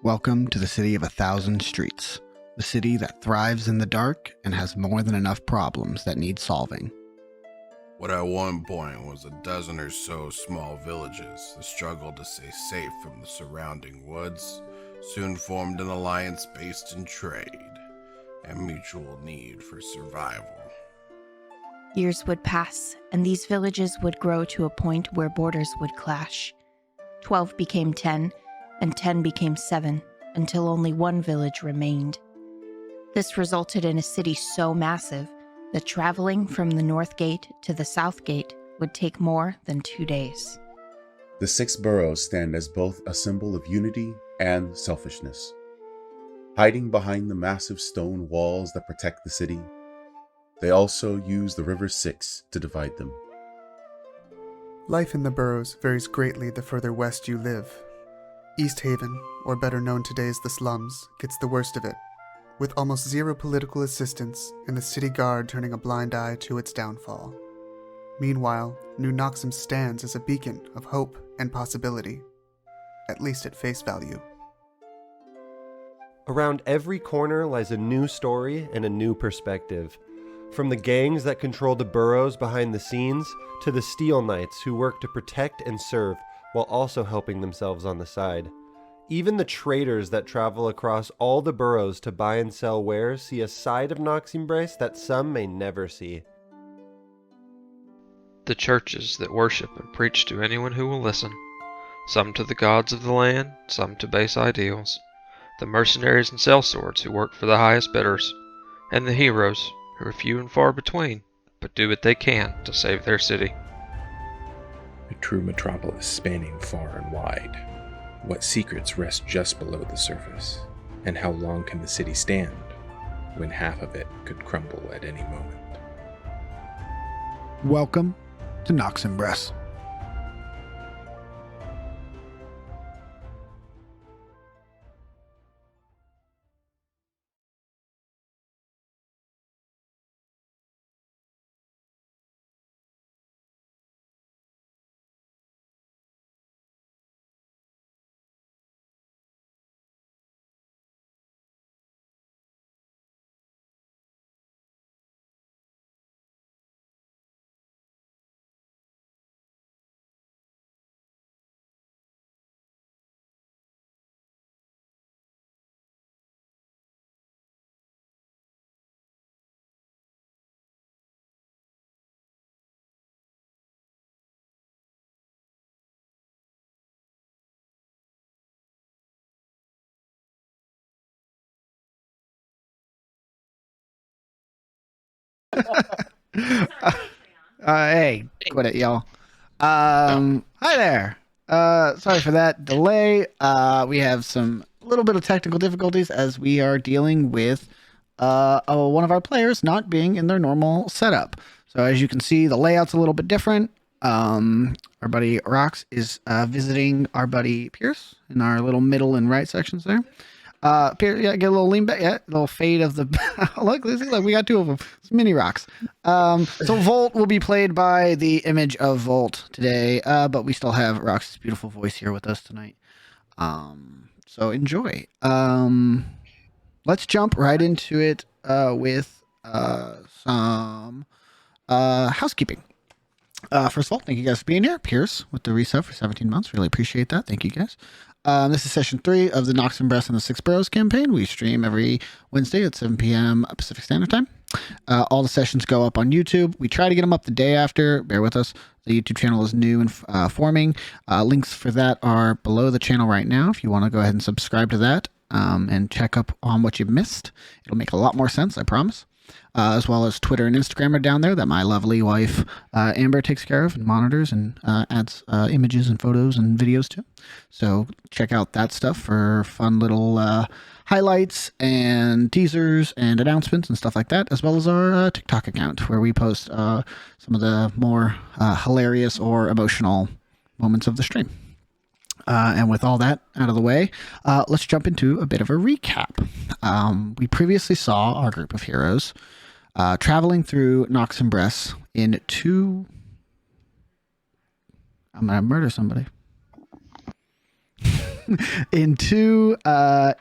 Welcome to the city of 1,000 streets, the city that thrives in the dark and has more than enough problems that need solving. What at one point was a dozen or so small villages that struggled to stay safe from the surrounding woods soon formed an alliance based in trade and mutual need for survival. Years would pass, and these villages would grow to a point where borders would clash. 12 became 10, and 10 became 7, until only one village remained. This resulted in a city so massive that traveling from the North Gate to the South Gate would take more than 2 days. The Six Boroughs stand as both a symbol of unity and selfishness. Hiding behind the massive stone walls that protect the city, they also use the River Styx to divide them. Life in the boroughs varies greatly the further west you live. East Haven, or better known today as the slums, gets the worst of it, with almost zero political assistance and the city guard turning a blind eye to its downfall. Meanwhile, New Noximbres stands as a beacon of hope and possibility, at least at face value. Around every corner lies a new story and a new perspective. From the gangs that control the boroughs behind the scenes, to the Steel Knights who work to protect and serve while also helping themselves on the side. Even the traders that travel across all the boroughs to buy and sell wares see a side of Noximbres that some may never see. The churches that worship and preach to anyone who will listen, some to the gods of the land, some to base ideals, the mercenaries and sellswords who work for the highest bidders, and the heroes who are few and far between, but do what they can to save their city. A true metropolis spanning far and wide. What secrets rest just below the surface? And how long can the city stand when half of it could crumble at any moment? Welcome to Noximbres. Hey, quit it, y'all. Hi there. Sorry for that delay. We have some little bit of technical difficulties as we are dealing with one of our players not being in their normal setup. So as you can see, the layout's a little bit different. Our buddy Rox is visiting our buddy Pierce in our little middle and right sections there. Pierce, yeah, get a little lean back, yeah, a little fade of the. look, we got two of them. It's mini rocks. So Volt will be played by the image of Volt today, but we still have Rox's beautiful voice here with us tonight. So enjoy. Let's jump right into it with some housekeeping. First of all, thank you guys for being here. Pierce with the reset for 17 months. Really appreciate that. Thank you guys. This is session 3 of the Noximbres and the Six Boroughs campaign. We stream every Wednesday at 7 p.m. Pacific Standard Time. All the sessions go up on YouTube. We try to get them up the day after. Bear with us. The YouTube channel is new and forming. Links for that are below the channel right now if you want to go ahead and subscribe to that and check up on what you've missed. It'll make a lot more sense, I promise. As well as Twitter and Instagram are down there that my lovely wife Amber takes care of and monitors and adds images and photos and videos to. So check out that stuff for fun little highlights and teasers and announcements and stuff like that, as well as our TikTok account where we post some of the more hilarious or emotional moments of the stream. And with all that out of the way, let's jump into a bit of a recap. We previously saw our group of heroes traveling through Noximbres in I'm going to murder somebody. in two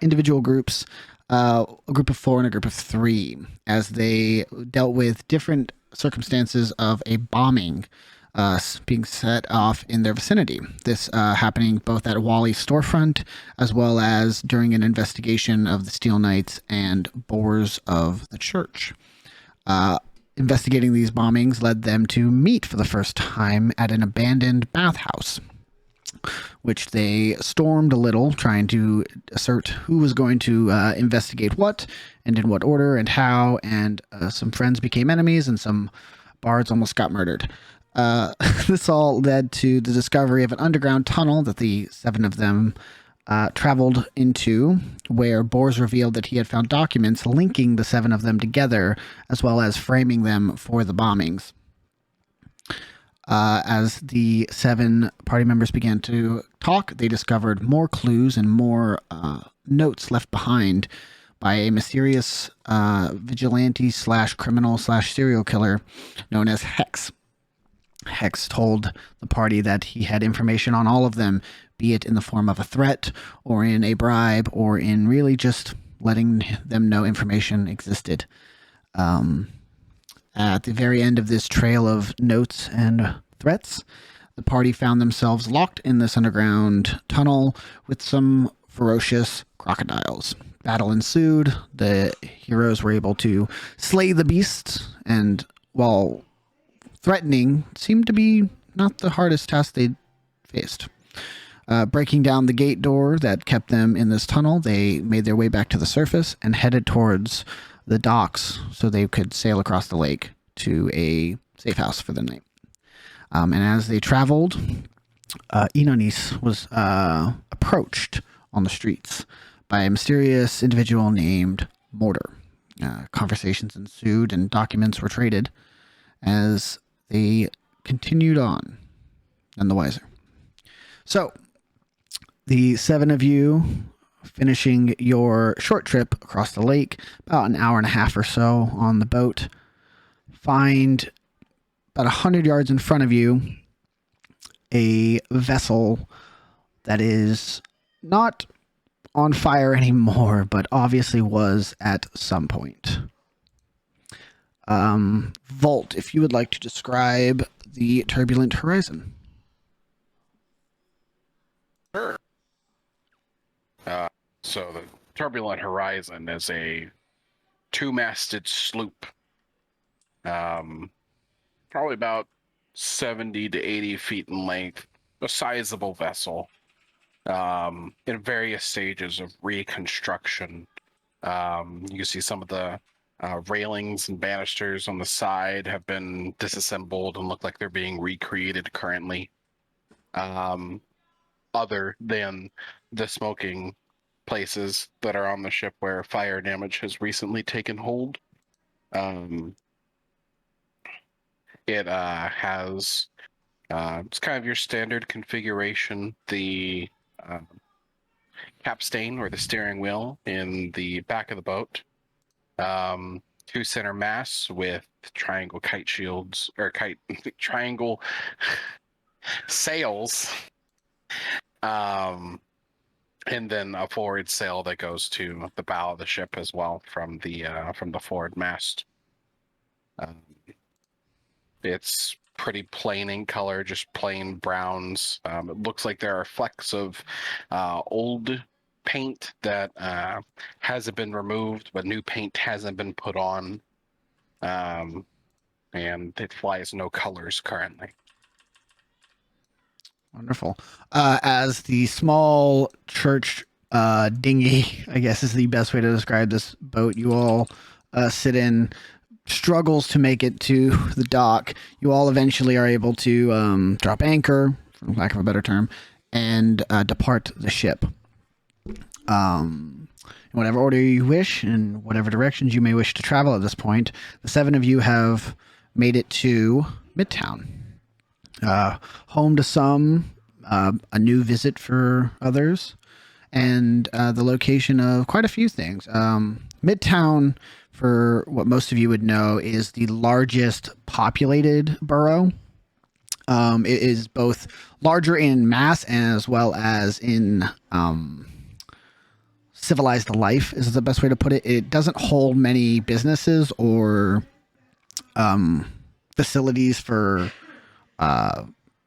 individual groups, a group of 4 and a group of 3, as they dealt with different circumstances of a bombing being set off in their vicinity. This happening both at Wally's storefront as well as during an investigation of the Steel Knights and Boars of the church. Investigating these bombings led them to meet for the first time at an abandoned bathhouse, which they stormed a little, trying to assert who was going to investigate what and in what order and how, and some friends became enemies and some bards almost got murdered. This all led to the discovery of an underground tunnel that the 7 of them traveled into, where Bors revealed that he had found documents linking the 7 of them together, as well as framing them for the bombings. As the 7 party members began to talk, they discovered more clues and more notes left behind by a mysterious vigilante / criminal / serial killer known as Hex. Hex told the party that he had information on all of them, be it in the form of a threat or in a bribe or in really just letting them know information existed. At the very end of this trail of notes and threats, the party found themselves locked in this underground tunnel with some ferocious crocodiles. Battle ensued. The heroes were able to slay the beasts, and while threatening, seemed to be not the hardest task they'd faced. Breaking down the gate door that kept them in this tunnel, they made their way back to the surface and headed towards the docks so they could sail across the lake to a safe house for the night. And as they traveled, Inonis was approached on the streets by a mysterious individual named Mortar. Conversations ensued and documents were traded as they continued on, none the wiser. So, the 7 of you, finishing your short trip across the lake, about an hour and a half or so on the boat, find about 100 yards in front of you a vessel that is not on fire anymore, but obviously was at some point. Volt, if you would like to describe the turbulent horizon. Sure. So the turbulent horizon is a 2-masted sloop, probably about 70 to 80 feet in length, a sizable vessel, in various stages of reconstruction. You can see some of the railings and banisters on the side have been disassembled and look like they're being recreated currently. Other than the smoking places that are on the ship where fire damage has recently taken hold. It has it's kind of your standard configuration. The capstan or the steering wheel in the back of the boat. 2 center masts with triangle kite shields or triangle sails. And then a forward sail that goes to the bow of the ship as well from the forward mast. It's pretty plain in color, just plain browns. It looks like there are flecks of old paint that hasn't been removed, but new paint hasn't been put on. And it flies no colors currently. Wonderful. As the small church dinghy, I guess is the best way to describe this boat you all sit in, struggles to make it to the dock, you all eventually are able to drop anchor, for lack of a better term, and depart the ship. In whatever order you wish, and whatever directions you may wish to travel at this point, the 7 of you have made it to Midtown. Home to some, a new visit for others, and the location of quite a few things. Midtown, for what most of you would know, is the largest populated borough It is both larger in mass as well as in civilized life, is the best way to put it. It doesn't hold many businesses or facilities for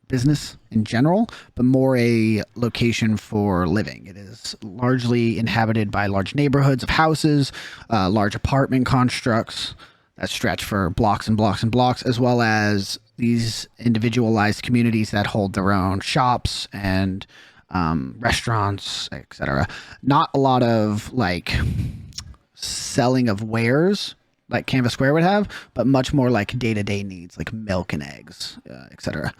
business in general, but more a location for living. It is largely inhabited by large neighborhoods of houses, large apartment constructs that stretch for blocks and blocks and blocks, as well as these individualized communities that hold their own shops and restaurants, etc. Not a lot of like selling of wares like Canvas Square would have, but much more like day-to-day needs like milk and eggs, etc.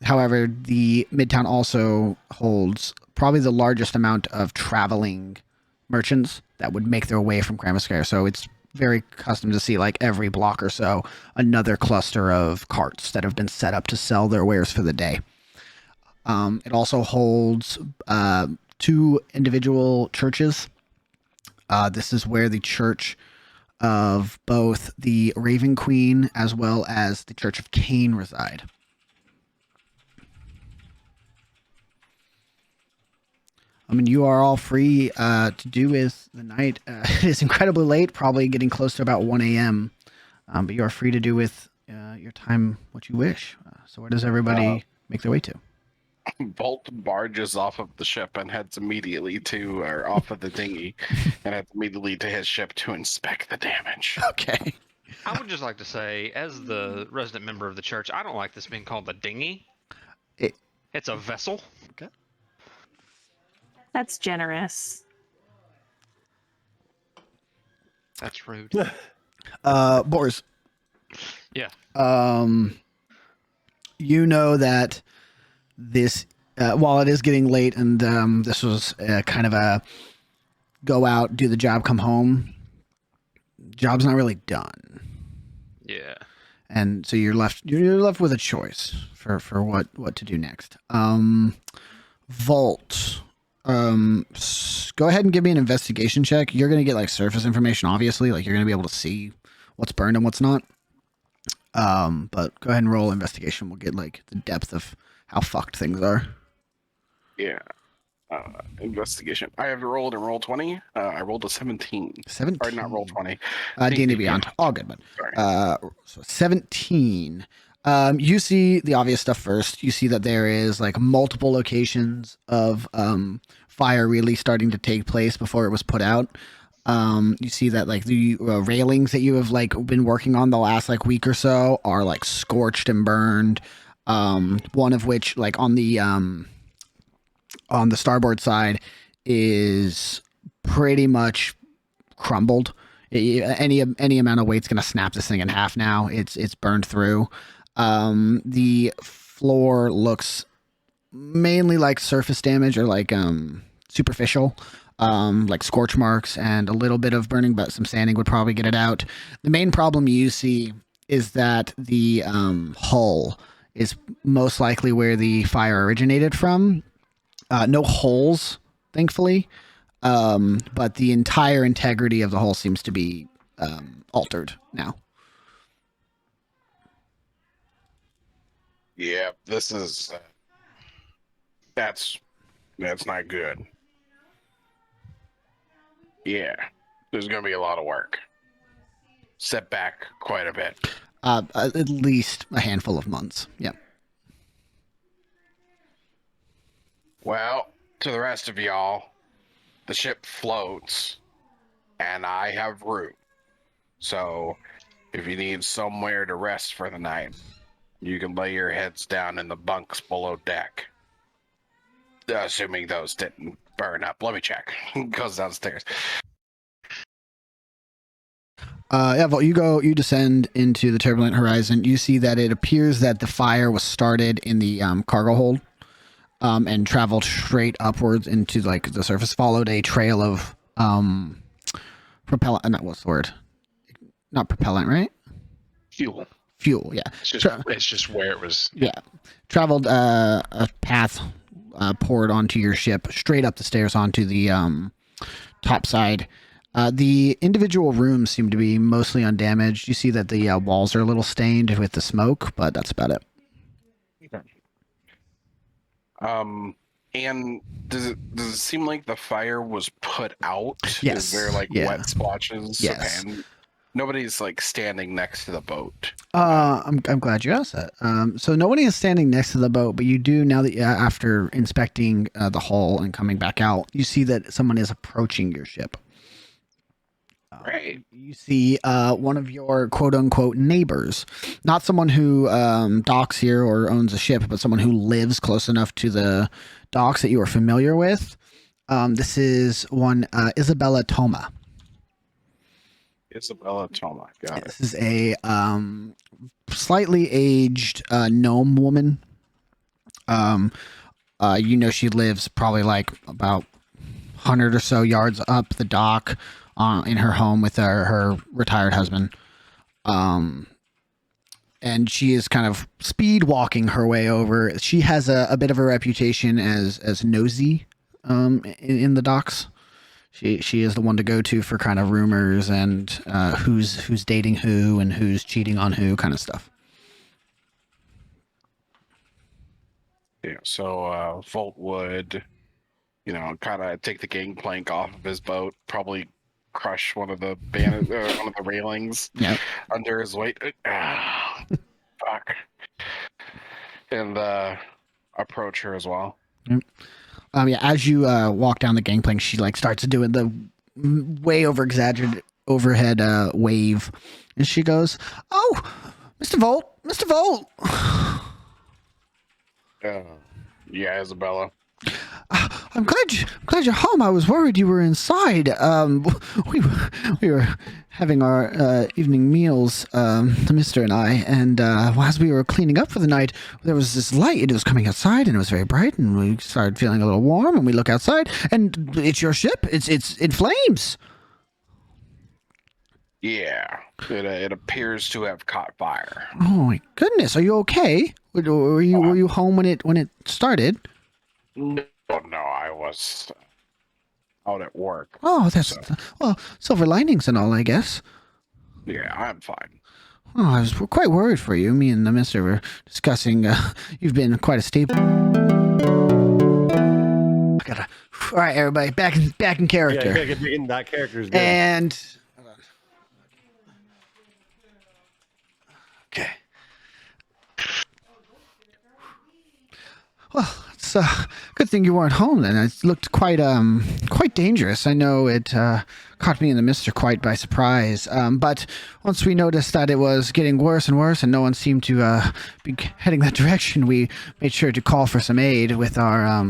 However, the Midtown also holds probably the largest amount of traveling merchants that would make their way from Canvas Square. So it's very custom to see like every block or so another cluster of carts that have been set up to sell their wares for the day. It also holds 2 individual churches. This is where the church of both the Raven Queen as well as the Church of Cain reside. I mean, you are all free to do with the night. It is incredibly late, probably getting close to about 1 a.m. But you are free to do with your time what you wish. So where does everybody make their way to? Bolt barges off of the ship and heads immediately to, or off of the dinghy, and heads immediately to his ship to inspect the damage. Okay. I would just like to say, as the resident member of the church, I don't like this being called the dinghy. It's a vessel. Okay. That's generous. That's rude. Boris. Yeah. You know that this, while it is getting late and this was kind of a go out, do the job, come home, job's not really done. Yeah. And so you're left with a choice for what to do next. Vault. Go ahead and give me an investigation check. You're going to get like surface information, obviously. Like you're going to be able to see what's burned and what's not. But go ahead and roll investigation. We'll get like the depth of how fucked things are. Yeah. Investigation. I have to roll it in roll 20. I rolled a 17. 17. Or not roll 20. D&D Beyond. All good, bud. Sorry. So 17. You see the obvious stuff first. You see that there is like multiple locations of fire really starting to take place before it was put out. You see that like the railings that you have like been working on the last like week or so are like scorched and burned. One of which like on the starboard side is pretty much crumbled. Any amount of weight's gonna snap this thing in half now. It's burned through. The floor looks mainly like surface damage or like superficial, like scorch marks and a little bit of burning, but some sanding would probably get it out. The main problem you see is that the hull is most likely where the fire originated from. No holes, thankfully, but the entire integrity of the hull seems to be altered now. Yeah, this is that's not good. Yeah, there's gonna be a lot of work. Set back quite a bit. At least a handful of months. Yeah. Well, to the rest of y'all, the ship floats, and I have room. So, if you need somewhere to rest for the night, you can lay your heads down in the bunks below deck. Assuming those didn't burn up. Let me check. Goes downstairs. You descend into the turbulent horizon. You see that it appears that the fire was started in the cargo hold and traveled straight upwards into like the surface, followed a trail of propellant. What's the word? Not propellant, right? Fuel. Fuel, yeah. It's just where it was. Yeah. Traveled a path poured onto your ship, straight up the stairs onto the top side. The individual rooms seem to be mostly undamaged. You see that the walls are a little stained with the smoke, but that's about it. And does it seem like the fire was put out? Yes. Is there like Yeah. wet splotches? Yes. Okay. And nobody's like standing next to the boat. I'm glad you asked that. So nobody is standing next to the boat, but you do now that after inspecting the hull and coming back out, you see that someone is approaching your ship. Right. You see one of your quote unquote neighbors, not someone who docks here or owns a ship, but someone who lives close enough to the docks that you are familiar with. This is one Isabella Toma. Isabella Toma. Got it. This is a slightly aged gnome woman. She lives probably like about 100 or so yards up the dock in her home with her retired husband. And she is kind of speed walking her way over. She has a bit of a reputation as nosy in the docks. She is the one to go to for kind of rumors and who's dating who and who's cheating on who kind of stuff. Yeah. So Volt would, kind of take the gangplank off of his boat, probably crush one of the one of the railings under his weight. Fuck. And approach her as well. As you walk down the gangplank, she like starts doing the way over exaggerated overhead wave, and she goes, "Oh, Mr. Volt, Mr. Volt." Yeah, Isabella. I'm glad you're home. I was worried you were inside. We were having our evening meals, the Mister and I, and as we were cleaning up for the night, there was this light. It was coming outside, and it was very bright, and we started feeling a little warm. And we look outside, and it's your ship. It's in flames. Yeah, it appears to have caught fire. Oh my goodness! Are you okay? Were you home when it started? No, I was out at work. Oh, well, silver linings and all, I guess. Yeah, I'm fine. Oh, I was quite worried for you. Me and the Mister were discussing. You've been quite a staple. All right, everybody, back in character. Yeah, get in that character's good. And okay. Well, it's a good thing you weren't home then. It looked quite dangerous. I know it caught me and the Mister quite by surprise. But once we noticed that it was getting worse and worse, and no one seemed to be heading that direction, we made sure to call for some aid with our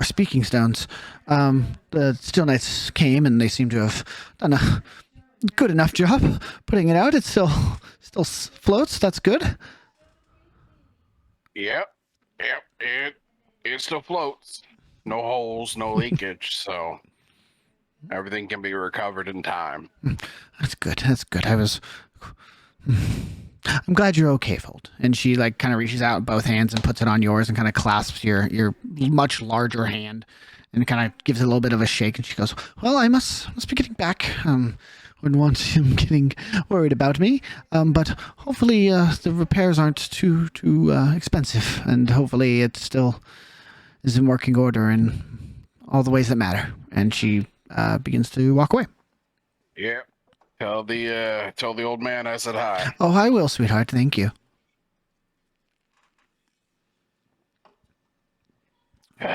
speaking stones. The Steel Knights came, and they seem to have done a good enough job putting it out. It still floats. That's good. Yep, it still floats. No holes, no leakage, so everything can be recovered in time. That's good. I'm glad you're okay, Fold. And she like kind of reaches out both hands and puts it on yours and kind of clasps your much larger hand and kind of gives it a little bit of a shake. And she goes, "Well, I must be getting back. Wouldn't want him getting worried about me. But hopefully the repairs aren't too expensive, and hopefully it still is in working order in all the ways that matter." And she begins to walk away. Yep. Tell the old man I said hi. Oh, I will, sweetheart. Thank you. All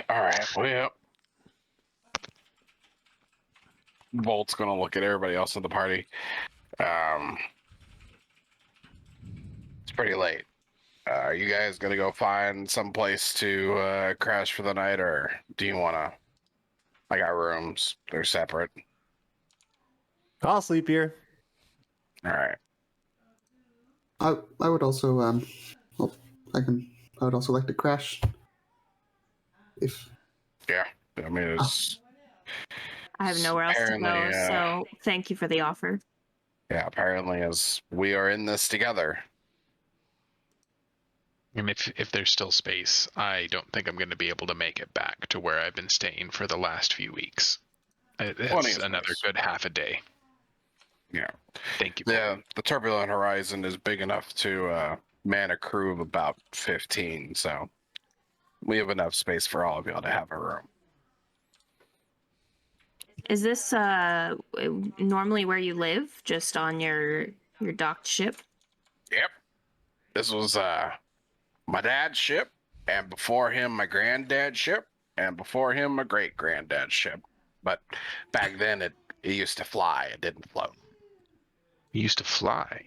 right. Well, Volt's gonna look at everybody else in the party. It's pretty late. Are you guys gonna go find some place to crash for the night, or do you wanna? I got rooms. They're separate. I'll sleep here. All right. I would also I would also like to crash. If Yeah. I mean, it's. I have nowhere else to Apparently, go, so thank you for the offer. Yeah. Apparently, as we are in this together. And if there's still space, I don't think I'm going to be able to make it back to where I've been staying for the last few weeks. It's another good half a day. Yeah. Thank you. The turbulent horizon is big enough to man a crew of about 15, so we have enough space for all of y'all to have a room. Is this normally where you live, just on your docked ship? Yep. This was my dad's ship, and before him my granddad's ship, and before him my great granddad's ship. But back then it used to fly, it didn't float. It used to fly.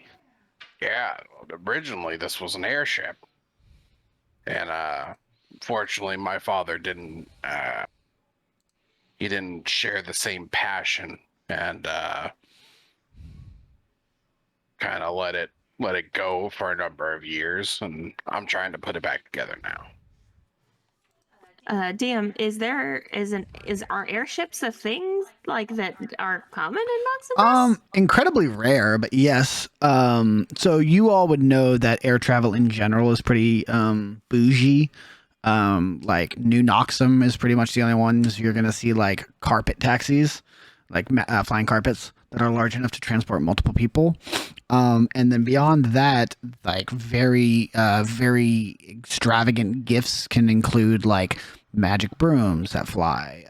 Yeah, originally this was an airship. And fortunately my father didn't he didn't share the same passion, and kind of let it go for a number of years, and I'm trying to put it back together now. DM, is our airships a thing like that are common in Noximbres? Incredibly rare, but yes. So you all would know that air travel in general is pretty bougie. Like New Noxum is pretty much the only ones you're gonna see like carpet taxis, like flying carpets that are large enough to transport multiple people. And then beyond that, like very extravagant gifts can include like magic brooms that fly,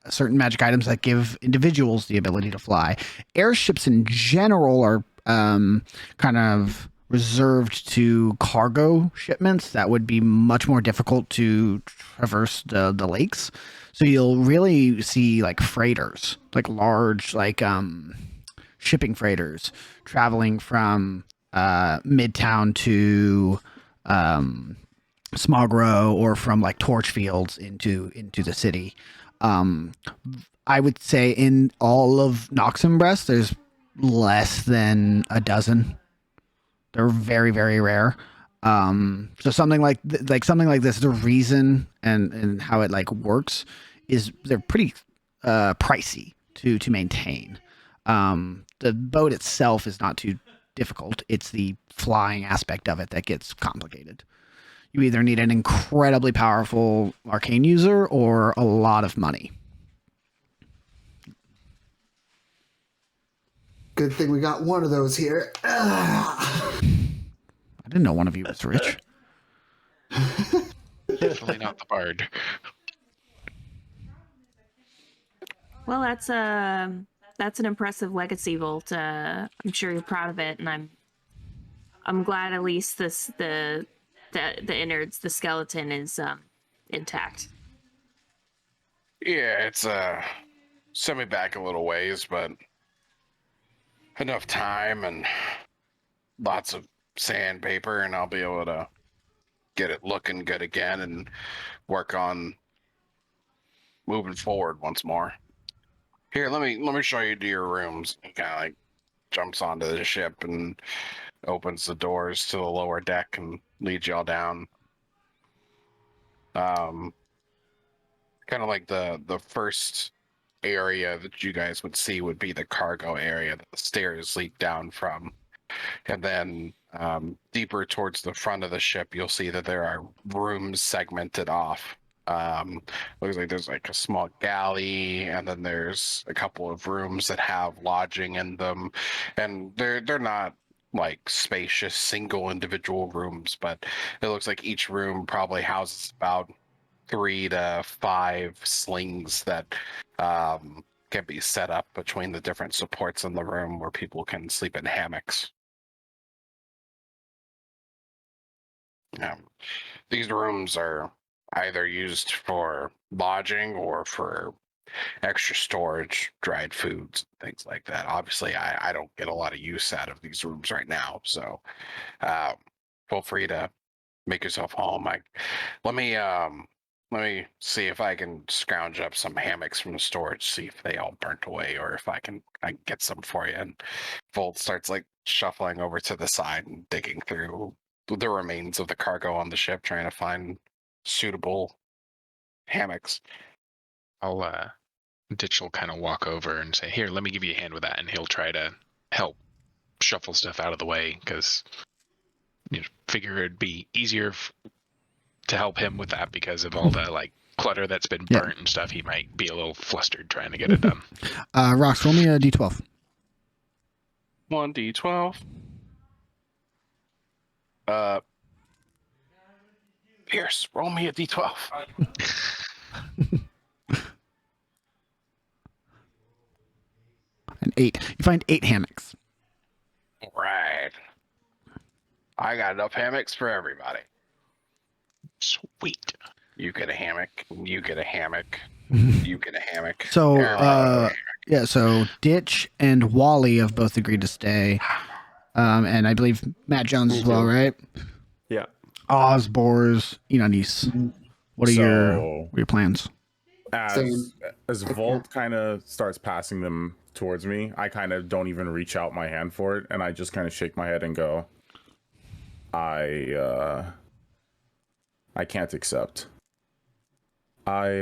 certain magic items that give individuals the ability to fly. Airships in general are kind of reserved to cargo shipments that would be much more difficult to traverse the lakes. So you'll really see like freighters, like large like shipping freighters traveling from Midtown to Smog or from like torch fields into the city. I would say in all of Noximbres, there's less than a dozen. They're very, very rare. So something like something like this, the reason and how it like works is they're pretty pricey to maintain. The boat itself is not too difficult. It's the flying aspect of it that gets complicated. You either need an incredibly powerful arcane user or a lot of money. Good thing we got one of those here. I didn't know one of you was rich. Definitely not the bard. Well, that's an impressive legacy vault. I'm sure you're proud of it, and I'm glad at least the innards, the skeleton is intact. Yeah, it's sent me back a little ways, but enough time and lots of sandpaper, and I'll be able to get it looking good again and work on moving forward once more. Here, let me show you to your rooms. He kind of like jumps onto the ship and opens the doors to the lower deck and leads y'all down. Kind of like the first area that you guys would see would be the cargo area that the stairs lead down from. And then deeper towards the front of the ship, you'll see that there are rooms segmented off. Looks like there's like a small galley, and then there's a couple of rooms that have lodging in them, and they're not like spacious single individual rooms, but it looks like each room probably houses about 3 to 5 slings that can be set up between the different supports in the room where people can sleep in hammocks. These rooms are either used for lodging or for extra storage, dried foods, things like that. Obviously, I don't get a lot of use out of these rooms right now, so feel free to make yourself home. Let me see if I can scrounge up some hammocks from the storage, see if they all burnt away, or if I can get some for you. And Volt starts like shuffling over to the side and digging through the remains of the cargo on the ship, trying to find suitable hammocks. Ditch will kind of walk over and say, "Here, let me give you a hand with that," and he'll try to help shuffle stuff out of the way because figure it'd be easier to help him with that because of all the like clutter that's been burnt and stuff. He might be a little flustered trying to get it done. Rox, roll me a d12. 1d12. Pierce, roll me a d12. An 8. You find 8 hammocks. Right. I got enough hammocks for everybody. Sweet. You get a hammock. You get a hammock. You get a hammock. So, Everybody yeah, so Ditch and Wally have both agreed to stay. And I believe Matt Jones Me as well, too. right? Yeah. Oz, Boars, Enonis. What are your plans? As Volt kind of starts passing them towards me, I kind of don't even reach out my hand for it, and I just kind of shake my head and go, I can't accept. I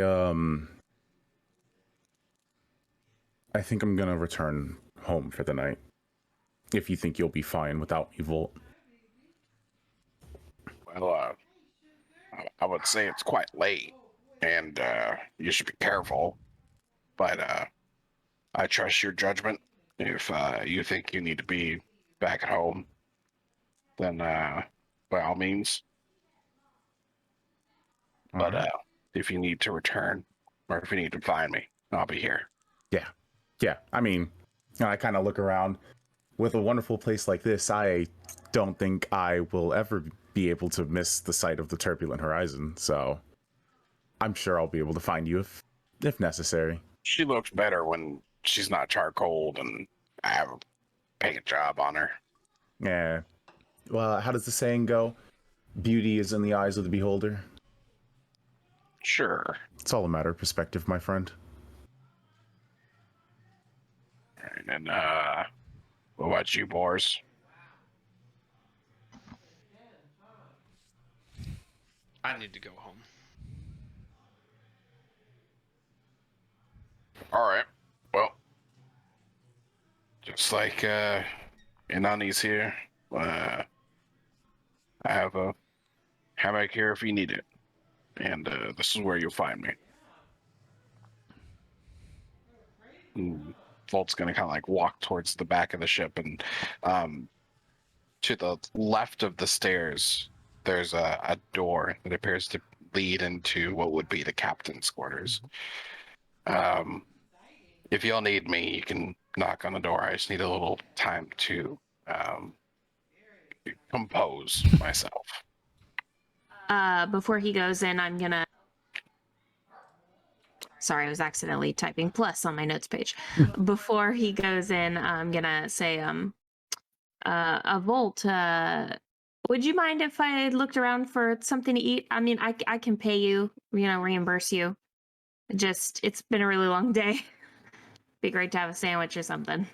think I'm gonna return home for the night. If you think you'll be fine without me, Volt. Well, I would say it's quite late, and you should be careful. But I trust your judgment. If you think you need to be back at home, then by all means. But if you need to return, or if you need to find me, I'll be here. Yeah. I mean, I kind of look around. With a wonderful place like this, I don't think I will ever be able to miss the sight of the turbulent horizon. So I'm sure I'll be able to find you if necessary. She looks better when she's not charcoaled, and I have a paint job on her. Yeah. Well, how does the saying go? Beauty is in the eyes of the beholder. Sure. It's all a matter of perspective, my friend. And what about you, Boars? I need to go home. All right. Well, just like Inani's here, I have a hammock here if you need it, and this is where you'll find me. Volt's gonna kind of like walk towards the back of the ship, and to the left of the stairs, there's a door that appears to lead into what would be the captain's quarters. If y'all need me, you can knock on the door. I just need a little time to compose myself. Before he goes in, I'm gonna. Sorry, I was accidentally typing plus on my notes page. Before he goes in, I'm gonna say, Volt, would you mind if I looked around for something to eat? I mean, I can pay you, reimburse you. It's been a really long day. Be great to have a sandwich or something.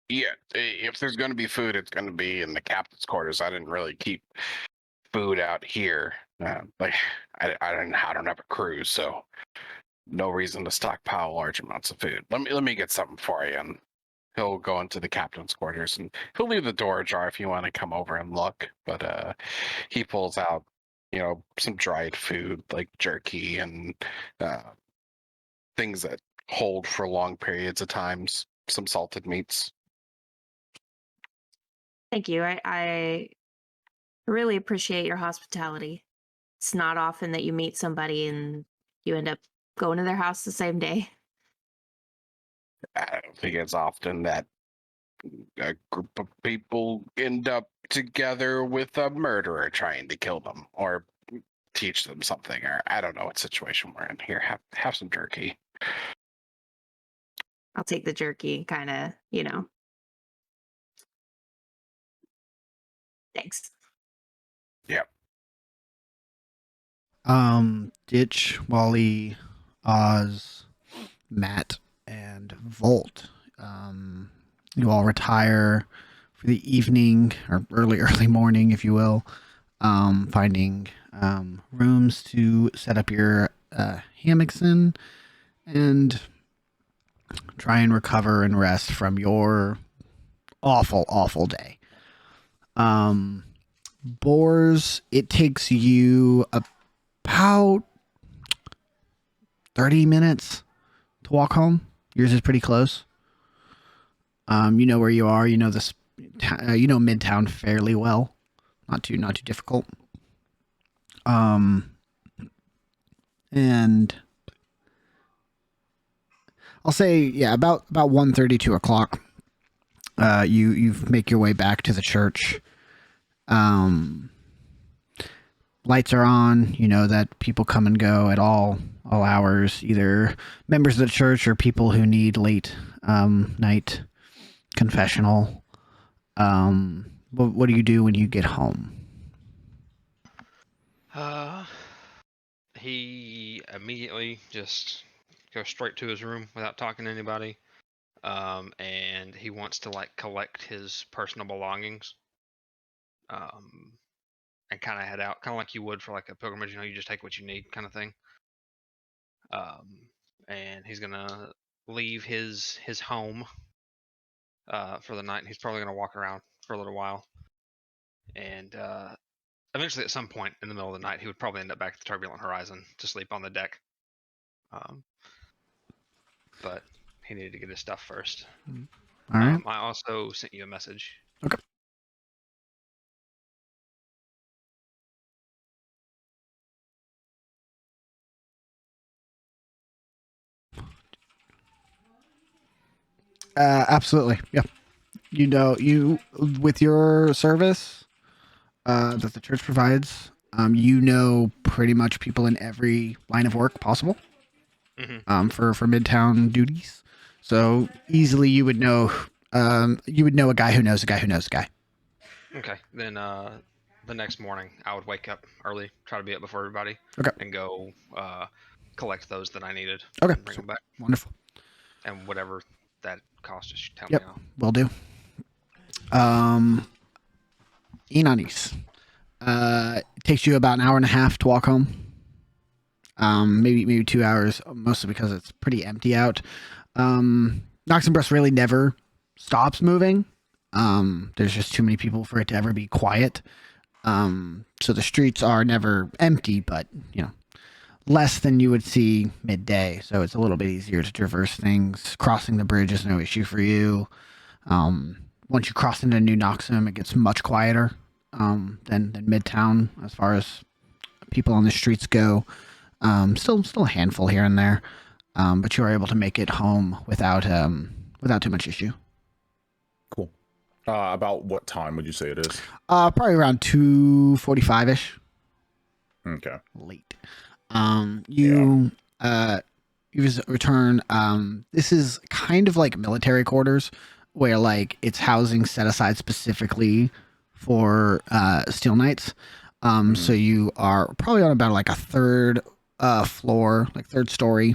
Yeah, if there's going to be food, it's going to be in the captain's quarters. I didn't really keep food out here. Like I don't have a crew, so no reason to stockpile large amounts of food. Let me get something for you, and he'll go into the captain's quarters, and he'll leave the door ajar if you want to come over and look. But he pulls out, some dried food like jerky and things that hold for long periods of times. Some salted meats. Thank you. I really appreciate your hospitality. It's not often that you meet somebody and you end up going to their house the same day. I don't think it's often that a group of people end up together with a murderer trying to kill them or teach them something, or I don't know what situation we're in. Here, have some jerky. I'll take the jerky and kind of, thanks. Yep. Ditch, Wally, Oz, Matt, and Volt. You all retire for the evening or early morning, if you will. Finding rooms to set up your hammocks in and try and recover and rest from your awful day. Boars, it takes you about 30 minutes to walk home. Yours is pretty close. You know where you are. You know this Midtown fairly well. Not too difficult. And I'll say, yeah, about 1:30, 2 o'clock. You make your way back to the church. Lights are on. You know that people come and go at all hours, either members of the church or people who need late night confessional. What do you do when you get home? He immediately just goes straight to his room without talking to anybody. And he wants to like collect his personal belongings. And kind of head out, kind of like you would for like a pilgrimage. You just take what you need, kind of thing. And he's gonna leave his home for the night. He's probably gonna walk around for a little while, and eventually, at some point in the middle of the night, he would probably end up back at the Turbulent Horizon to sleep on the deck. But he needed to get his stuff first. All right. I also sent you a message. Okay. Absolutely. Yeah. You with your service that the church provides, pretty much people in every line of work possible. Mm-hmm. For Midtown duties. So easily you would know a guy who knows a guy who knows a guy. Okay. Then the next morning I would wake up early, try to be up before everybody. Okay. And go collect those that I needed. Okay. And bring them back. Wonderful. And whatever that cost, just tell Yep. me now. Will do. Inanis. It takes you about an hour and a half to walk home. Maybe 2 hours, mostly because it's pretty empty out. Noximbres really never stops moving. There's just too many people for it to ever be quiet. So the streets are never empty, but less than you would see midday. So it's a little bit easier to traverse things. Crossing the bridge is no issue for you. Once you cross into New Noxim, it gets much quieter than Midtown as far as people on the streets go. Still a handful here and there, but you are able to make it home without too much issue. Cool. About what time would you say it is? Probably around 2:45ish. Okay. Late. You return. This is kind of like military quarters, where like it's housing set aside specifically for Steel Knights. So you are probably on about like a third floor, like third story.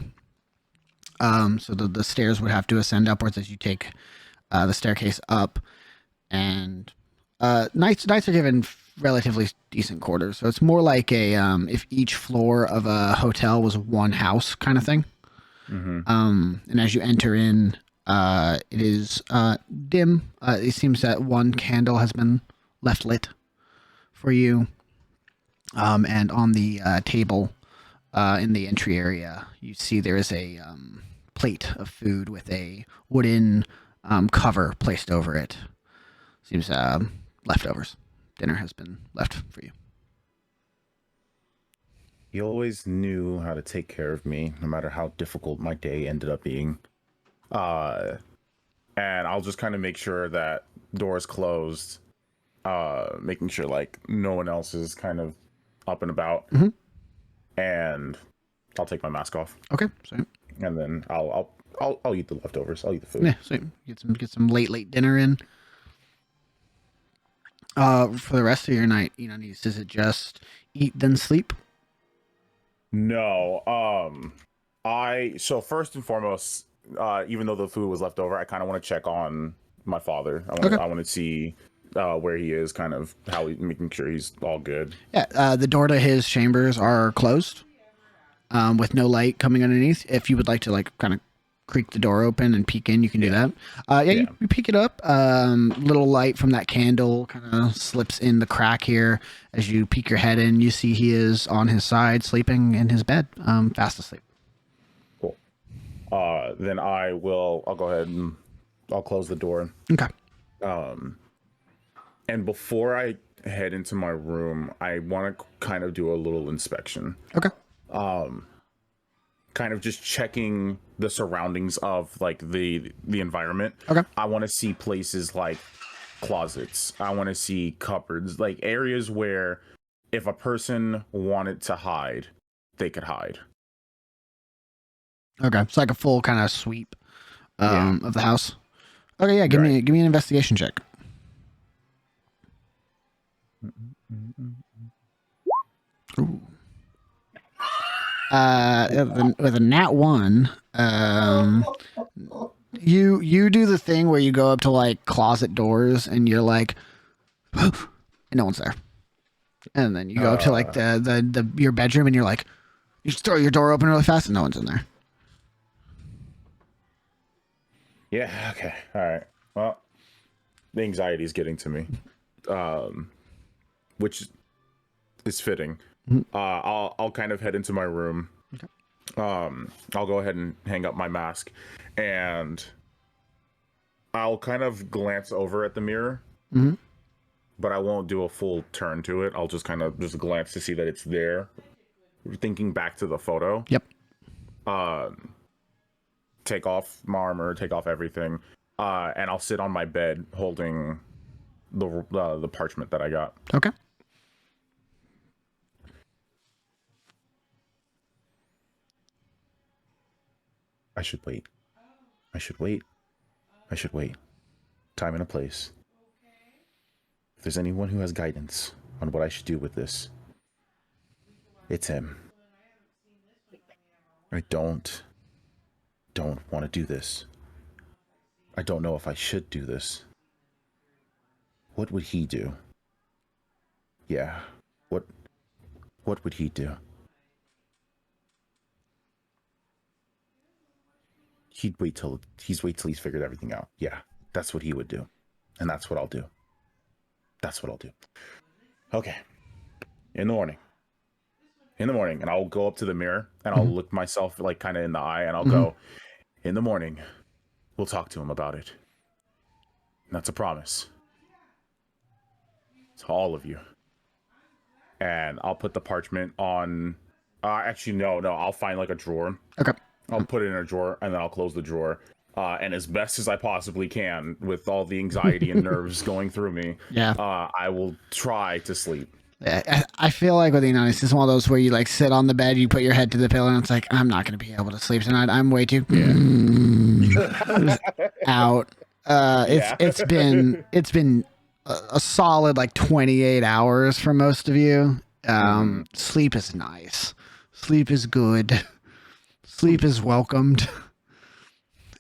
So the stairs would have to ascend upwards as you take the staircase up, and knights are given relatively decent quarters. So it's more like a if each floor of a hotel was one house kind of thing. And as you enter in, it is dim. It seems that one candle has been left lit for you. And on the table in the entry area, you see there is a plate of food with a wooden cover placed over it. Seems leftovers. Dinner has been left for you. He always knew how to take care of me, no matter how difficult my day ended up being. And I'll just kind of make sure that doors closed, making sure like no one else is kind of up and about. And I'll take my mask off. Okay, same. And then I'll eat the leftovers. I'll eat the food. Yeah, same. Get some late dinner in. For the rest of your night, is it just eat then sleep? No. So first and foremost, even though the food was left over, I kind of want to check on my father. I want to see where he is, kind of making sure he's all good. Yeah, the door to his chambers are closed, with no light coming underneath. If you would like to kind of creak the door open and peek in, you can do that. You peek it up. Little light from that candle kind of slips in the crack here. As you peek your head in, you see he is on his side, sleeping in his bed, fast asleep. Cool. Then I'll go ahead and I'll close the door. Okay. And before I head into my room, I want to kind of do a little inspection. Okay. Kind of just checking the surroundings of like the environment. Okay. I want to see places like closets. I want to see cupboards, like areas where if a person wanted to hide, they could hide. Okay. It's like a full kind of sweep Yeah. of the house. Okay, yeah, give me an investigation check. Ooh. With a nat 1, you do the thing where you go up to like closet doors and you're like, and no one's there. And then you go up to like the your bedroom and you're like, you just throw your door open really fast and no one's in there. Yeah, okay. All right. Well, the anxiety is getting to me. Which is fitting. I'll kind of head into my room. Okay. I'll go ahead and hang up my mask and I'll kind of glance over at the mirror. Mm-hmm. But I won't do a full turn to it. I'll just kind of just glance to see that it's there. Thinking back to the photo. Yep. Take off my armor, take off everything, and I'll sit on my bed holding the parchment that I got. Okay. I should wait. I should wait. I should wait. Time and a place. If there's anyone who has guidance on what I should do with this, it's him. I don't want to do this. I don't know if I should do this. What would he do? Yeah. What would he do? He'd wait till he's figured everything out. Yeah, that's what he would do. And that's what I'll do. That's what I'll do. Okay. In the morning, and I'll go up to the mirror and I'll look myself like kind of in the eye and I'll go, in the morning, we'll talk to him about it. And that's a promise. To all of you. And I'll put the parchment on, actually, no, I'll find like a drawer. Okay. I'll put it in a drawer and then I'll close the drawer. And as best as I possibly can, with all the anxiety and nerves going through me, I will try to sleep. I feel like with Enonis, this is one of those where you like sit on the bed, you put your head to the pillow, and it's like, I'm not going to be able to sleep tonight. I'm way too out. It's been a solid like 28 hours for most of you. Sleep is nice. Sleep is good. Sleep is welcomed.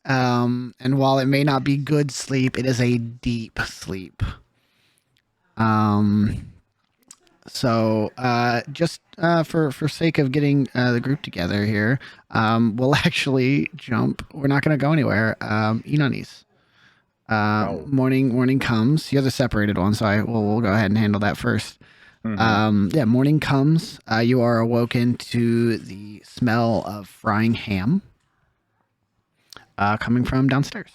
And while it may not be good sleep, it is a deep sleep. So just for sake of getting the group together here, we'll actually jump. We're not going to go anywhere. Enonis. Morning comes. You're the separated one, so we'll go ahead and handle that first. Morning comes. You are awoken to the smell of frying ham coming from downstairs.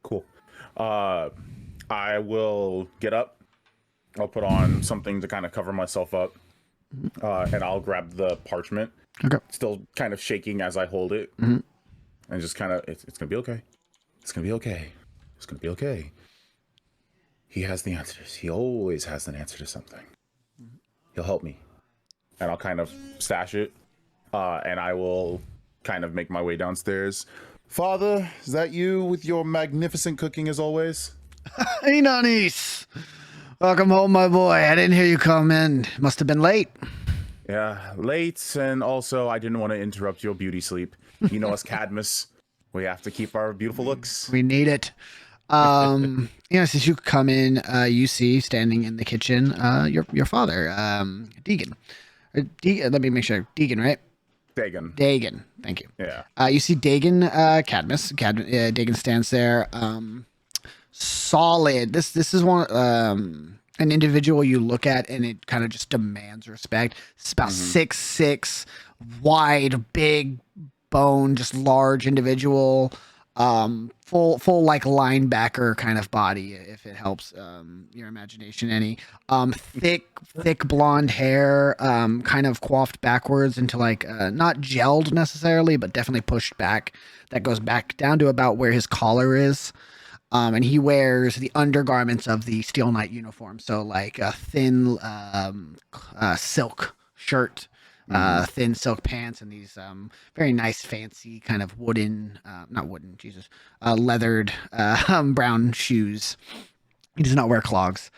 Cool. I will get up. I'll put on something to kind of cover myself up, and I'll grab the parchment. Okay. Still kind of shaking as I hold it, and just kind of, it's gonna be okay. It's gonna be okay. It's gonna be okay. He has the answers. He always has an answer to something. He'll help me. And I'll kind of stash it, and I will kind of make my way downstairs. Father, is that you with your magnificent cooking as always? Hey, Enonis. Welcome home, my boy. I didn't hear you come in. Must have been late. Yeah, late, and also I didn't want to interrupt your beauty sleep. You know us Cadmus. We have to keep our beautiful looks. We need it. Since you come in, you see standing in the kitchen, your father, Deegan. Let me make sure. Deegan, right? Dagon. Thank you. Yeah. You see Dagon, Cadmus. Dagon stands there. Solid. This is one an individual you look at and it kind of just demands respect. It's about 6'6", wide, big bone, just large individual. full like linebacker kind of body, if it helps your imagination any. Thick blonde hair, kind of coiffed backwards into like not gelled necessarily, but definitely pushed back. That goes back down to about where his collar is. And he wears the undergarments of the Steel Knight uniform, so like a thin silk shirt, thin silk pants, and these very nice, fancy kind of leathered brown shoes. He does not wear clogs.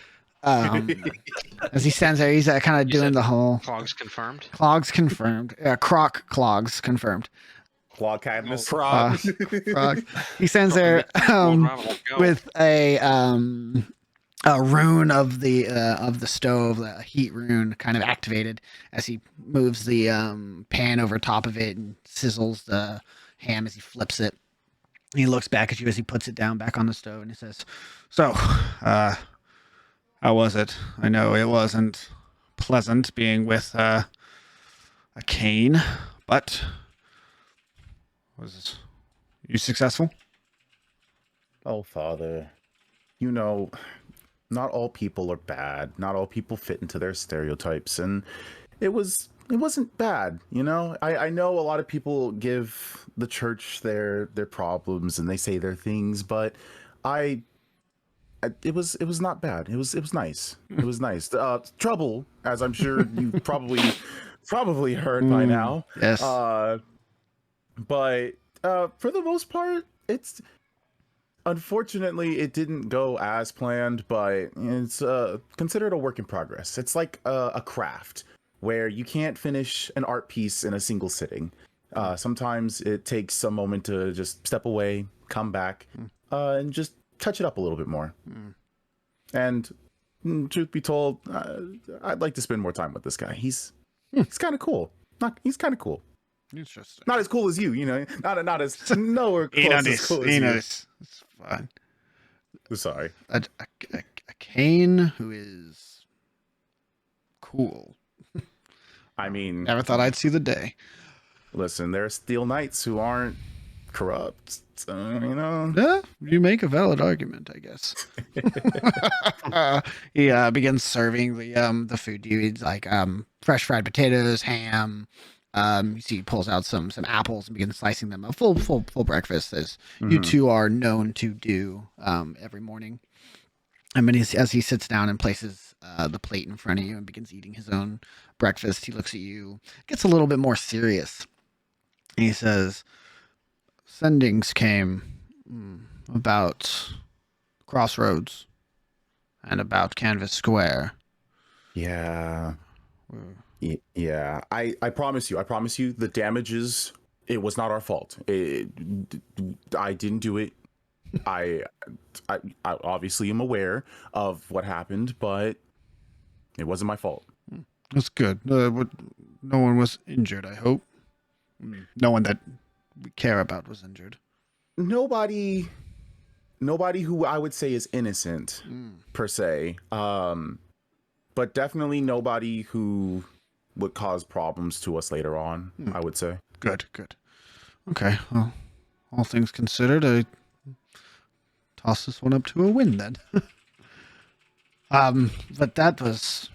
As he stands there, he's kind of doing the whole Clogs confirmed. Clogs confirmed. Croc clogs confirmed. Claw Cadmus. Frog. He stands there with a rune of the stove, the heat rune, kind of activated as he moves the pan over top of it and sizzles the ham as he flips it. He looks back at you as he puts it down back on the stove and he says, "So, how was it? I know it wasn't pleasant being with a cane, but was you successful?" Oh, Father, you know, not all people are bad. Not all people fit into their stereotypes, and it wasn't bad, you know. I know a lot of people give the church their problems and they say their things, but it was not bad. It was nice. It was nice. Trouble, as I'm sure you probably heard by now. Yes. But for the most part, it's unfortunately it didn't go as planned, but it's considered a work in progress. It's like a craft where you can't finish an art piece in a single sitting. Sometimes it takes a moment to just step away, come back, and just touch it up a little bit more. And truth be told, I'd like to spend more time with this guy. He's kind of cool. He's kind of cool. Interesting. Not as cool as you, you know. Not as nowhere close as cool as you. It's fine. Sorry. A cane who is cool. I mean, Never thought I'd see the day. Listen, there are Steel Knights who aren't corrupt, so, you know. Yeah, you make a valid argument, I guess. He begins serving the food to you. It's like fresh fried potatoes, ham. You see, he pulls out some apples and begins slicing them. A full breakfast, as you two are known to do every morning. And then as he sits down and places the plate in front of you and begins eating his own breakfast, he looks at you, gets a little bit more serious. And he says, "Sendings came about Crossroads and about Canvas Square." Yeah. Yeah. I promise you the damages, it was not our fault. I didn't do it. I obviously am aware of what happened, but it wasn't my fault. That's good. No one was injured, I hope. No one that we care about was injured. Nobody who I would say is innocent per se. But definitely nobody who would cause problems to us later on, I would say. Good. Okay, well, all things considered, I toss this one up to a win then. But that was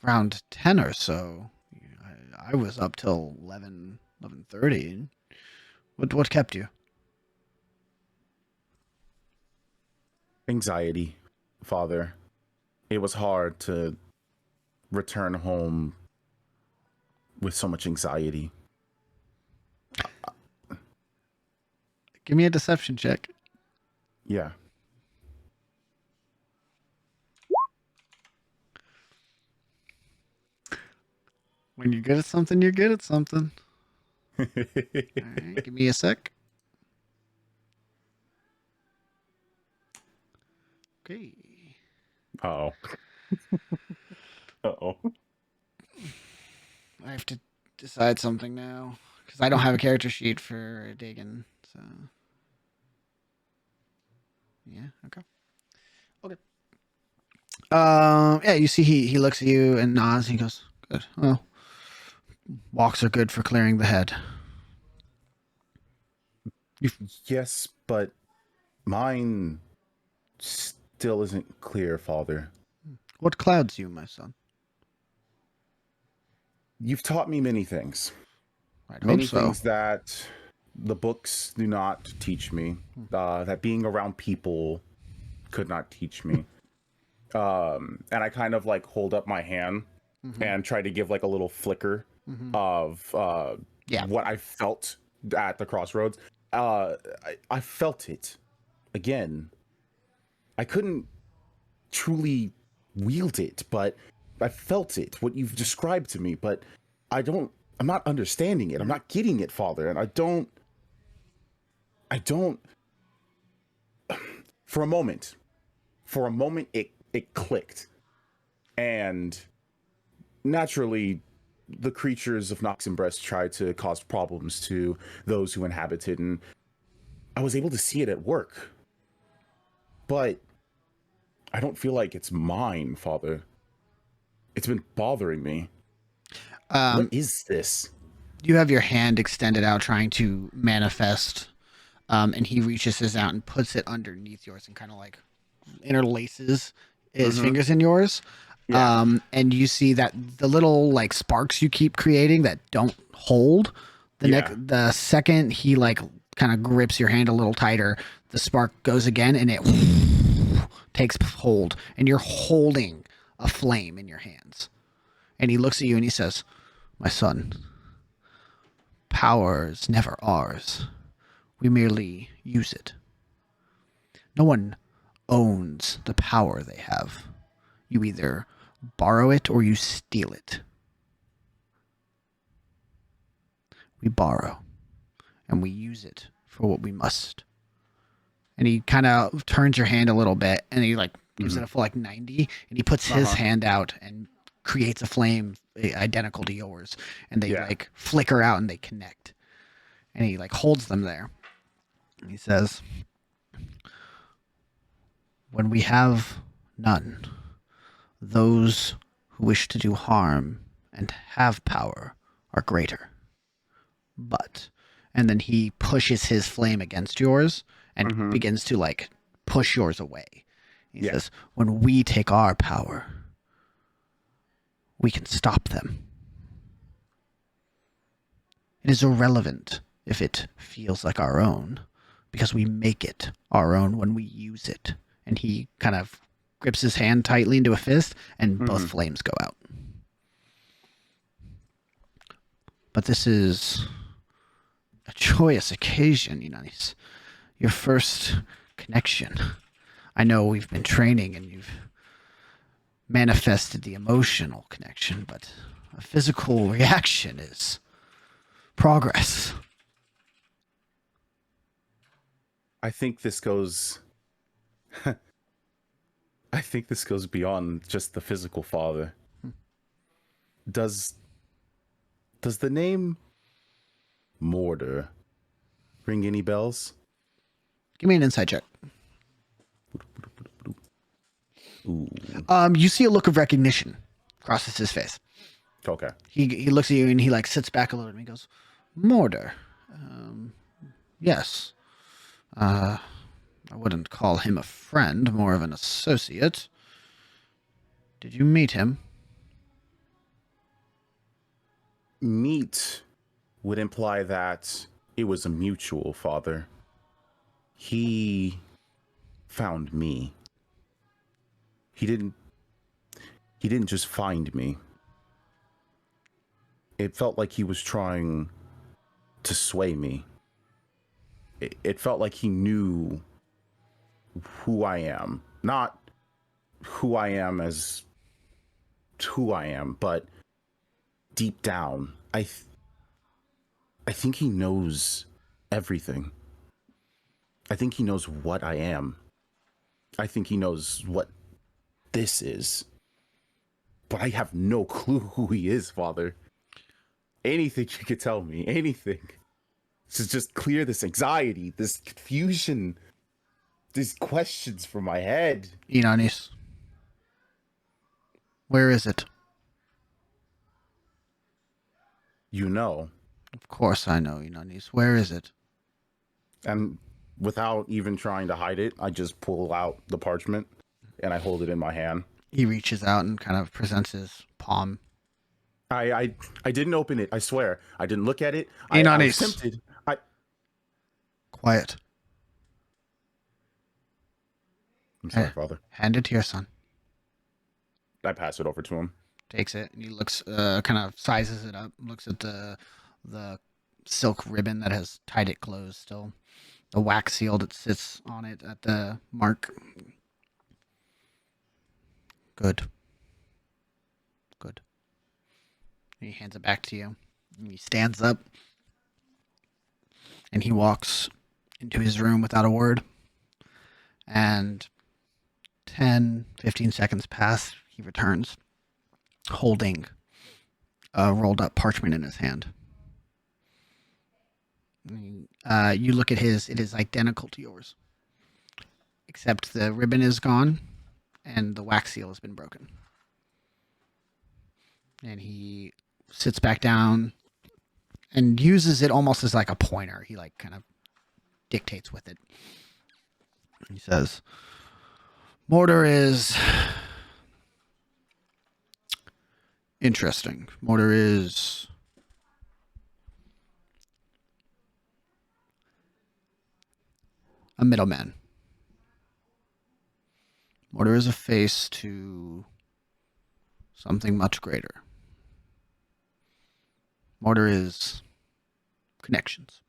around 10 or so. I was up till 11:30. What kept you? Anxiety, Father. It was hard to return home with so much anxiety. Give me a deception check. Yeah. When you're good at something, you're good at something. All right, give me a sec. Okay. Uh-oh. Uh-oh. I have to decide something now because I don't have a character sheet for digging. So, yeah, okay. Yeah, you see, he looks at you and nods. And he goes, "Good. Well, walks are good for clearing the head." Yes, But mine still isn't clear, Father. What clouds you, my son? You've taught me many things. I'd Many hope so. things that the books do not teach me. That being around people could not teach me. And I kind of like hold up my hand and try to give like a little flicker of what I felt at the crossroads. I felt it again. I couldn't truly wield it, but I felt it, what you've described to me, but I'm not understanding it. I'm not getting it, Father. And I don't, for a moment, it clicked. And naturally, the creatures of Noximbres tried to cause problems to those who inhabit it, and I was able to see it at work. But I don't feel like it's mine, Father. It's been bothering me. What is this? You have your hand extended out trying to manifest, and he reaches his out and puts it underneath yours and kind of like interlaces his fingers in yours. Yeah. And you see that the little like sparks you keep creating that don't hold, the second he like kind of grips your hand a little tighter, the spark goes again and it takes hold, and you're holding a flame in your hands. And he looks at you and he says, "My son, power is never ours. We merely use it. No one owns the power they have. You either borrow it or you steal it. We borrow, and we use it for what we must." And he kind of turns your hand a little bit, and he like gives it a full like 90, and he puts his hand out and creates a flame identical to yours, and they like flicker out and they connect. And he like holds them there. And he says, "When we have none, those who wish to do harm and have power are greater. But," and then he pushes his flame against yours and begins to like push yours away. He says, "When we take our power, we can stop them. It is irrelevant if it feels like our own, because we make it our own when we use it." And he kind of grips his hand tightly into a fist, and both flames go out. "But this is a joyous occasion, Yunanis. Your first connection. I know we've been training and you've manifested the emotional connection, but a physical reaction is progress." I think this goes beyond just the physical, Father. Does the name Mortar ring any bells? Give me an insight check. Ooh. You see a look of recognition crosses his face. Okay. He looks at you and he like sits back a little bit and he goes, "Mortar. Yes. I wouldn't call him a friend, more of an associate. Did you meet him?" Meet would imply that it was a mutual, Father. He found me. He didn't just find me. It felt like he was trying to sway me. It felt like he knew who I am. Not who I am as who I am, but deep down, I think he knows everything. I think he knows what I am. I think he knows what this is. But I have no clue who he is, Father. Anything you could tell me, anything, to just clear this anxiety, this confusion, these questions from my head. Inanis, where is it? You know. Of course I know, Inanis. Where is it? And without even trying to hide it, I just pull out the parchment and I hold it in my hand. He reaches out and kind of presents his palm. I didn't open it. I swear. I didn't look at it. I was tempted. Quiet. I'm sorry, Father. Hand it to your son. I pass it over to him. Takes it and he looks, kind of sizes it up. Looks at the silk ribbon that has tied it closed still. The wax seal that sits on it at the mark. Good. He hands it back to you. And he stands up. And he walks into his room without a word. And 10, 15 seconds pass. He returns, holding a rolled up parchment in his hand. You look at his, it is identical to yours. Except the ribbon is gone and the wax seal has been broken. And he sits back down and uses it almost as like a pointer. He like kind of dictates with it. He says, mortar is interesting. Mortar is a middleman. Mortar is a face to something much greater. Mortar is connections.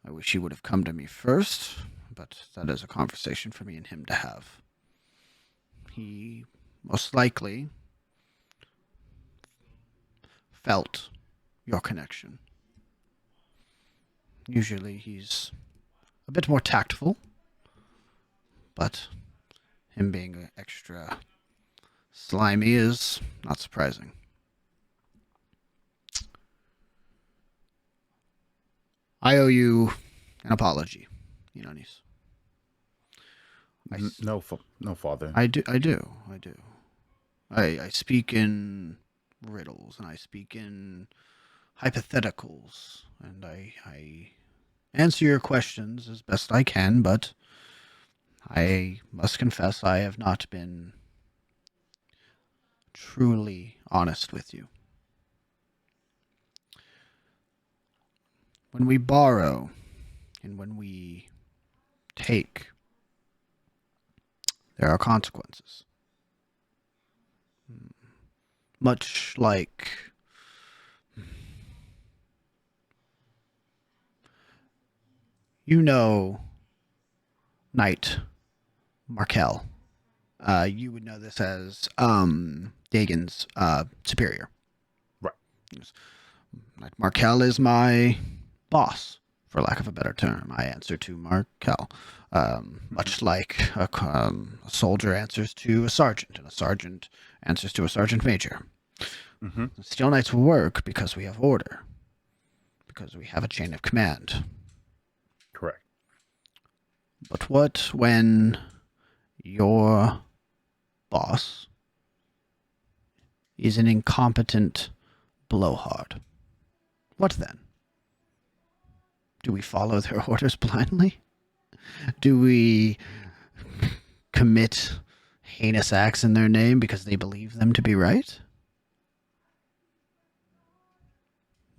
I wish he would have come to me first, but that is a conversation for me and him to have. He most likely felt your connection. Usually he's a bit more tactful, but him being extra slimy is not surprising. I owe you an apology, Ionis. No, Father. I do. I speak in riddles, and I speak in hypotheticals, and I answer your questions as best I can, but I must confess I have not been truly honest with you. When we borrow and when we take, there are consequences. Much like Knight Markel. You would know this as Dagon's superior. Right. Knight Markel is my boss, for lack of a better term. I answer to Markel. Much like a soldier answers to a sergeant, and a sergeant answers to a sergeant major. Mm-hmm. Steel Knights work because we have order, because we have a chain of command. Correct. But what when your boss is an incompetent blowhard? What then? Do we follow their orders blindly? Do we commit heinous acts in their name because they believe them to be right?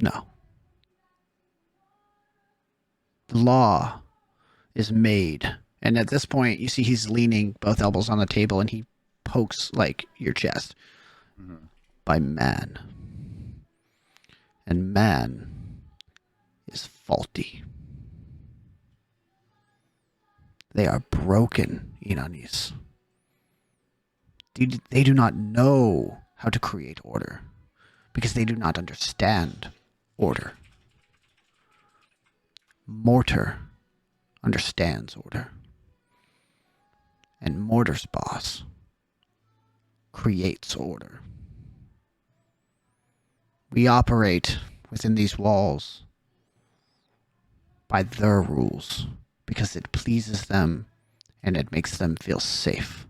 No. The law is made. And at this point, you see he's leaning both elbows on the table and he pokes, like, your chest. Mm-hmm. By man. And man is faulty. They are broken, Ionis. They do not know how to create order because they do not understand order. Mortar understands order. And Mortar's boss creates order. We operate within these walls by their rules because it pleases them and it makes them feel safe.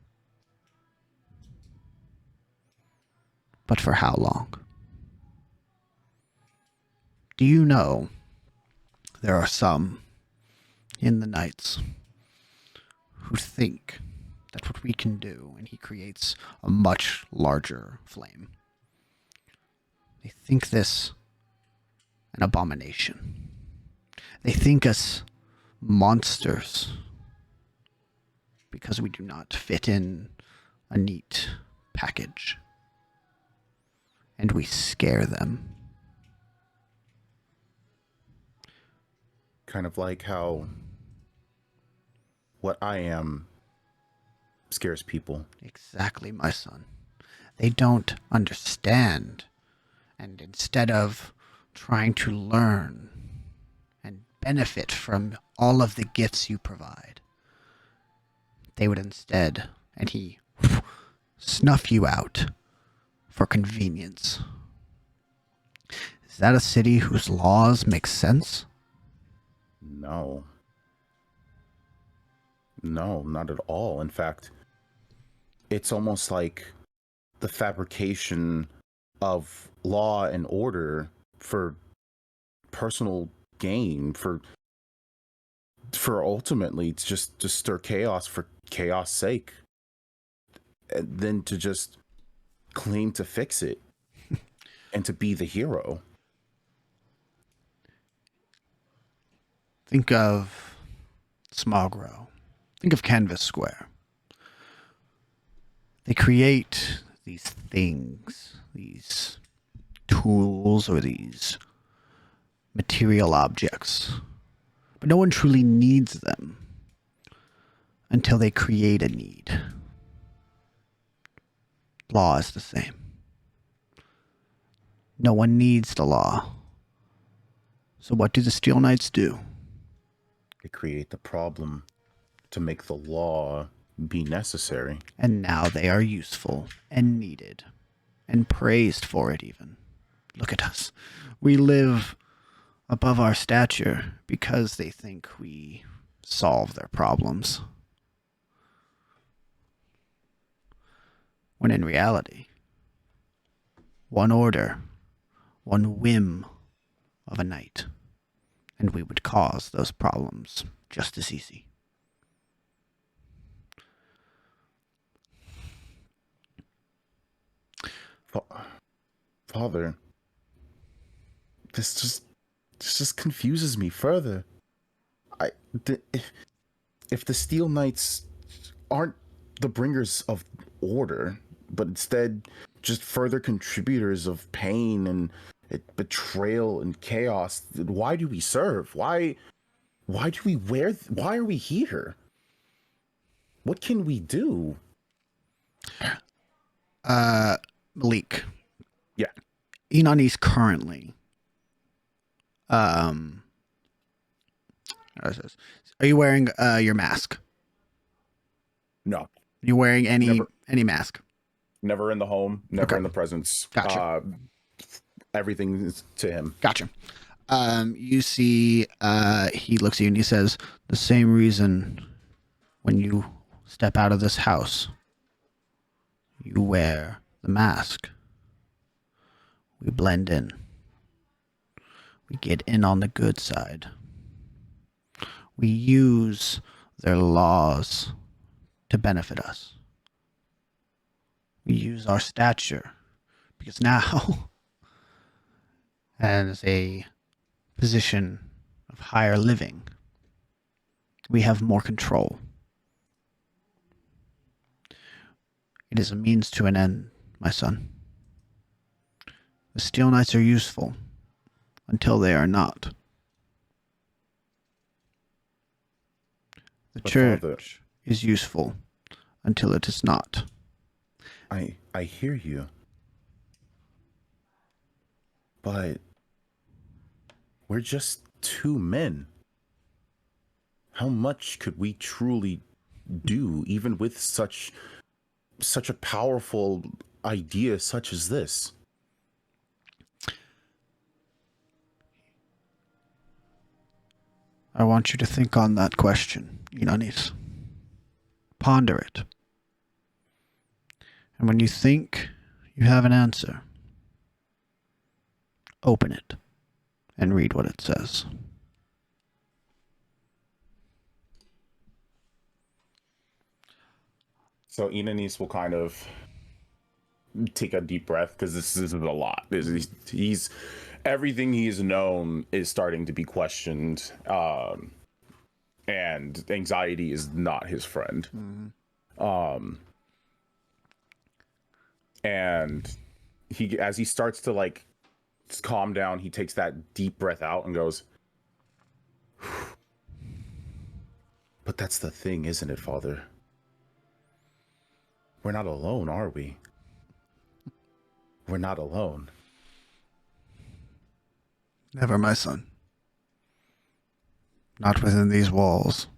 But for how long? Do you know there are some in the nights who think that's what we can do, and he creates a much larger flame. They think this an abomination. They think us monsters because we do not fit in a neat package. And we scare them. Kind of like how what I am scares people. Exactly, my son. They don't understand. And instead of trying to learn and benefit from all of the gifts you provide, they would instead, and he snuff you out for convenience. Is that a city whose laws make sense? No. No, not at all. In fact, it's almost like the fabrication of law and order for personal gain, for ultimately just to stir chaos for chaos sake, and then to just claim to fix it and to be the hero. Think of Smallgrow. Think of Canvas Square. They create these things, these tools, or these material objects, but no one truly needs them until they create a need. Law is the same. No one needs the law. So what do the Steel Knights do? They create the problem to make the law be necessary. And now they are useful and needed and praised for it even. Look at us. We live above our stature because they think we solve their problems. When in reality, one order, one whim of a knight, and we would cause those problems just as easy. Father, this just confuses me further. If the Steel Knights aren't the bringers of order, but instead just further contributors of pain and betrayal and chaos, why do we serve? Why are we here? What can we do? Malik. Yeah. Inani's currently are you wearing your mask? No. You wearing any mask? Never in the home, never Okay. in the presence. Gotcha. Everything is to him. Gotcha. You see, he looks at you and he says, the same reason when you step out of this house, you wear the mask. We blend in. We get in on the good side. We use their laws to benefit us. We use our stature because now, as a position of higher living, we have more control. It is a means to an end, my son. The Steel Knights are useful until they are not. The church Father, is useful until it is not. I hear you. But we're just two men. How much could we truly do, even with such a powerful idea such as this? I want you to think on that question, Inanis. Ponder it. And when you think you have an answer, open it and read what it says. So Inanis will kind of take a deep breath because this is a lot. He's everything he's known is starting to be questioned, and anxiety is not his friend. And as he starts to like calm down, he takes that deep breath out and goes, "But that's the thing, isn't it, Father? We're not alone, are we? We're not alone." Never, my son. Not within these walls.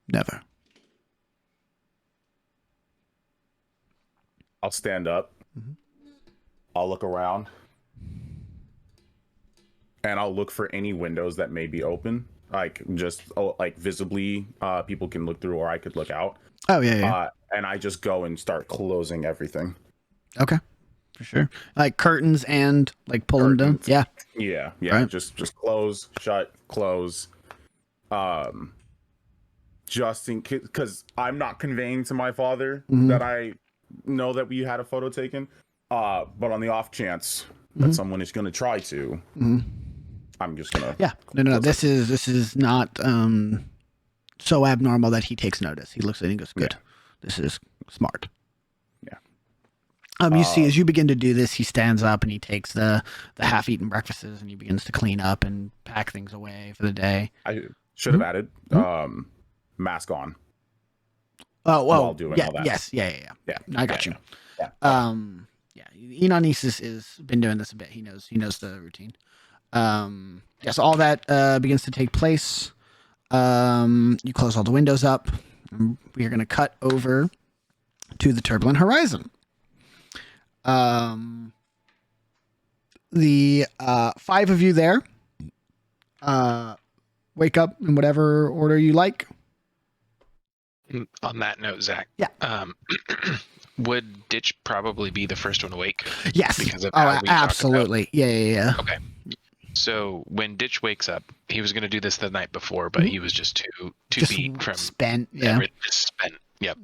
Never. I'll stand up. I'll look around. And I'll look for any windows that may be open. Like, just, like, visibly, people can look through or I could look out. Oh, yeah. And I just go and start closing everything. Okay. For sure. Like curtains and, like, pull them down? Yeah. Yeah. Right. Just close, shut, close. Just in case, because I'm not conveying to my father that I know that we had a photo taken. But on the off chance that someone is going to try to, I'm just gonna. Yeah. No. This is not so abnormal that he takes notice. He looks at it and goes, "Good. Yeah. This is smart." Yeah. You see, as you begin to do this, he stands up and he takes the half-eaten breakfasts and he begins to clean up and pack things away for the day. I should have added mask on. Oh, well, while doing all that. Yes, yeah. I got you. Yeah. Enonis has been doing this a bit. He knows the routine. So all that begins to take place. You close all the windows up. We are going to cut over to the turbulent horizon. The 5 of you there wake up in whatever order you like. On that note, Zach. Yeah. Would Ditch probably be the first one awake? Yes. Because of absolutely. Yeah. Okay. So when Ditch wakes up, he was going to do this the night before, but he was just too beat from spent. Yeah. everything. Just spent. Yep.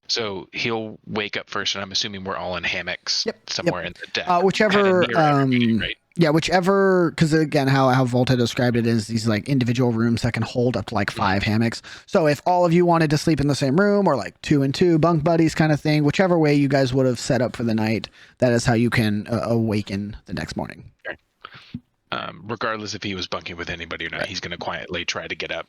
So he'll wake up first, and I'm assuming we're all in hammocks somewhere in the deck. Whichever. Right? Yeah, whichever, because again, how Volta described it is these like individual rooms that can hold up to like 5 hammocks. So if all of you wanted to sleep in the same room or like 2 and 2 bunk buddies kind of thing, whichever way you guys would have set up for the night, that is how you can awaken the next morning. Okay. Regardless if he was bunking with anybody or not, he's going to quietly try to get up,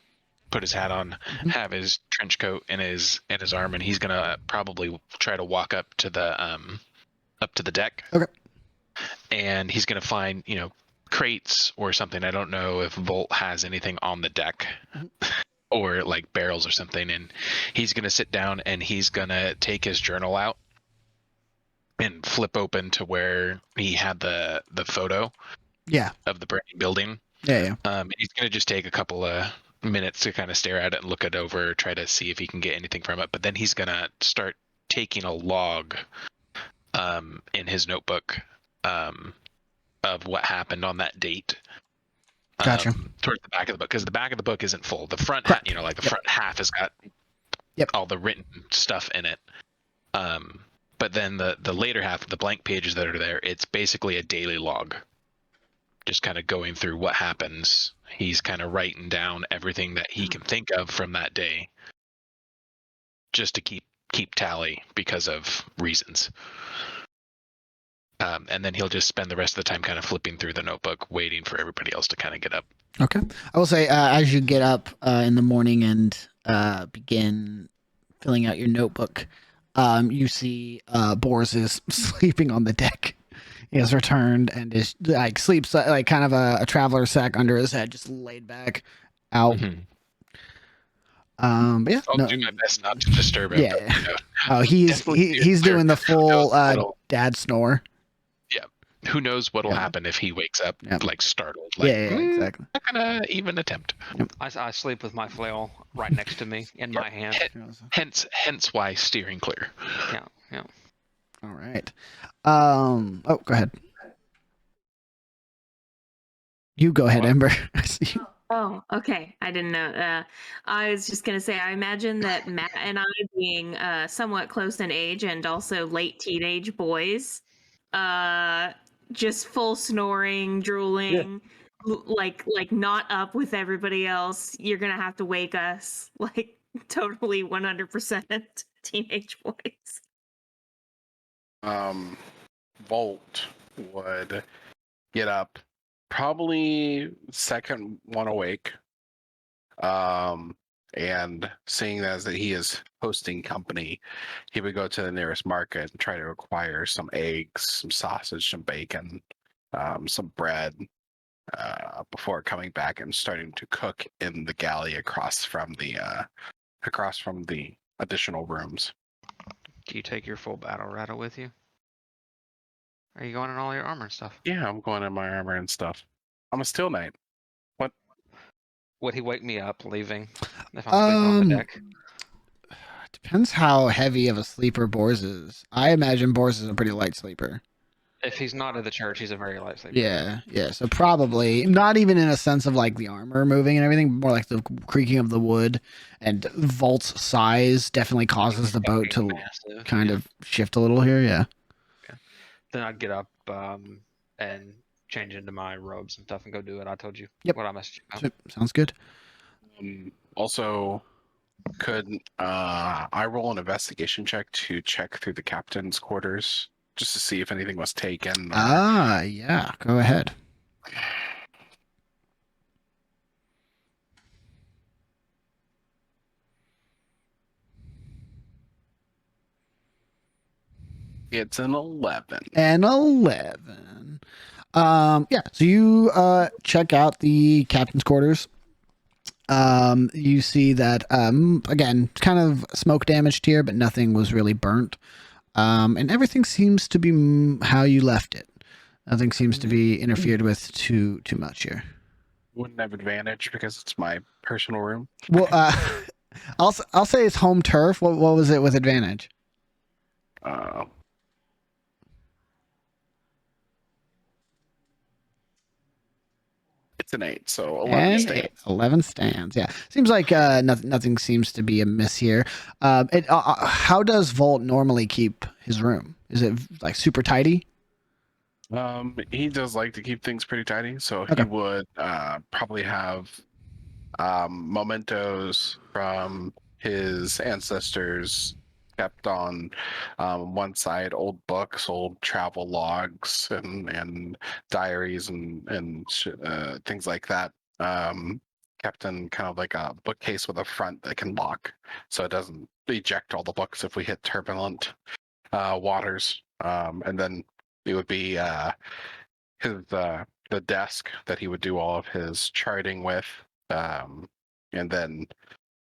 put his hat on, have his trench coat in his arm, and he's going to probably try to walk up to the deck. Okay. And he's going to find, crates or something. I don't know if Volt has anything on the deck or like barrels or something. And he's going to sit down and he's going to take his journal out and flip open to where he had the photo of the burning building. Yeah. And he's going to just take a couple of minutes to kind of stare at it and look it over, try to see if he can get anything from it. But then he's going to start taking a log in his notebook of what happened on that date. Gotcha. Towards the back of the book, because the back of the book isn't full. The front, front half has got all the written stuff in it. But then the later half of the blank pages that are there, it's basically a daily log. Just kind of going through what happens. He's kind of writing down everything that he can think of from that day, just to keep tally because of reasons. And then he'll just spend the rest of the time kind of flipping through the notebook, waiting for everybody else to kind of get up. Okay. I will say, as you get up in the morning and begin filling out your notebook, you see Boris is sleeping on the deck. He has returned and is like sleeps like kind of a traveler sack under his head, just laid back out. But yeah, I'll do my best not to disturb him. Yeah. Oh, he's doing the full dad snore. Yeah. Who knows what'll happen if he wakes up like startled? Like, Exactly. Not gonna even attempt. I sleep with my flail right next to me in my hand. Hence why steering clear. Yeah. All right. Go ahead. You go ahead, Ember. Oh, okay. I didn't know. I was just gonna say, I imagine that Matt and I, being somewhat close in age and also late teenage boys, uh, just full snoring, drooling, like not up with everybody else. You're gonna have to wake us, like totally 100% teenage boys. Volt would get up, probably second one awake. And seeing as that he is hosting company, he would go to the nearest market and try to acquire some eggs, some sausage, some bacon, some bread, before coming back and starting to cook in the galley across from the additional rooms. Do you take your full battle rattle with you? Are you going in all your armor and stuff? Yeah, I'm going in my armor and stuff. I'm a steel knight. What? Would he wake me up leaving if I'm sleeping on the deck? Depends how heavy of a sleeper Bors is. I imagine Bors is a pretty light sleeper. If he's not in the church, he's a very light sleeper. Yeah. So probably not even in a sense of like the armor moving and everything, more like the creaking of the wood, and Volt's size definitely causes the boat to massive, kind of shift a little here. Yeah. Okay. Then I'd get up and change into my robes and stuff and go do it. I told you what I messaged you about. Sounds good. Also, could I roll an investigation check to check through the captain's quarters just to see if anything was taken? Yeah. Go ahead. It's an 11. An 11. Yeah. So you check out the captain's quarters. You see that again, kind of smoke damaged here, but nothing was really burnt. And everything seems to be how you left it. Nothing seems to be interfered with too much here. Wouldn't have advantage because it's my personal room. Well, I'll say it's home turf. What was it with advantage? It's an 8, so 11 stands. 11 stands. Yeah, seems like nothing seems to be amiss here. How does Volt normally keep his room? Is it like super tidy? He does like to keep things pretty tidy, so he would probably have mementos from his ancestors kept on one side, old books, old travel logs, and diaries and things like that. Kept in kind of like a bookcase with a front that can lock, so it doesn't eject all the books if we hit turbulent waters. And then it would be his the desk that he would do all of his charting with, and then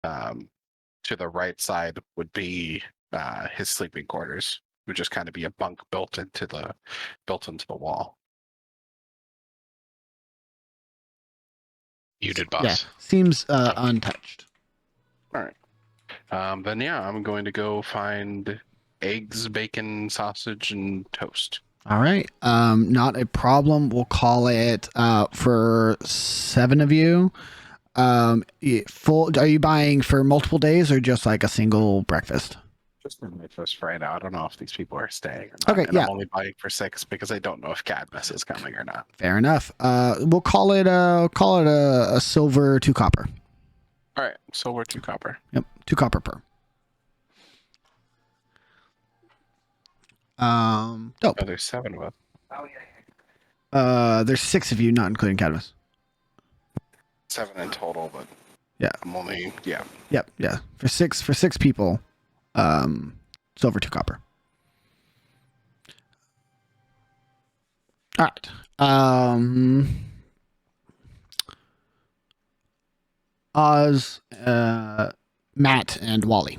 to the right side would be his sleeping quarters. Would just kind of be a bunk built into the wall. Muted, boss. Yeah, seems untouched. All right. Then yeah, I'm going to go find eggs, bacon, sausage, and toast. All right. Not a problem. We'll call it for 7 of you. Full. Are you buying for multiple days or just like a single breakfast? Just for my first right now. I don't know if these people are staying or not. Okay, and yeah. I'm only buying for 6 because I don't know if Cadmus is coming or not. Fair enough. We'll call it a silver 2 copper. All right, silver 2 copper. Yep, 2 copper per. Dope. Oh, there's 7 of us. Oh yeah. There's 6 of you, not including Cadmus. 7 in total, but yeah, I'm only yeah. Yep, yeah. For six people, silver 2 copper. All right. Oz, Matt, and Wally.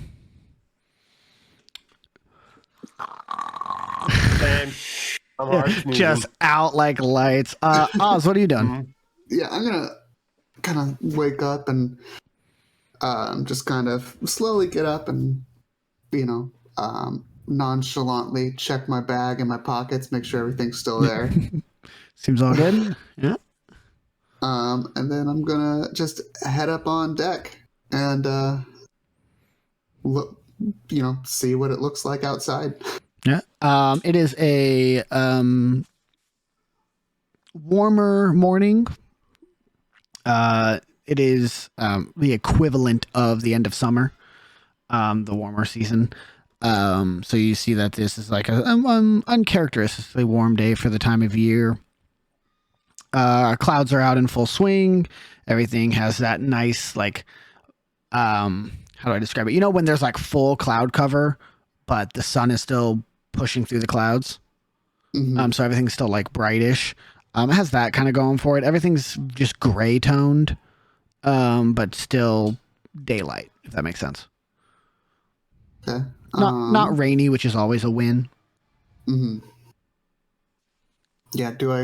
Man, just out like lights. Oz, what are you doing? Yeah, I'm gonna kind of wake up and just kind of slowly get up and, nonchalantly check my bag and my pockets, make sure everything's still there. Seems all good. Yeah. And then I'm gonna just head up on deck and look, see what it looks like outside. Yeah. It is a warmer morning. It is the equivalent of the end of summer, the warmer season. So you see that this is like an uncharacteristically warm day for the time of year. Clouds are out in full swing. Everything has that nice, like, how do I describe it? You know, when there's like full cloud cover, but the sun is still pushing through the clouds. Mm-hmm. So everything's still like brightish. It has that kind of going for it. Everything's just gray toned, but still daylight, if that makes sense. Okay. Not rainy, which is always a win. Mm-hmm. Yeah. Do I?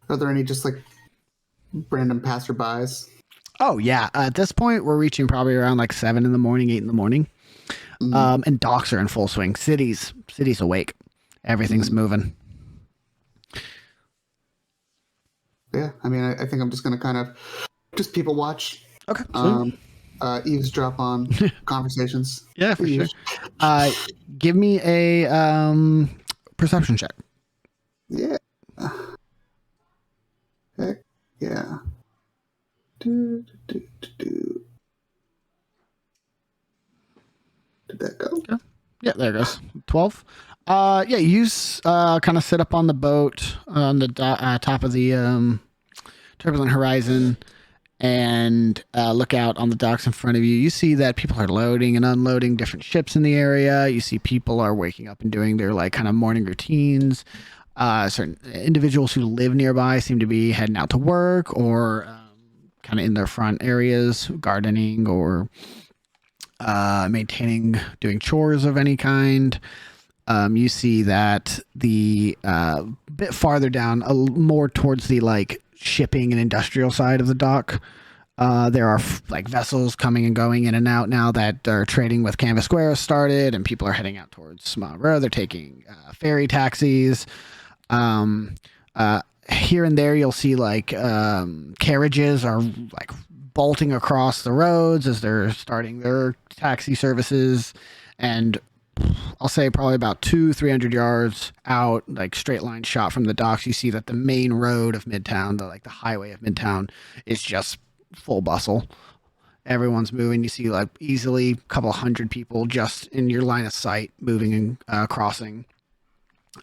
Are there any just like random passerbys? Oh yeah. At this point, we're reaching probably around like 7 in the morning, 8 in the morning. Mm-hmm. And docks are in full swing. City's awake. Everything's moving. Yeah. I mean, I think I'm just gonna kind of just people watch. Okay. Eavesdrop on conversations. Yeah, for sure. Give me a perception check. Yeah. Heck yeah. Did that go? Yeah, there it goes. 12. Yeah, you kind of sit up on the boat on the top of the turbulent horizon and look out on the docks in front of you. You see that people are loading and unloading different ships in the area. You see people are waking up and doing their like kind of morning routines. Certain individuals who live nearby seem to be heading out to work or kind of in their front areas, gardening or maintaining, doing chores of any kind. You see that the bit farther down, more towards the like shipping and industrial side of the dock, there are like vessels coming and going in and out now that are trading with Canvas Square has started, and people are heading out towards Small Row. They're taking ferry taxis. Here and there, you'll see like carriages are like bolting across the roads as they're starting their taxi services, and I'll say probably about 300 yards out, like straight line shot from the docks, you see that the main road of Midtown, the highway of Midtown, is just full bustle. Everyone's moving. You see like easily a couple hundred people just in your line of sight moving and crossing.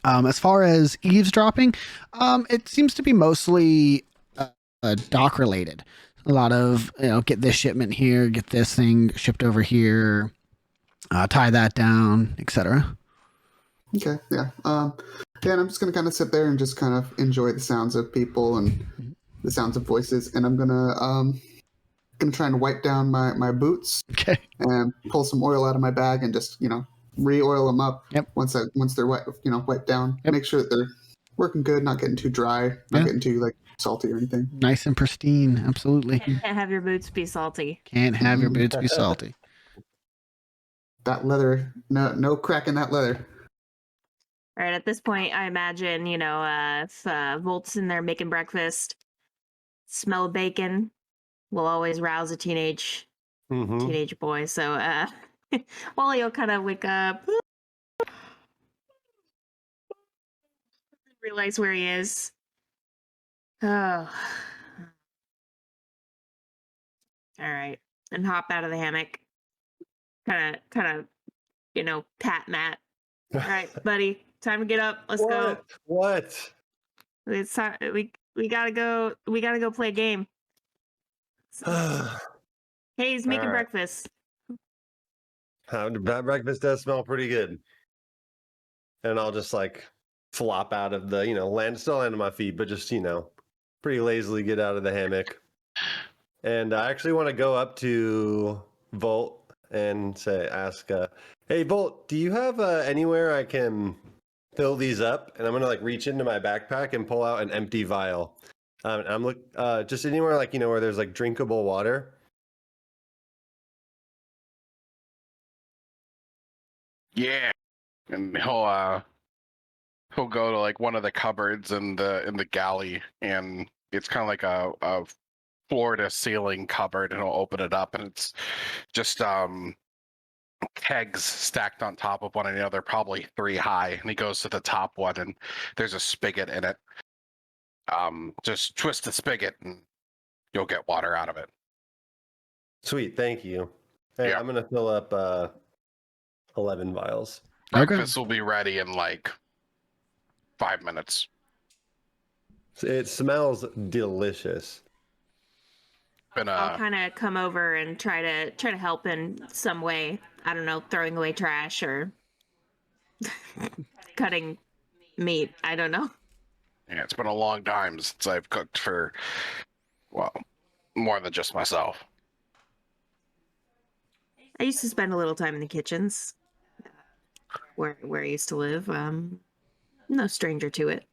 As far as eavesdropping, it seems to be mostly dock related. A lot of, get this shipment here, get this thing shipped over here, tie that down, etc. Okay, yeah. And I'm just gonna kind of sit there and just kind of enjoy the sounds of people and the sounds of voices, and I'm gonna try and wipe down my boots. Okay. And pull some oil out of my bag and just re-oil them up. Yep. Once they're wiped down. Yep. Make sure that they're working good, not getting too dry, not getting too like salty or anything. Nice and pristine, absolutely. Can't have your boots be salty. Can't have your boots be salty. That leather, no crack in that leather. All right, at this point, I imagine, if Volt's in there making breakfast, smell of bacon will always rouse a teenage boy. So Wally will kind of wake up, realize where he is. Oh. All right. And hop out of the hammock. Kind of, pat Matt. All right, buddy. Time to get up. Let's go. What? It's time. We gotta go. We gotta go play a game. Hey, he's making breakfast. That breakfast does smell pretty good. And I'll just like flop out of the, still land on my feet, but just, pretty lazily get out of the hammock. And I actually want to go up to Volt and ask, hey, Volt, do you have anywhere I can fill these up? And I'm going to reach into my backpack and pull out an empty vial. I'm just anywhere where there's drinkable water. Yeah, and he'll go to one of the cupboards in the galley and it's kind of like a floor to ceiling cupboard, and he'll open it up, and it's just kegs stacked on top of one another, probably 3 high. And he goes to the top one, and there's a spigot in it. Just twist the spigot, and you'll get water out of it. Sweet, thank you. Hey, Yeah. I'm gonna fill up 11 vials. Breakfast will be ready in like 5 minutes. It smells delicious. I'll kind of come over and try to help in some way. I don't know, throwing away trash or cutting meat. I don't know. Yeah, it's been a long time since I've cooked for, well, more than just myself. I used to spend a little time in the kitchens where I used to live. No stranger to it.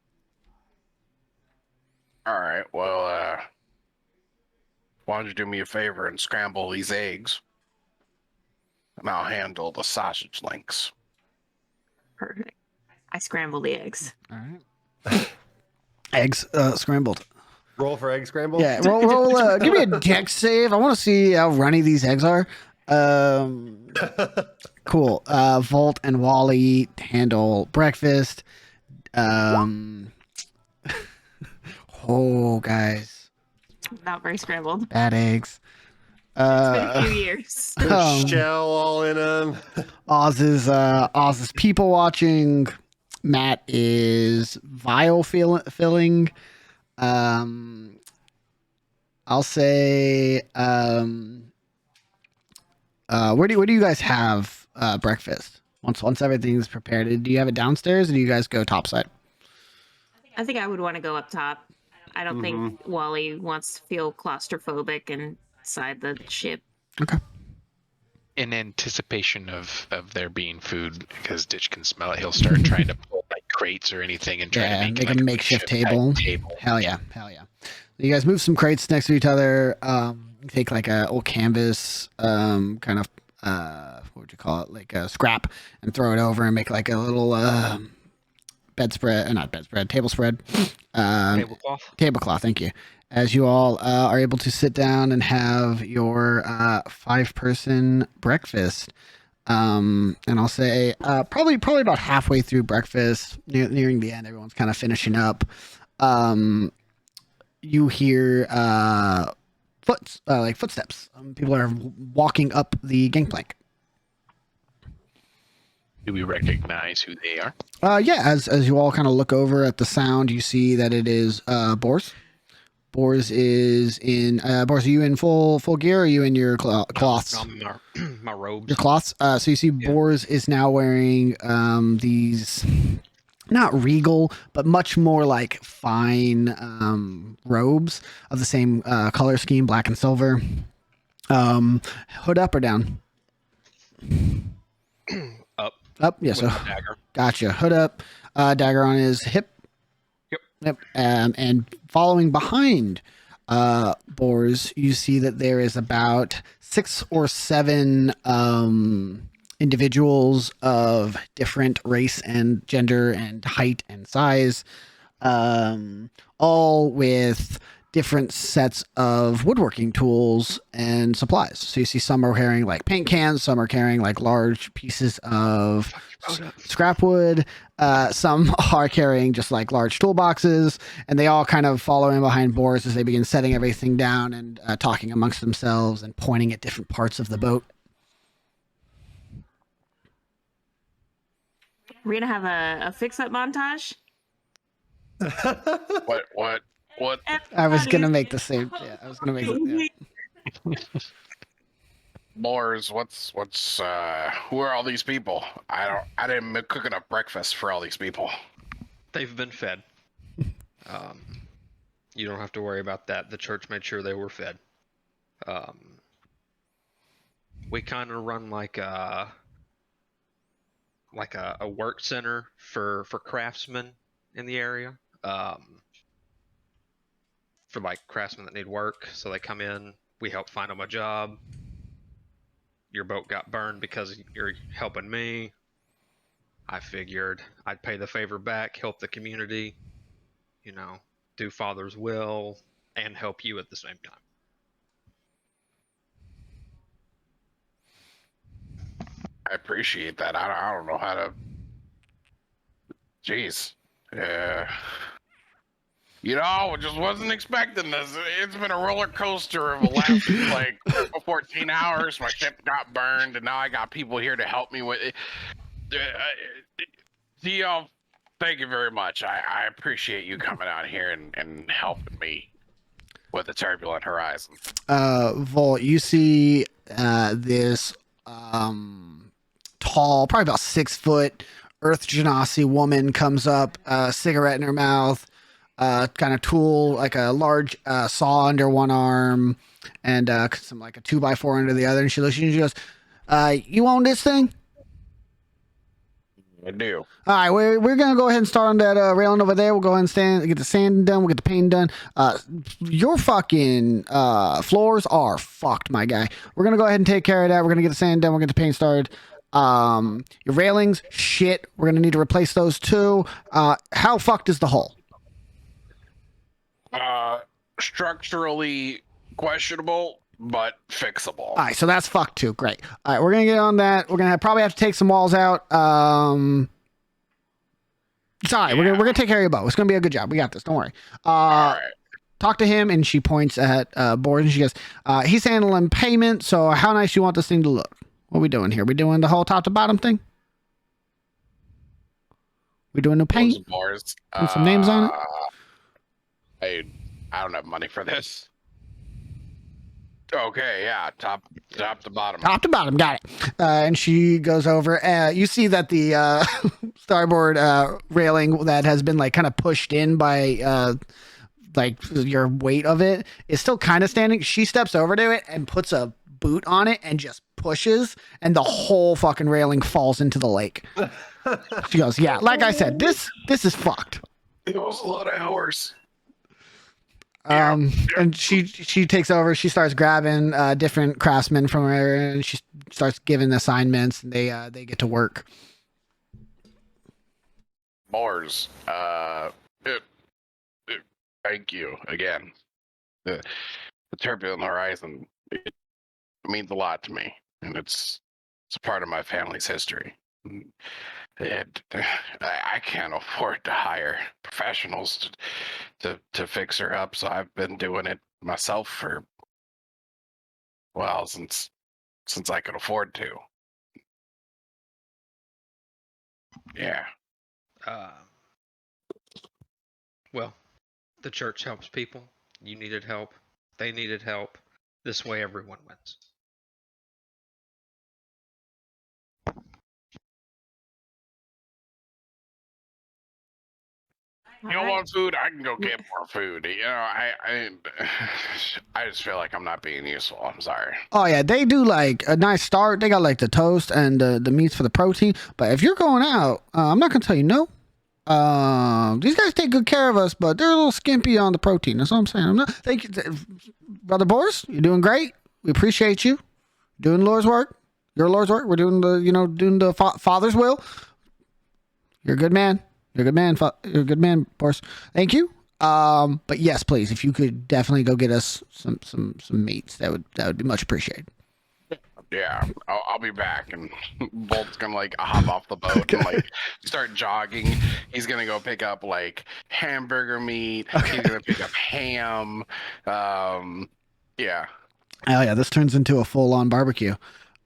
All right, well, why don't you do me a favor and scramble these eggs, and I'll handle the sausage links. Perfect. I scramble the eggs. All right. Eggs scrambled. Roll for egg scramble? Yeah, roll. Give me a dex save. I want to see how runny these eggs are. Cool. Volt and Wally handle breakfast. Oh, guys. Not very scrambled. Bad eggs. It's been a few years. Shell all in them. Oz is people watching. Matt is vial filling. I'll say. Where do you guys have breakfast? Once everything's prepared, do you have it downstairs, or do you guys go topside? I think I would want to go up top. I don't think Wally wants to feel claustrophobic inside the ship. Okay. In anticipation of there being food, because Ditch can smell it, he'll start trying to pull like crates or anything and try to make a makeshift table. Hell yeah. You guys move some crates next to each other. Take like a old canvas, kind of what would you call it, like a scrap, and throw it over and make like a little table spread. Tablecloth. Thank you. As you all are able to sit down and have your 5-person breakfast. And I'll say probably about halfway through breakfast, nearing the end, everyone's kind of finishing up. You hear footsteps. People are walking up the gangplank. Do we recognize who they are? Yeah. As you all kind of look over at the sound, you see that it is Boris. Boris is in. Boris, are you in full gear? Or are you in your cloths? No, I'm in my robes. Your cloths. So you see, Boris is now wearing these, not regal, but much more like fine robes of the same color scheme, black and silver. Hood up or down? Up. Yeah. So dagger. Gotcha. Hood up. Dagger on his hip. Yep. And following behind Boars, you see that there is about 6 or 7 individuals of different race and gender and height and size, all with different sets of woodworking tools and supplies. So you see some are carrying like paint cans, some are carrying like large pieces of scrap wood, some are carrying just like large toolboxes, and they all kind of follow in behind Boris as they begin setting everything down and talking amongst themselves and pointing at different parts of the boat. We're gonna have a fix-up montage. What? I was gonna make the same. Yeah, I was gonna make it. Yeah. Boars, what's who are all these people? I didn't cook enough breakfast for all these people. They've been fed. You don't have to worry about that. The church made sure they were fed. We kind of run like a work center for craftsmen in the area. For like craftsmen that need work, so they come in, we help find them a job. Your boat got burned because you're helping me. I figured I'd pay the favor back, help the community, do Father's will, and help you at the same time. I appreciate that. I don't know how to. Jeez. You know, I just wasn't expecting this. It's been a roller coaster of the last like 14 hours. My ship got burned, and now I got people here to help me with it. Theo, thank you very much. I appreciate you coming out here and helping me with the turbulent horizon. Volt, you see this tall, probably about 6 foot, Earth Genasi woman comes up, cigarette in her mouth, kind of tool, like a large saw under one arm, and some like a 2x4 under the other. And she looks at you and she goes, "You own this thing?" I do. All right, we're gonna go ahead and start on that railing over there. We'll go ahead and get the sand done. We'll get the paint done. Your fucking floors are fucked, my guy. We're gonna go ahead and take care of that. We're gonna get the sand done. We're gonna get the paint started. Your railings, shit. We're gonna need to replace those too. How fucked is the hull? Structurally questionable, but fixable. All right, so that's fucked too. Great. All right, we're gonna get on that. We're gonna probably have to take some walls out. It's all right. We're gonna take care of your boat. It's gonna be a good job. We got this. Don't worry. All right. Talk to him, and she points at Boris, and she goes, "He's handling payment. So how nice you want this thing to look? What are we doing here? We doing the whole top to bottom thing? We doing new paint? Put some names on it? I don't have money for this. Okay, yeah, top to bottom. Top to bottom, got it. And she goes over. You see that the starboard railing that has been like kind of pushed in by like your weight of it is still kind of standing. She steps over to it and puts a boot on it and just pushes, and the whole fucking railing falls into the lake. She goes, "Yeah, like I said, this is fucked." It was a lot of hours. And she takes over. She starts grabbing different craftsmen from her, and she starts giving assignments, and they get to work. Mars, thank you again. The turbulent horizon, it means a lot to me, and it's a part of my family's history. And I can't afford to hire professionals to fix her up, so I've been doing it myself for, well, since I could afford to. Yeah. Well, the church helps people. You needed help. They needed help. This way, everyone wins. You don't want food? I can go get more food. You know, I just feel like I'm not being useful. I'm sorry. Oh yeah, they do like a nice start. They got like the toast and the meats for the protein. But if you're going out, I'm not gonna tell you no. These guys take good care of us, but they're a little skimpy on the protein. That's all I'm saying. I'm not. Thank you, Brother Boris. You're doing great. We appreciate you doing Lord's work. Your Lord's work. We're doing the Father's will. You're a good man. You're a good man. You're a good man, Boris. Thank you. But yes, please, if you could definitely go get us some meats, that would be much appreciated. Yeah, I'll be back, and Bolt's gonna like hop off the boat and like start jogging. He's gonna go pick up like hamburger meat. Okay. He's gonna pick up ham. Yeah. Oh yeah, this turns into a full-on barbecue.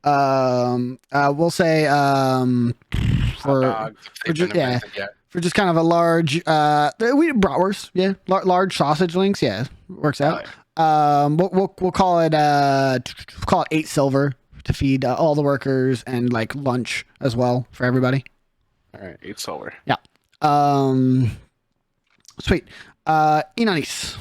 We'll say for just kind of a large we bratwurst, yeah, large sausage links, yeah, works out. We'll call it 8 silver to feed all the workers, and like lunch as well for everybody. All right, 8 silver. Yeah. Sweet. Inanis,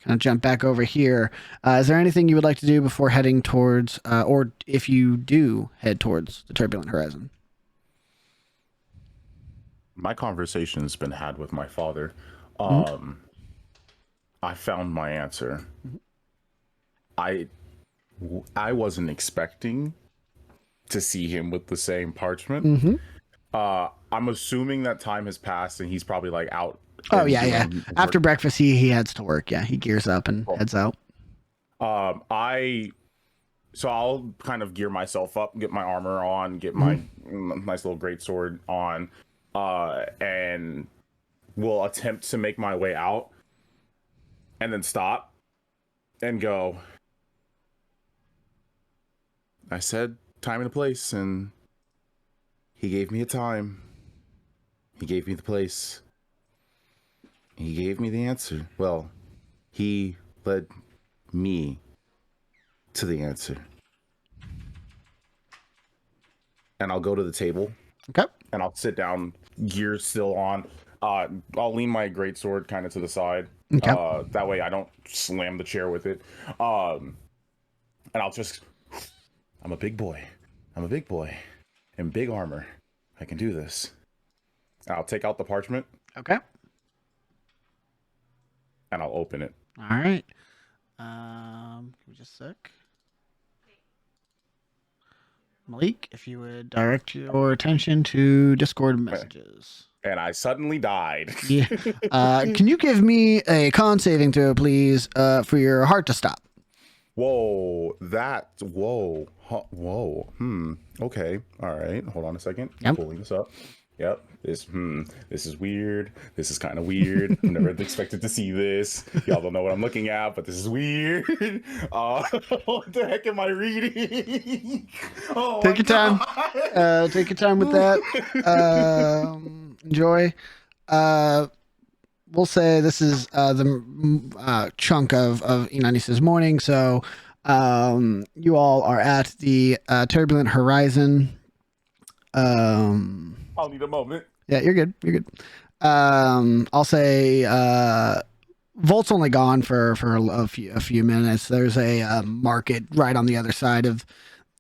kind of jump back over here. Is there anything you would like to do before heading towards, or if you do head towards the turbulent horizon? My conversation's been had with my father. I found my answer. I wasn't expecting to see him with the same parchment. I'm assuming that time has passed and he's probably like out Oh, and yeah, yeah. doing After work. breakfast, he heads to work. Yeah, he gears up and Cool. heads out. So I'll kind of gear myself up, get my armor on, get my nice little greatsword on, and will attempt to make my way out, and then stop and go. I said time and a place, and he gave me a time. He gave me the place. He gave me the answer. Well, he led me to the answer. And I'll go to the table. Okay. And I'll sit down, gear still on. I'll lean my greatsword kind of to the side. Okay. That way I don't slam the chair with it. And I'll just... I'm a big boy. I'm a big boy. In big armor. I can do this. I'll take out the parchment. Okay. And I'll open it. All right. Give me just a sec. Malik, if you would direct your attention to Discord messages. And I suddenly died. Yeah. Can you give me a con saving throw, please, for your heart to stop? Whoa, whoa. Okay. All right. Hold on a second. Yep. Pulling this up. Yep. This is weird. This is kind of weird. I never expected to see this. Y'all don't know what I'm looking at, but this is weird. What the heck am I reading? Oh, Take your time. Take your time with that. Enjoy. We'll say this is the chunk of Inanis's morning. So you all are at the Turbulent Horizon. I'll need a moment. Yeah, you're good. You're good. I'll say Volt's only gone for a few minutes. There's a market right on the other side of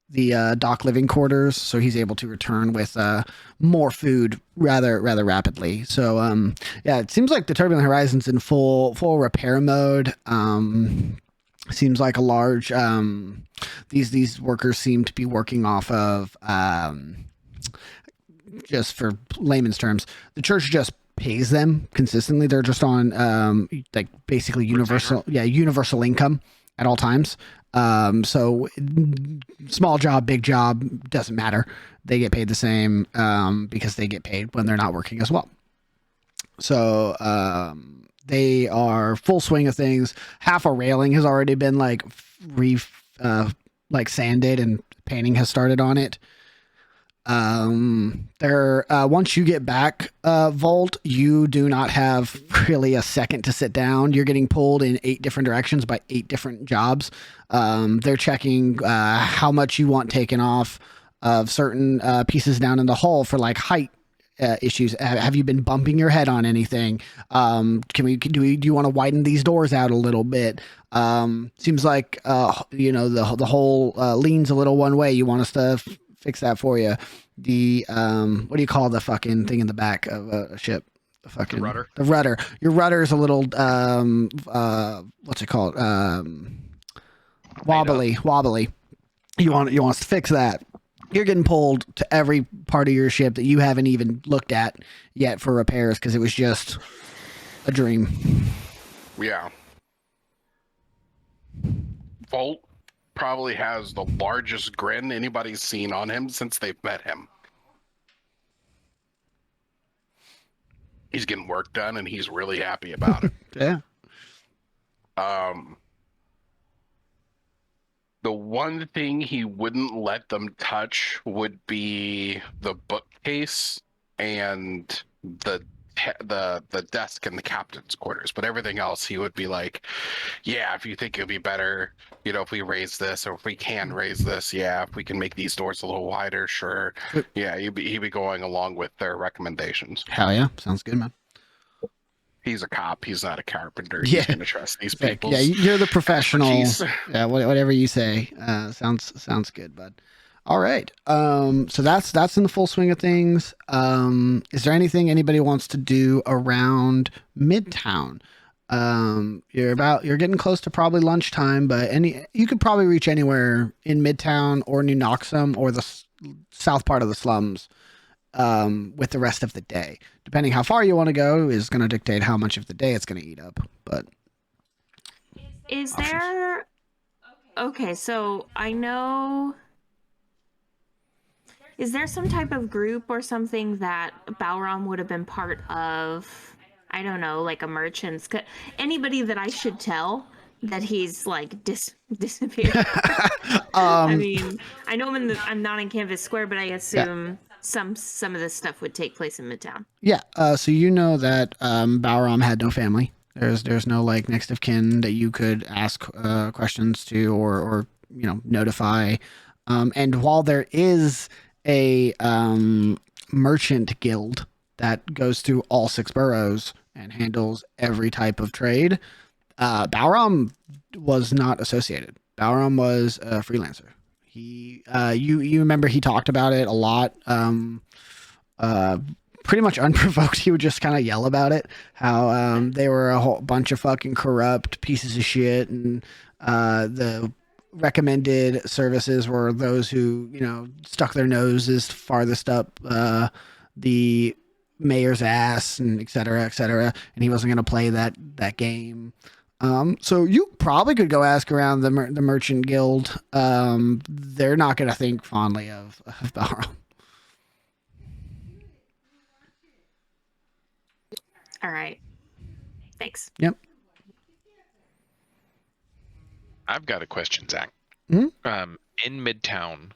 the dock living quarters, so he's able to return with more food rather rapidly. So yeah, it seems like the Turbulent Horizon's in full repair mode. Seems like a large these workers seem to be working off of just for layman's terms, the church just pays them consistently. They're just on like basically universal income at all times. So small job, big job, doesn't matter. They get paid the same because they get paid when they're not working as well. So they are full swing of things. Half a railing has already been like sanded and painting has started on it. Once you get back, Volt, you do not have really a second to sit down. You're getting pulled in 8 different directions by 8 different jobs. They're checking how much you want taken off of certain pieces down in the hull for like height issues. Have you been bumping your head on anything? Do you want to widen these doors out a little bit? Seems like the whole leans a little one way. You want us to fix that for you. The what do you call the fucking thing in the back of a ship? The rudder. The rudder. Your rudder is a little what's it called? Wobbly. You want us to fix that. You're getting pulled to every part of your ship that you haven't even looked at yet for repairs because it was just a dream. Yeah. Volt probably has the largest grin anybody's seen on him since they've met him. He's getting work done and he's really happy about it. Yeah. The one thing he wouldn't let them touch would be the bookcase and the desk in the captain's quarters, but everything else he would be like, yeah, if you think it'd be better, if we raise this, or if we can raise this, yeah, if we can make these doors a little wider, sure. Yeah, he'd be going along with their recommendations. Hell yeah, sounds good, man. He's a cop. He's not a carpenter. Yeah. He's gonna trust these people. Yeah, you're the professional. Expertise. Yeah, whatever you say. Sounds good, bud. All right. So that's in the full swing of things. Is there anything anybody wants to do around Midtown? You're getting close to probably lunchtime, but you could probably reach anywhere in Midtown or New Noximbres or the south part of the slums with the rest of the day. Depending how far you want to go is going to dictate how much of the day it's going to eat up. But Is options. there... Okay, so I know... Is there some type of group or something that Balram would have been part of? I don't know, like a merchant's... Anybody that I should tell that he's like disappeared? I mean, I know I'm not in Canvas Square, but I assume some of this stuff would take place in Midtown. Yeah, so you know that Balram had no family. There's no like next of kin that you could ask questions to or notify. And while there is a merchant guild that goes through all 6 boroughs and handles every type of trade, Balram was not associated. Balram was a freelancer. He you remember he talked about it a lot. Pretty much unprovoked, he would just kind of yell about it, how they were a whole bunch of fucking corrupt pieces of shit, and the recommended services were those who stuck their noses farthest up the mayor's ass, and et cetera, and he wasn't going to play that game. So you probably could go ask around the merchant guild. They're not going to think fondly of Balram. All right. Thanks. Yep. I've got a question, Zach. Mm-hmm. In Midtown,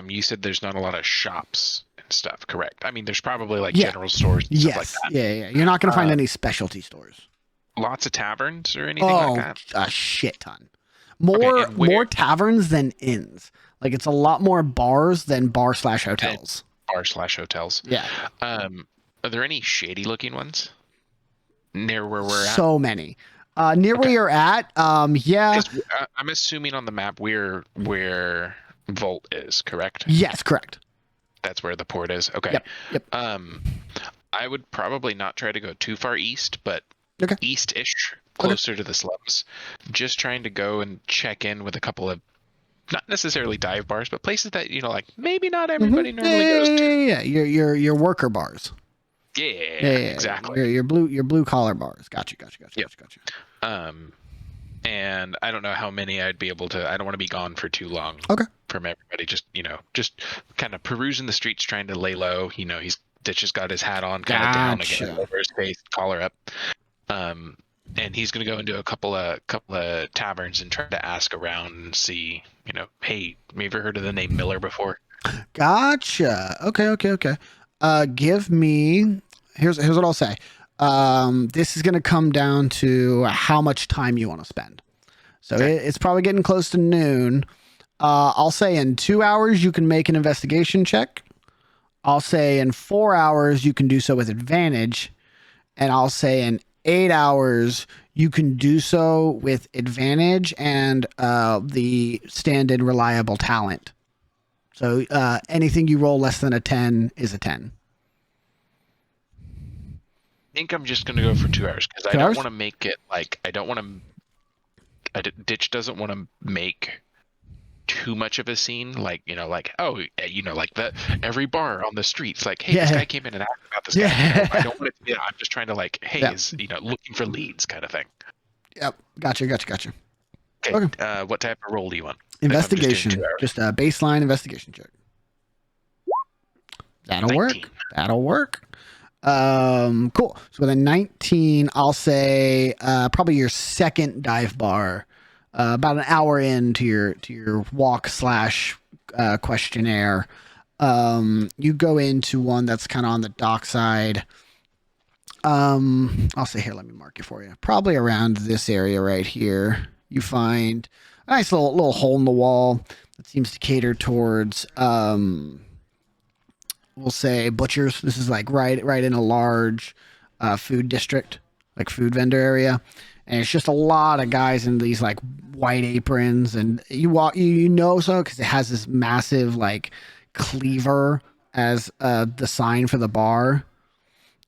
you said there's not a lot of shops and stuff, correct? I mean, there's probably like general stores and stuff like that. Yeah. You're not going to find any specialty stores. Lots of taverns or anything like that? A shit ton. More taverns than inns. Like, it's a lot more bars than bar/hotels. Bar/hotels. Yeah. Are there any shady looking ones near where we're at? So many. Near where you're at, yeah. I'm assuming on the map where Volt is, correct? Yes, correct. That's where the port is. Okay. Yep. I would probably not try to go too far east, but east-ish, closer to the slums. Just trying to go and check in with a couple of, not necessarily dive bars, but places that like maybe not everybody normally goes to. Yeah. Your worker bars. Yeah, exactly. Your blue collar bars. Gotcha. And I don't know how many I'd be able to. I don't want to be gone for too long. Okay. From everybody, just kind of perusing the streets, trying to lay low. Ditch has got his hat on, kind of down again, over his face, collar up. And he's gonna go into a couple of taverns and try to ask around and see. Hey, have you ever heard of the name Miller before? Gotcha. Okay. Give me. Here's what I'll say. This is going to come down to how much time you want to spend. So it's probably getting close to noon. I'll say in 2 hours you can make an investigation check. I'll say in 4 hours you can do so with advantage, and I'll say in 8 hours you can do so with advantage and the stand-in reliable talent. So anything you roll less than a 10 is a 10. I think I'm just going to go for 2 hours because I don't want to make it like Ditch doesn't want to make too much of a scene, like every bar on the streets, like, hey, this guy came in and asked about this guy. I don't want it to be. I'm just trying to is looking for leads kind of thing. Yep, gotcha. Okay. What type of roll do you want? Investigation, just a baseline investigation check. That'll 19. work. Cool. So with a 19, I'll say probably your second dive bar, about an hour into your walk / questionnaire. You go into one that's kind of on the dock side. I'll say here, let me mark it for you. Probably around this area right here. You find a nice little hole in the wall that seems to cater towards we'll say butchers. This is like right in a large food district, like food vendor area, and it's just a lot of guys in these like white aprons, and you walk, so because it has this massive like cleaver as the sign for the bar.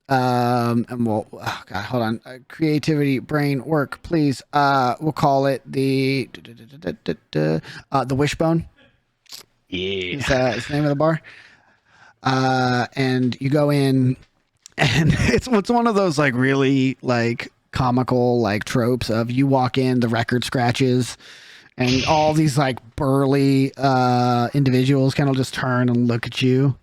And we'll hold on, creativity brain work please. We'll call it the wishbone. Yeah, it's the name of the bar. and you go in, and it's one of those like really like comical like tropes of you walk in, the record scratches, and all these like burly individuals kind of just turn and look at you.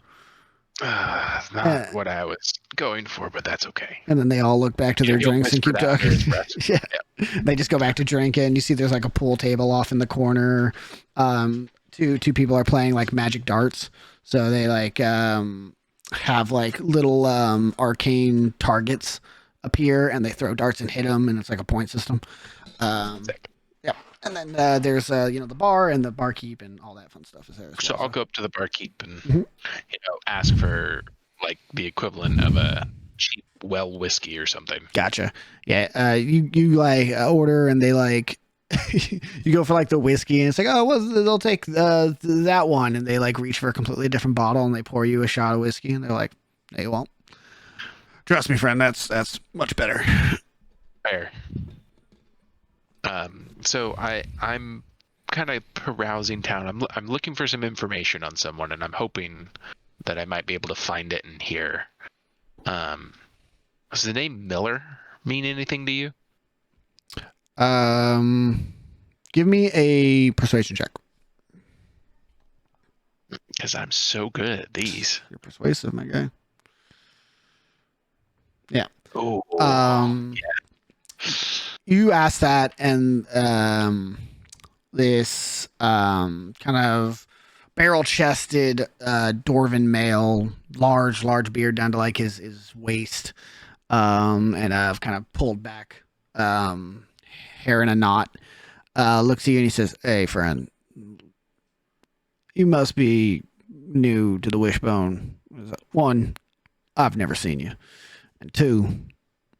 Not what I was going for, but that's okay. And then they all look back to their drinks and keep talking. Yeah. They just go back to drinking. You see there's like a pool table off in the corner. Two people are playing like magic darts. So they like have like little arcane targets appear, and they throw darts and hit them, and it's like a point system. Yep. And then there's the bar and the barkeep and all that fun stuff is there. So I'll go up to the barkeep and ask for like the equivalent of a cheap well whiskey or something. Gotcha. Yeah. You like order, and they like you go for like the whiskey, and it's like, oh, well, they'll take that one, and they like reach for a completely different bottle, and they pour you a shot of whiskey, and they're like, they won't. Trust me, friend. That's much better. Fair. So I'm kind of perusing town. I'm looking for some information on someone, and I'm hoping that I might be able to find it in here. Does the name Miller mean anything to you? Give me a persuasion check. Because I'm so good at these. You're persuasive, my guy. Yeah. Oh. Yeah. You ask that, and this kind of barrel-chested dwarven male, large beard down to like his waist, and kind of pulled back hair in a knot, looks at you and he says, "Hey, friend, you must be new to the Wishbone. One, I've never seen you, and two,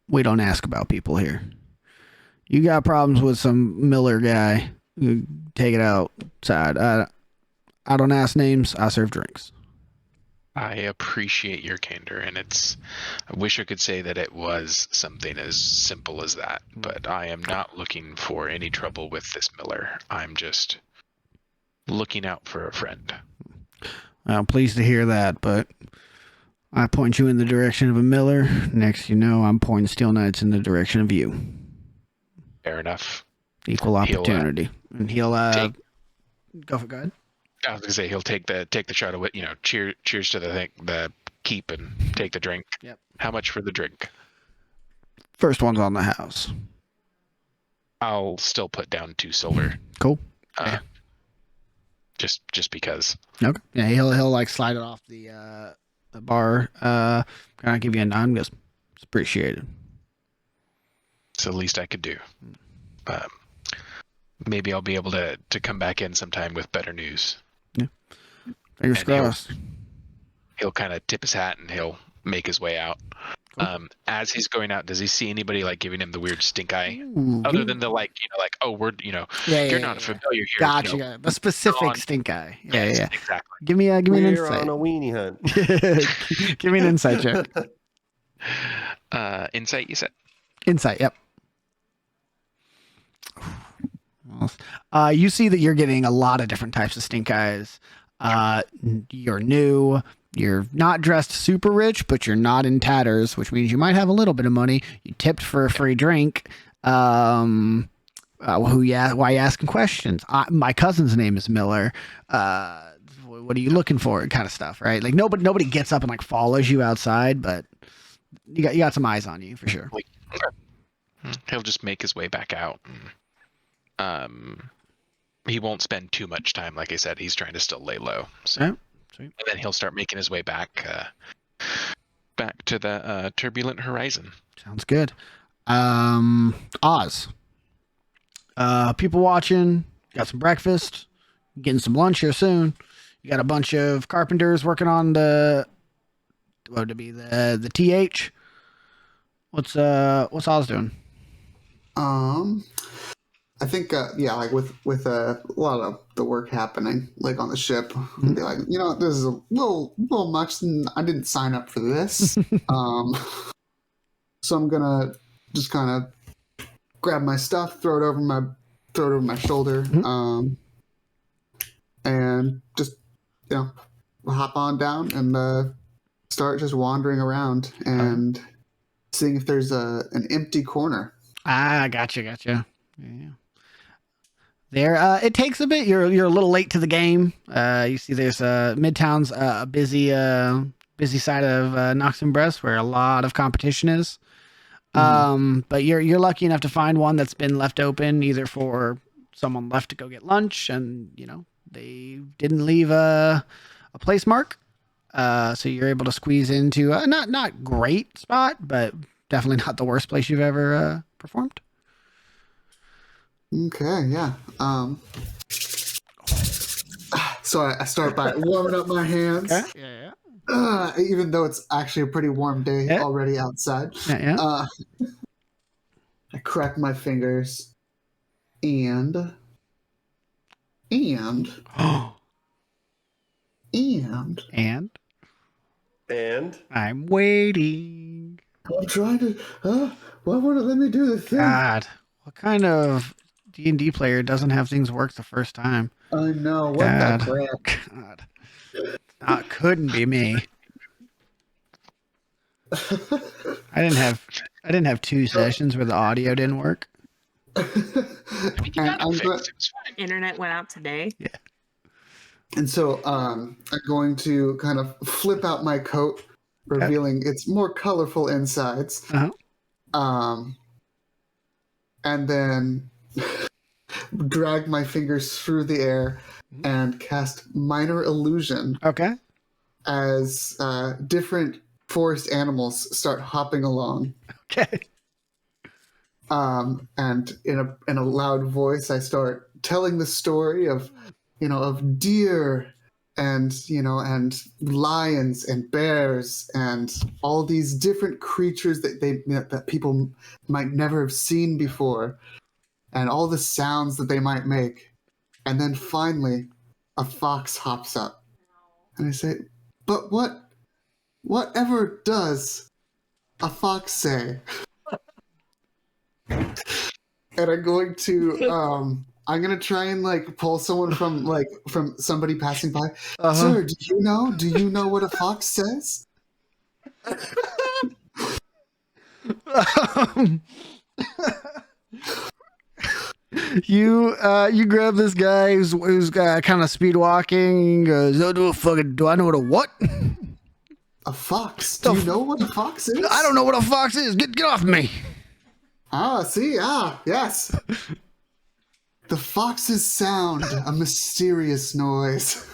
we don't ask about people here. You got problems with some Miller guy, you take it outside. I don't ask names, I serve drinks." I appreciate your candor, and I wish I could say that it was something as simple as that, but I am not looking for any trouble with this Miller. I'm just looking out for a friend. I'm pleased to hear that, but I point you in the direction of a Miller. Next, I'm pointing Steel Knights in the direction of you. Fair enough. Equal opportunity. He'll go ahead. I was gonna say he'll take the shot of it. Cheers to the keep and take the drink. Yep. How much for the drink? First one's on the house. I'll still put down 2 silver. Cool. Just because. Okay. Yeah, he'll like slide it off the bar. Kind of give you a nod. Goes, it's appreciated. It's the least I could do. Maybe I'll be able to come back in sometime with better news. Yeah. Fingers crossed. He'll kind of tip his hat and he'll make his way out. Cool. As he's going out, does he see anybody like giving him the weird stink eye? Ooh, other than the oh, we're you're not familiar here. Gotcha. The specific stink eye. Yeah, yes, yeah. Exactly. Give me an We're insight. on a weenie hunt. Give me an insight check. Insight, you said? Insight, yep. You see that you're getting a lot of different types of stink eyes. You're new. You're not dressed super rich, but you're not in tatters, which means you might have a little bit of money. You tipped for a free drink. Why are you asking questions? My cousin's name is Miller. What are you looking for? Kind of stuff, right? Like nobody gets up and like follows you outside, but you got some eyes on you for sure. He'll just make his way back out. He won't spend too much time. Like I said, he's trying to still lay low. So. Yeah. Sweet. And then he'll start making his way back to the turbulent horizon. Sounds good. Oz. People watching. Got some breakfast. Getting some lunch here soon. You got a bunch of carpenters working on the TH. What's Oz doing? I think, like with a lot of the work happening, like on the ship, mm-hmm. Be like, this is a little much, and I didn't sign up for this. So I'm gonna just kind of grab my stuff, throw it over my shoulder, mm-hmm. And just hop on down and start just wandering around and seeing if there's an empty corner. Ah, gotcha. Yeah. There, it takes a bit. You're a little late to the game. You see, there's Midtown's a busy side of Noximbres where a lot of competition is. But you're lucky enough to find one that's been left open, either for someone left to go get lunch, and they didn't leave a place mark. So you're able to squeeze into a not great spot, but definitely not the worst place you've ever performed. Okay, yeah. So I start by warming up my hands. Okay. Yeah. Even though it's actually a pretty warm day already outside. Yeah. I crack my fingers and I'm waiting. I'm trying to. Why won't it let me do the thing? God, what kind of D&D player doesn't have things work the first time? I know. What the crap? God, couldn't be me. I didn't have 2 sessions where the audio didn't work. Internet went out today. Yeah. And so I'm going to kind of flip out my coat, revealing its more colorful insides. And then drag my fingers through the air and cast Minor Illusion. Okay. As different forest animals start hopping along. Okay. And in a loud voice, I start telling the story of deer and lions and bears and all these different creatures that people might never have seen before, and all the sounds that they might make. And then finally, a fox hops up, and I say, "But whatever does a fox say?" And I'm going to try and pull someone from somebody passing by. Sir, do you know what a fox says? You grab this guy who's kind of speed walking. Goes, do I know what a what? A fox. Do you know what a fox is? I don't know what a fox is. Get off me. Yes. The foxes sound a mysterious noise.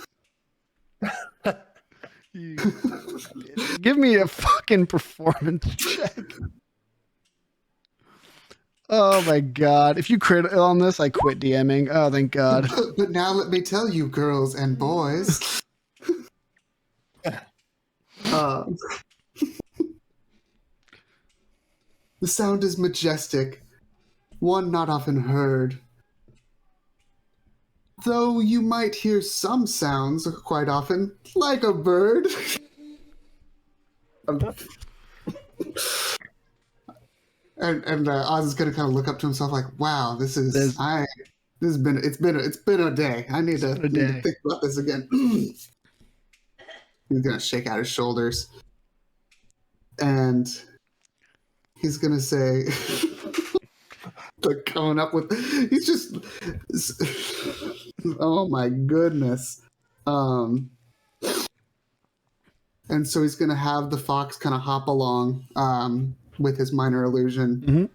Give me a fucking performance check. Oh my god. If you crit on this, I quit DMing. Oh, thank god. But now let me tell you, girls and boys. The sound is majestic, one not often heard. Though you might hear some sounds quite often, like a bird. And Oz is gonna kind of look up to himself like, "Wow, it's been a day. I need to think about this again." He's gonna shake out his shoulders, and he's gonna say, coming up with, he's just, oh my goodness. And so he's gonna have the fox kind of hop along with his minor illusion,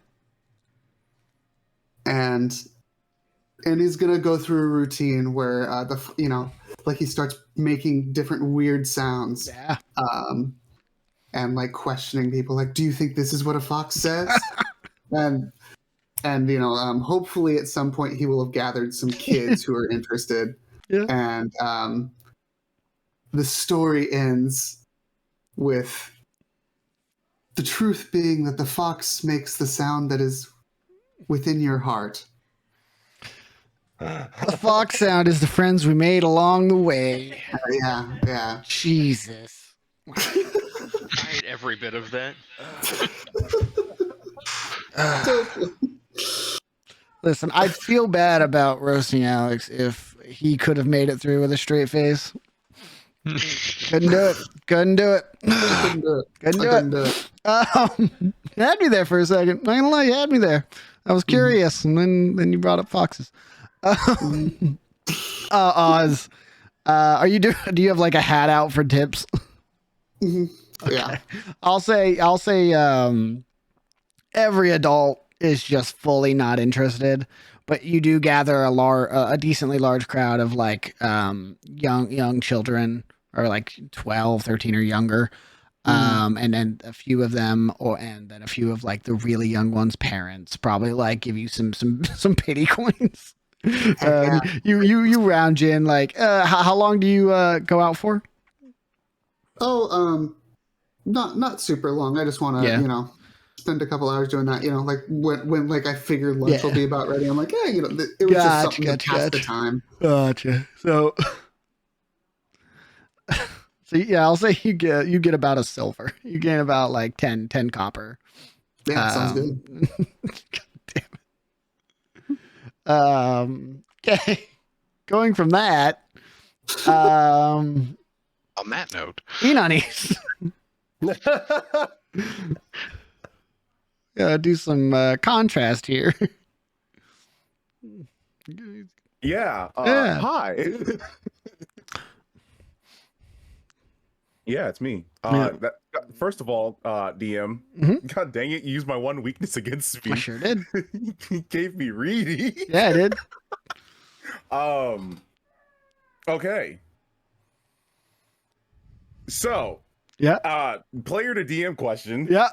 and he's gonna go through a routine where he starts making different weird sounds. Yeah. And questioning people, like, do you think this is what a fox says? and hopefully at some point he will have gathered some kids who are interested. Yeah. And the story ends with the truth being that the fox makes the sound that is within your heart. The fox sound is the friends we made along the way. Yeah. Jesus. I hate every bit of that. Listen, I'd feel bad about roasting Alex if he could have made it through with a straight face. Couldn't do it. Couldn't do it. Couldn't do it. Couldn't I do couldn't it. do it. You had me there for a second. Not gonna lie, you had me there. I was curious, and then you brought up foxes. Oz, do you have like a hat out for tips? Yeah. I'll say every adult is just fully not interested, but you do gather a decently large crowd of like young children, or like 12, 13 or younger. And then a few of them, and then a few of like the really young ones' parents probably like give you some pity coins. You round in like how long do you go out for? Not super long. I just want to spend a couple hours doing that. Like when like I figure lunch will be about ready. I'm like, yeah, it was just something to pass the time. Gotcha. So. So yeah, I'll say you get about a silver. You gain about like 10 copper. Yeah, sounds good. God damn it. Okay. Going from that, On that note, Enonies. Gotta do some contrast here. Yeah. Yeah. Hi. Yeah, it's me. First of all, DM, God dang it, you used my one weakness against me. I sure did. You gave me reedy. Yeah, I did. Okay. So, player to DM question. Yeah.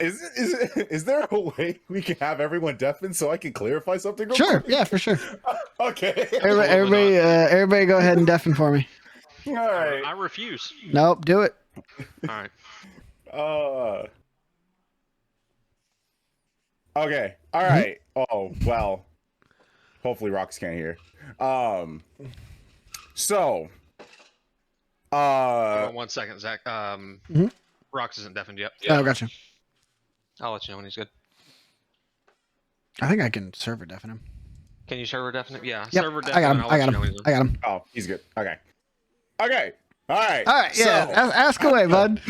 Is there a way we can have everyone deafened so I can clarify something real Sure. quick? Yeah, for sure. Okay. Everybody go ahead and deafen for me. All right. I refuse. Nope, do it. All right. Okay. All right. Oh, well. Hopefully Rox can't hear. So. Hold on 1 second, Zach. Rox isn't deafened yet. Oh, gotcha. I'll let you know when he's good. I think I can server deafen him. Can you server deafen him? Yeah, Yep, server deafen. I got him. I'll let you know when he's in. I got him. Oh, he's good. Okay. Okay. All right. All right. Yeah. Ask away, bud.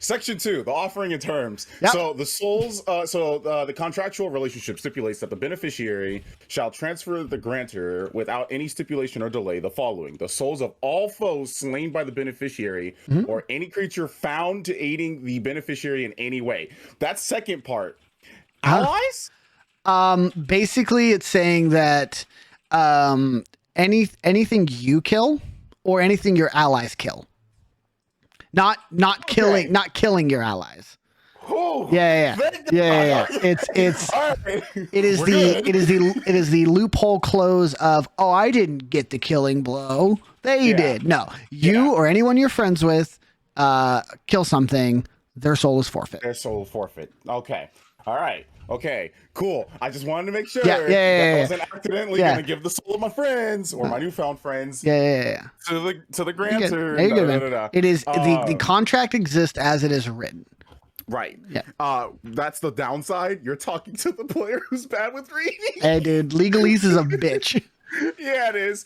Section 2, the offering and terms. Yep. So the souls, the contractual relationship stipulates that the beneficiary shall transfer the grantor without any stipulation or delay the following: the souls of all foes slain by the beneficiary or any creature found to aiding the beneficiary in any way. That second part. Allies? Basically it's saying that anything you kill or anything your allies kill. Not killing your allies. Yeah. It's right. it is the loophole close of, oh, I didn't get the killing blow. They did. No, you or anyone you're friends with kill something, their soul is forfeit. Their soul is forfeit. Okay. All right. Okay. Cool. I just wanted to make sure that I wasn't accidentally gonna give the soul of my friends or my newfound friends. Yeah. To the grantor. You're good, man. It is the contract exists as it is written. Right. Yeah. That's the downside. You're talking to the player who's bad with reading. Hey, dude, legalese is a bitch. Yeah, it is.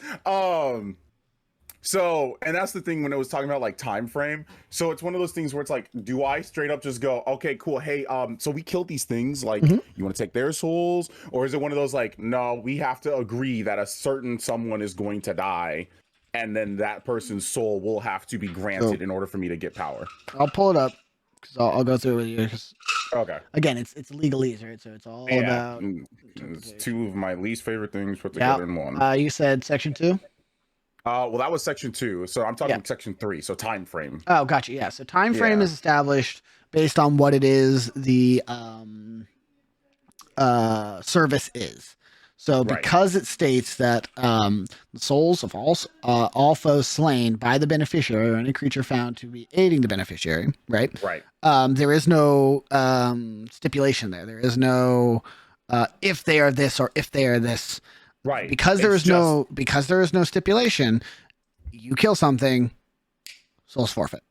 So, and that's the thing when I was talking about like time frame. So it's one of those things where it's like, do I straight up just go, okay, cool. Hey, so we killed these things. Like, you want to take their souls, or is it one of those like, no, we have to agree that a certain someone is going to die, and then that person's soul will have to be granted in order for me to get power. I'll pull it up because I'll go through it with you. Okay. Again, it's legalese, right? So it's all about. It's two of my least favorite things put together in one. You said section 2. Well, that was section 2, so I'm talking section 3. So time frame. Oh, gotcha. Yeah. So time frame is established based on what it is the service is. So because it states that the souls of all foes slain by the beneficiary or any creature found to be aiding the beneficiary, right? Right. There is no stipulation there. There is no if they are this or if they are this. Right. Because there is no stipulation, you kill something, soul's forfeit.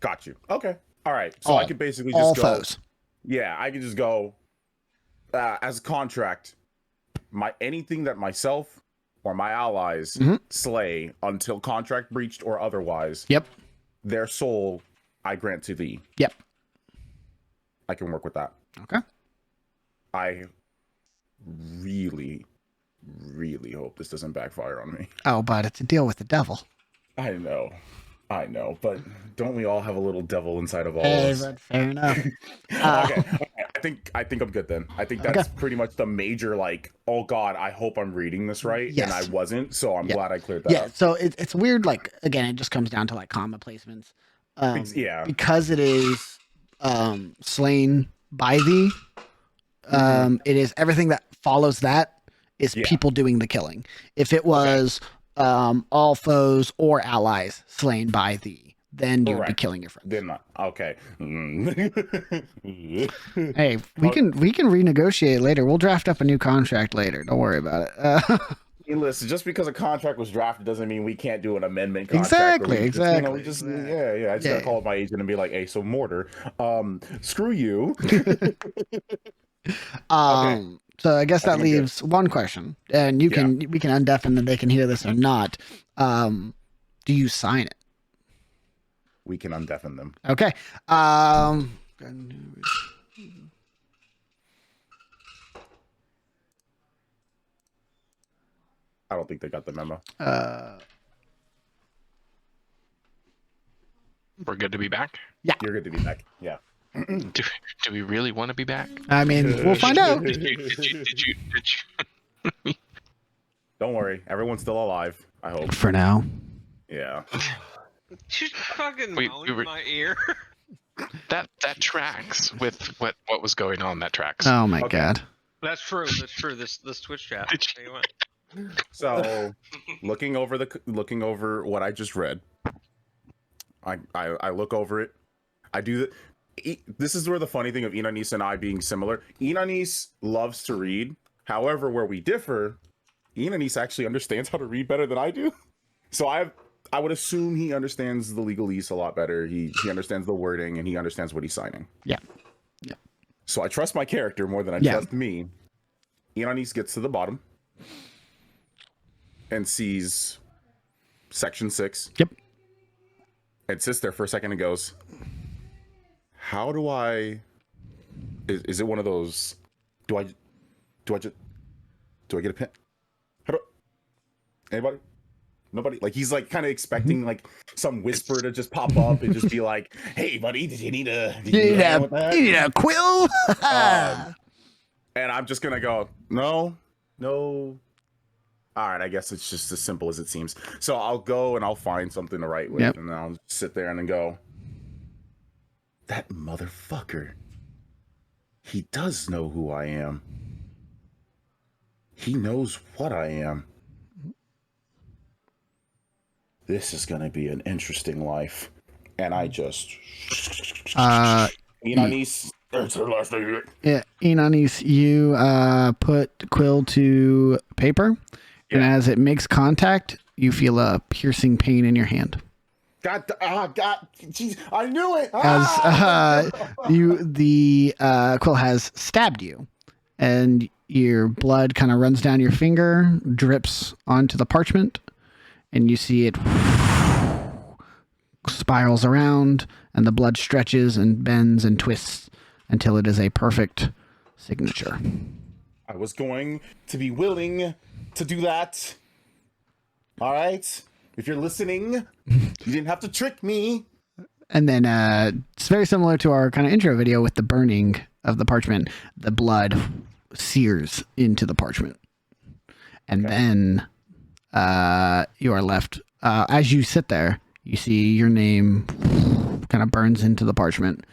Got you. Okay. All right. So I could basically just all go. Foes. Yeah, I could just go as a contract. Anything that myself or my allies Mhm. slay until contract breached or otherwise, Yep. their soul I grant to thee. Yep. I can work with that. Okay. I really, really hope this doesn't backfire on me. Oh, but it's a deal with the devil. I know, but don't we all have a little devil inside of all Hey, of us? but fair enough. Okay, I think I'm good then. I think that's pretty much the major, like, oh god, I hope I'm reading this right, Yes. and I wasn't, so I'm glad I cleared that Yeah, up. so it's weird, like, again, it just comes down to, like, comma placements. Yeah. Because it is slain by thee, it is everything that follows that is people doing the killing. If it was all foes or allies slain by thee, then you would be killing your friends. Then okay. Hey, we can renegotiate later. We'll draft up a new contract later. Don't worry about it. Hey, listen, just because a contract was drafted doesn't mean we can't do an amendment contract. Exactly. I just gotta call up my agent and be like, hey, so Mortar, screw you. So I guess that leaves one question, and we can undeafen and they can hear this or not. Do you sign it? We can undeafen them. Okay. I don't think they got the memo. We're good to be back? Yeah. You're good to be back. Yeah. Do we really want to be back? I mean, we'll find out. Did you? Don't worry. Everyone's still alive, I hope. For now. Yeah. She's fucking moaning in my ear. That tracks with what was going on. That tracks. Oh my god. That's true. This Twitch chat. Tell you what. So, looking over what I just read, I look over it. I do this is where the funny thing of Inanis and I being similar. Inanis loves to read. However, where we differ, Inanis actually understands how to read better than I do. So I would assume he understands the legalese a lot better. He understands the wording and he understands what he's signing. Yeah. So I trust my character more than I trust me. Inanis gets to the bottom and sees section 6. Yep. And sits there for a second and goes, how do I is it one of those do I get a pen? How do anybody? Nobody? Like he's like kind of expecting like some whisper to just pop up and just be like, hey buddy, did you need a quill? And I'm just gonna go, no. All right, I guess it's just as simple as it seems. So I'll go and I'll find something to write with, and I'll sit there and then go, that motherfucker. He does know who I am. He knows what I am. This is going to be an interesting life. And I just... Inanis... That's the last thing. Yeah, Inanis, you put quill to paper, and as it makes contact, you feel a piercing pain in your hand. God, geez, I knew it. As the quill has stabbed you, and your blood kind of runs down your finger, drips onto the parchment, and you see it spirals around, and the blood stretches and bends and twists until it is a perfect signature. I was going to be willing to do that. All right. If you're listening, you didn't have to trick me. And then it's very similar to our kind of intro video with the burning of the parchment. The blood sears into the parchment. And then you are left, as you sit there, you see your name kind of burns into the parchment.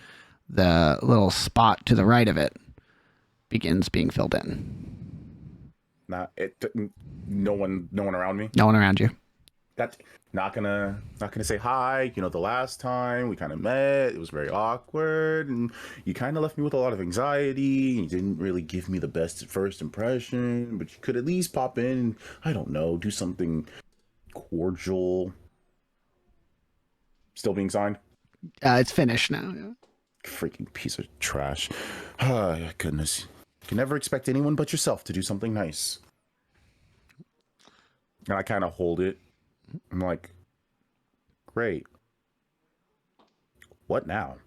The little spot to the right of it begins being filled in. No one around me. No one around you. That's not gonna say hi. You know, the last time we kind of met, it was very awkward, and you kind of left me with a lot of anxiety. You didn't really give me the best first impression, but you could at least pop in. I don't know, do something cordial. Still being signed. It's finished now. Yeah. Freaking piece of trash. Oh, goodness. You can never expect anyone but yourself to do something nice. And I kind of hold it. I'm like, great. What now?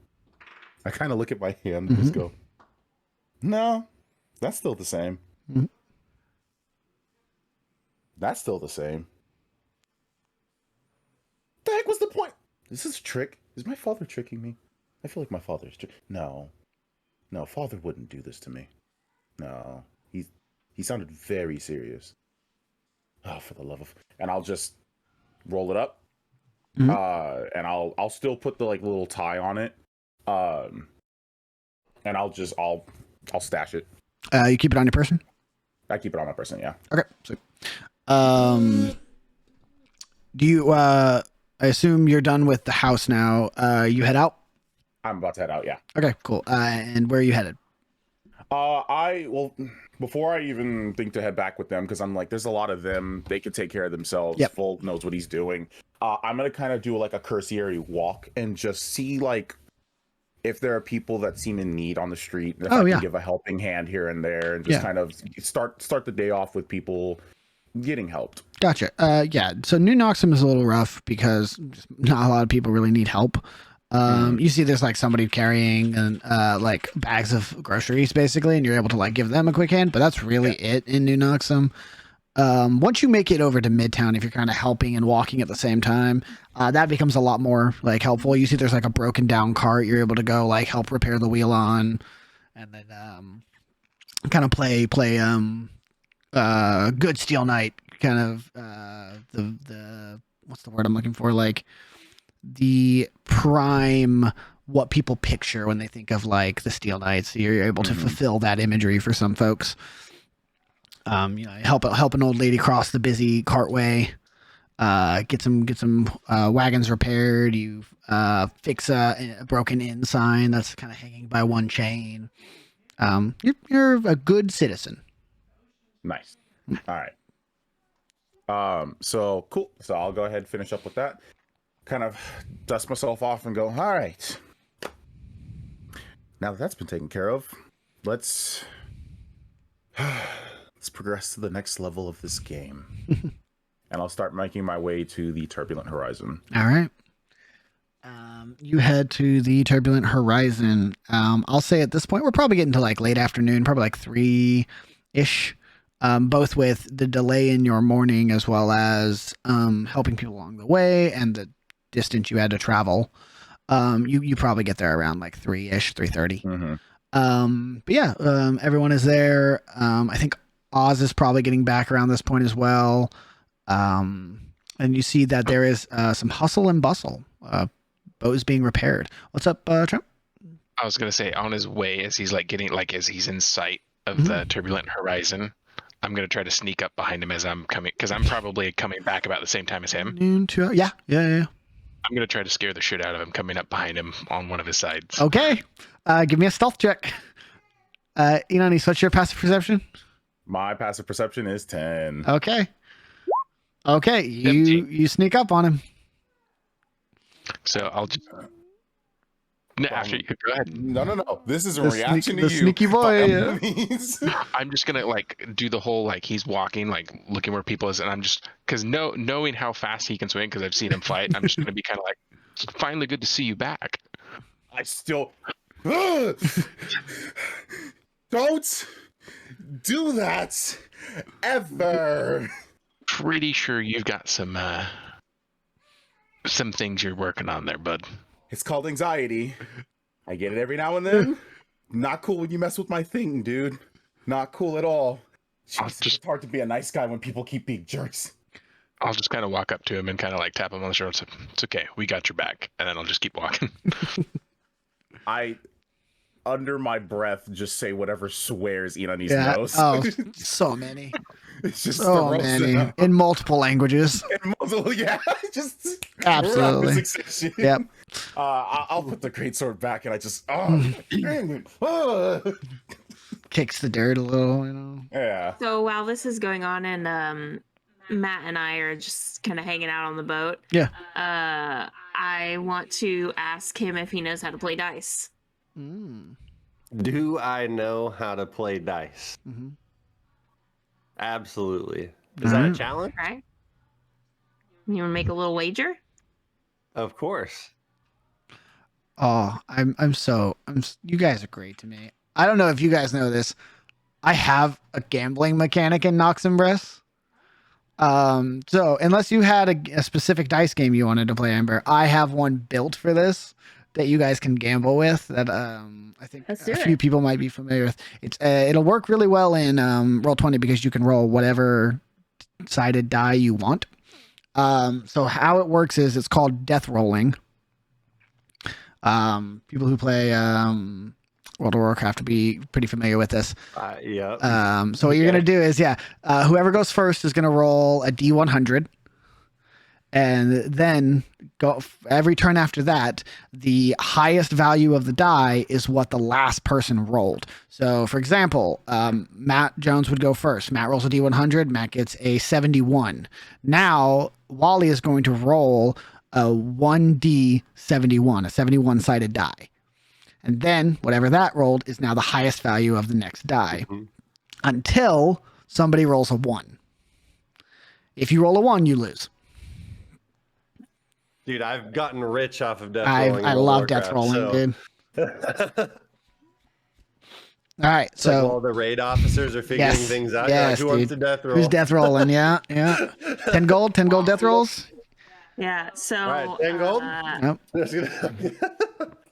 I kind of look at my hand and just go, no, that's still the same. That's still the same. The heck was the point? Is this a trick? Is my father tricking me? I feel like my father's No. No, father wouldn't do this to me. No. He sounded very serious. Oh, for the love of... And I'll just roll it up. And I'll still put the like little tie on it. And I'll stash it. You keep it on your person? I keep it on my person, yeah. Okay. So, do you I assume you're done with the house now. You head out? I'm about to head out, yeah. Okay, cool. And where are you headed? Before I even think to head back with them, because I'm like, there's a lot of them. They can take care of themselves. Yep. Volk knows what he's doing. I'm gonna kind of do like a cursory walk and just see like if there are people that seem in need on the street. If I can give a helping hand here and there, and just kind of start the day off with people getting helped. Gotcha. Yeah. So New Noximbres is a little rough because not a lot of people really need help. You see there's like somebody carrying like bags of groceries basically, and you're able to like give them a quick hand, but that's really it in New Noxum. Once you make it over to Midtown, if you're kind of helping and walking at the same time, that becomes a lot more like helpful. You see there's like a broken down cart you're able to go like help repair the wheel on, and then kind of play good steel night, kind of the what's the word I'm looking for, like the prime what people picture when they think of like the Steel Knights. So you're able to fulfill that imagery for some folks. Help an old lady cross the busy cartway, get some wagons repaired. You fix a broken inn sign that's kind of hanging by one chain. You're a good citizen. Nice. All right. So cool. So I'll go ahead and finish up with that. Kind of dust myself off and go, all right. Now that that's been taken care of, let's progress to the next level of this game. And I'll start making my way to the Turbulent Horizon. All right. You head to the Turbulent Horizon. I'll say at this point, we're probably getting to like late afternoon, probably like 3-ish. Both with the delay in your morning as well as helping people along the way and the distance you had to travel. You probably get there around like 3-ish, 3:30. But yeah, everyone is there. I think Oz is probably getting back around this point as well. And you see that there is some hustle and bustle. Boat is being repaired. What's up, Trump? I was gonna say, on his way, as he's like as he's in sight of the Turbulent Horizon, I'm gonna try to sneak up behind him as I'm coming, because I'm probably coming back about the same time as him. Yeah. I'm gonna try to scare the shit out of him coming up behind him on one of his sides. Okay. Give me a stealth check. Inani, what's your passive perception? My passive perception is 10. Okay. You sneak up on him. So I'll just... No, after you go ahead. No. This is a reaction to you. The sneaky boy. Yeah. I'm just gonna like do the whole like he's walking, like looking where people is, and I'm just because knowing how fast he can swing, because I've seen him fight, I'm just gonna be kind of like, it's finally good to see you back. I still don't do that ever. Pretty sure you've got some things you're working on there, bud. It's called anxiety. I get it every now and then. Not cool when you mess with my thing, dude. Not cool at all. It's hard to be a nice guy when people keep being jerks. I'll just kind of walk up to him and kind of like tap him on the shoulder and say, it's okay, we got your back. And then I'll just keep walking. I, under my breath, just say whatever swears Inani's knows. Oh, so many. It's just so many. In multiple languages. Just absolutely. Yep. I'll put the greatsword back and I just kicks the dirt a little, Yeah. So while this is going on and Matt and I are just kind of hanging out on the boat. Yeah. I want to ask him if he knows how to play dice. Do I know how to play dice? Absolutely. Is that a challenge? Right. You want to make a little wager? Of course. Oh, you guys are great to me. I don't know if you guys know this. I have a gambling mechanic in Noximbres. So unless you had a specific dice game you wanted to play, Amber, I have one built for this that you guys can gamble with that I think a few people might be familiar with. It'll work really well in Roll20 because you can roll whatever sided die you want. So how it works is it's called death rolling. People who play World of Warcraft will be pretty familiar with this. Yeah. So what you're gonna do is, whoever goes first is gonna roll a D100, and then go every turn after that. The highest value of the die is what the last person rolled. So, for example, Matt Jones would go first. Matt rolls a D100. Matt gets a 71. Now Wally is going to roll a 1D71, a 71-sided die. And then whatever that rolled is now the highest value of the next die until somebody rolls a 1. If you roll a 1, you lose. Dude, I've gotten rich off of death rolling. I love death rolling, dude. All right, it's so like while the raid officers are figuring things out, yes, who wants to death roll? Who's death rolling? Yeah. 10 gold death rolls. Yeah. So. All right, 10 gold.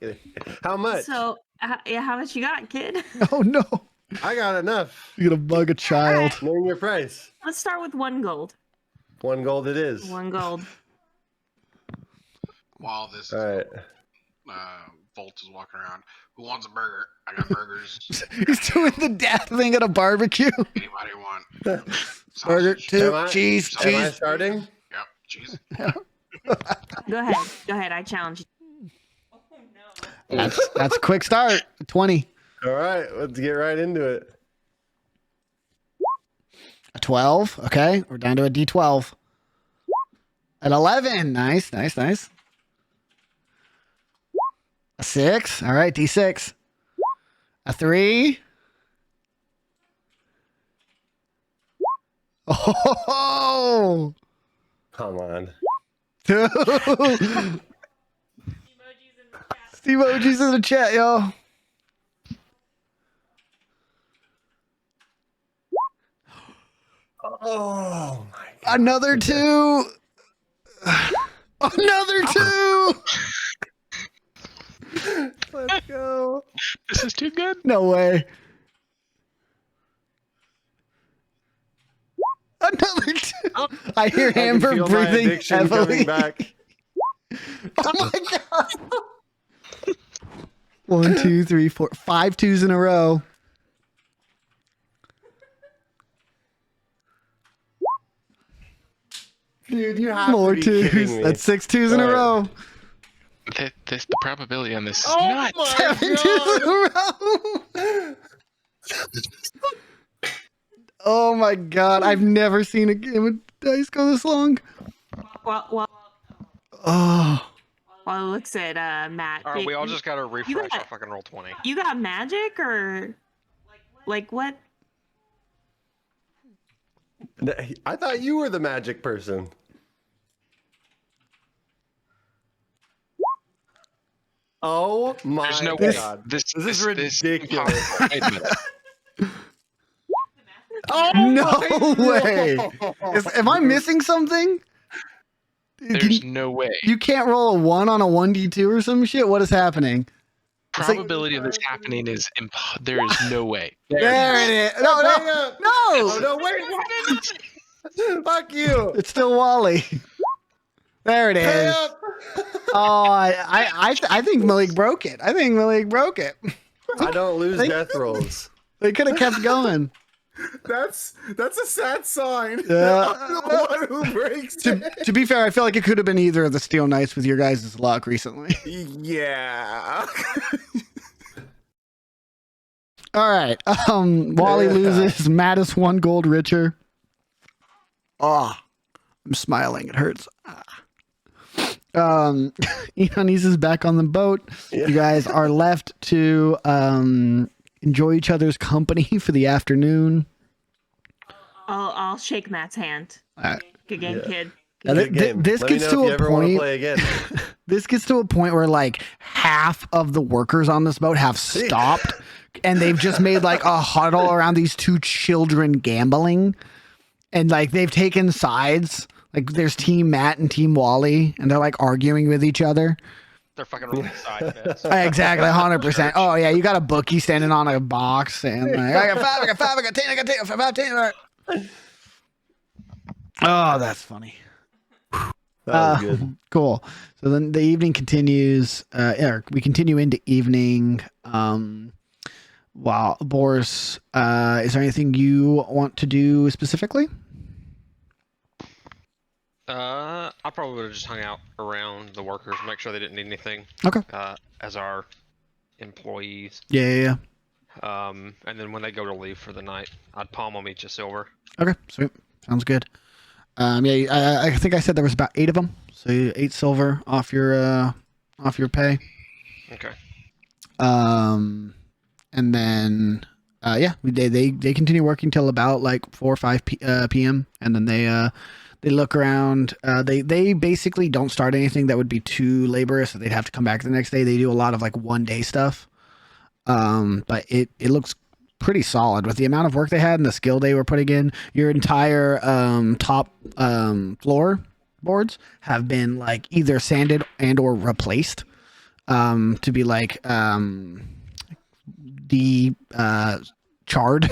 Yep. How much? So, how much you got, kid? Oh no, I got enough. You're gonna bug a child. Right. Name your price. Let's start with 1 gold. 1 gold it is. 1 gold. While this Right. Volt is walking around, who wants a burger? I got burgers. He's doing the death thing at a barbecue. Anybody want Burger, 2, cheese. Am I starting? Yep, cheese. Go ahead. I challenge you. That's a quick start. 20. All right, let's get right into it. A 12. Okay, we're down to a D12. An 11. Nice. A 6. All right, D6. A 3. Oh! Come on. 2. Emojis in the chat, yo. Oh my God. Another 2. Another 2. Let's go. This is too good. No way. Another 2. I hear Amber feel my breathing addiction heavily. coming back. Oh my God. 1, 2, 3, 4, 5 2s in a row. Dude, you have More to be kidding 2s. me. That's 6 2s in a row. The probability on this is Oh nuts. my 7 2s in a row. Oh my God. I've never seen a game of dice go this long. Well, Oh. while it looks at Matt. All right, we all just gotta refresh got- our fucking roll 20. You got magic or like what? I thought you were the magic person. Oh my There's no way. God. This is ridiculous. Wait a minute. Oh No my way. God. Am I missing something? There's no way. You can't roll a 1 on a 1d2 or some shit? What is happening? Probability of this happening is there is no way. There it is. No. Oh no! Wait! Fuck you! It's still Wally. There it Pay is. up! Oh, I think Malik broke it. I don't lose death rolls. They could have kept going. That's a sad sign. Yeah. I'm the one who breaks it. To be fair, I feel like it could have been either of the Steel Knights with your guys' luck recently. Yeah. All right. Wally loses. Matt is 1 gold richer. Oh, I'm smiling. It hurts. Ioannis is back on the boat. Yeah. You guys are left to enjoy each other's company for the afternoon. I'll shake Matt's hand. All right. Good game, kid. Now, Good game. this Let me gets know to if you a ever want to point. play again. This gets to a point where like half of the workers on this boat have stopped, and they've just made like a huddle around these two children gambling, and like they've taken sides. Like there's Team Matt and Team Wally, and they're like arguing with each other. They're fucking rolling side bets. Exactly, 100%. Oh yeah, you got a bookie standing on a box, and like, I got 5, I got 5, I got 10, I got 10, 15. Oh, that's funny. That was good. Cool. So then the evening continues. We continue into evening. Wow, Boris, is there anything you want to do specifically? I probably would have just hung out around the workers, make sure they didn't need anything. Okay. As our employees. Yeah. And then when they go to leave for the night, I'd palm them each a silver. Okay, sweet. Sounds good. I think I said there was about 8 of them, so 8 silver off your pay. Okay. And then they continue working till about like 4 or 5 p.m. and then they look around. They basically don't start anything that would be too laborious, so they'd have to come back the next day. They do a lot of like one day stuff. But it looks pretty solid with the amount of work they had and the skill they were putting in. Your entire top floor boards have been like either sanded and or replaced to be like charred.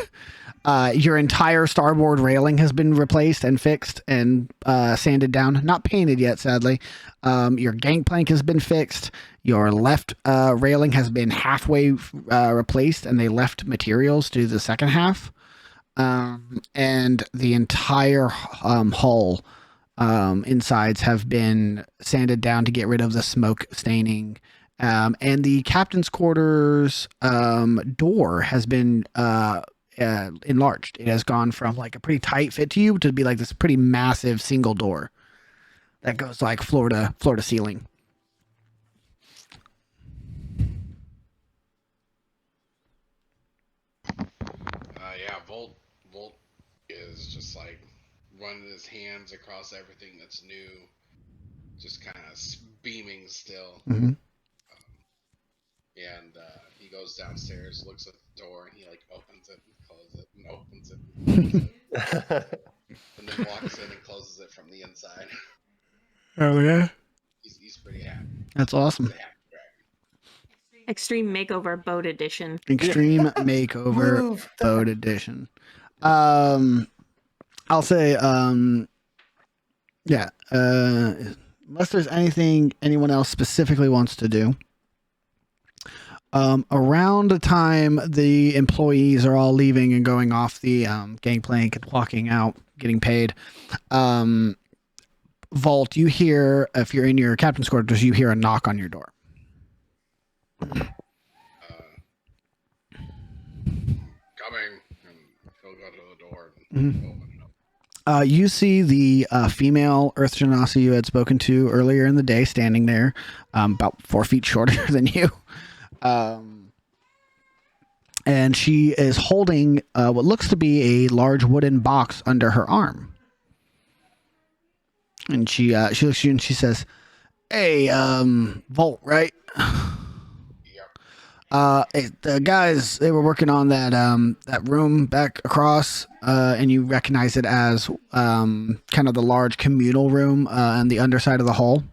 Your entire starboard railing has been replaced and fixed and sanded down. Not painted yet, sadly. Your gangplank has been fixed. Your left railing has been halfway replaced, and they left materials to the second half. And the entire hull insides have been sanded down to get rid of the smoke staining. And the captain's quarters door has been enlarged. It has gone from like a pretty tight fit to you to be like this pretty massive single door that goes like floor to ceiling. Volt is just like running his hands across everything that's new, just kind of beaming still. Mm-hmm. And he goes downstairs, looks at the door, and he like opens it and closes it and opens it and closes it. And then walks in and closes it from the inside. Oh yeah. He's pretty happy. That's awesome. Extreme Makeover Boat Edition. Extreme Makeover Boat Edition. I'll say unless there's anything anyone else specifically wants to do. Around the time the employees are all leaving and going off the gangplank and walking out, getting paid, Vault, you hear, if you're in your captain's quarters, you hear a knock on your door. Coming, and he'll go to the door and open it up. You see the female Earth Genasi you had spoken to earlier in the day standing there, about 4 feet shorter than you. And she is holding what looks to be a large wooden box under her arm. And she looks at you and she says, "Hey, Volt, right? The guys, they were working on that room back across, and you recognize it as kind of the large communal room on the underside of the hull."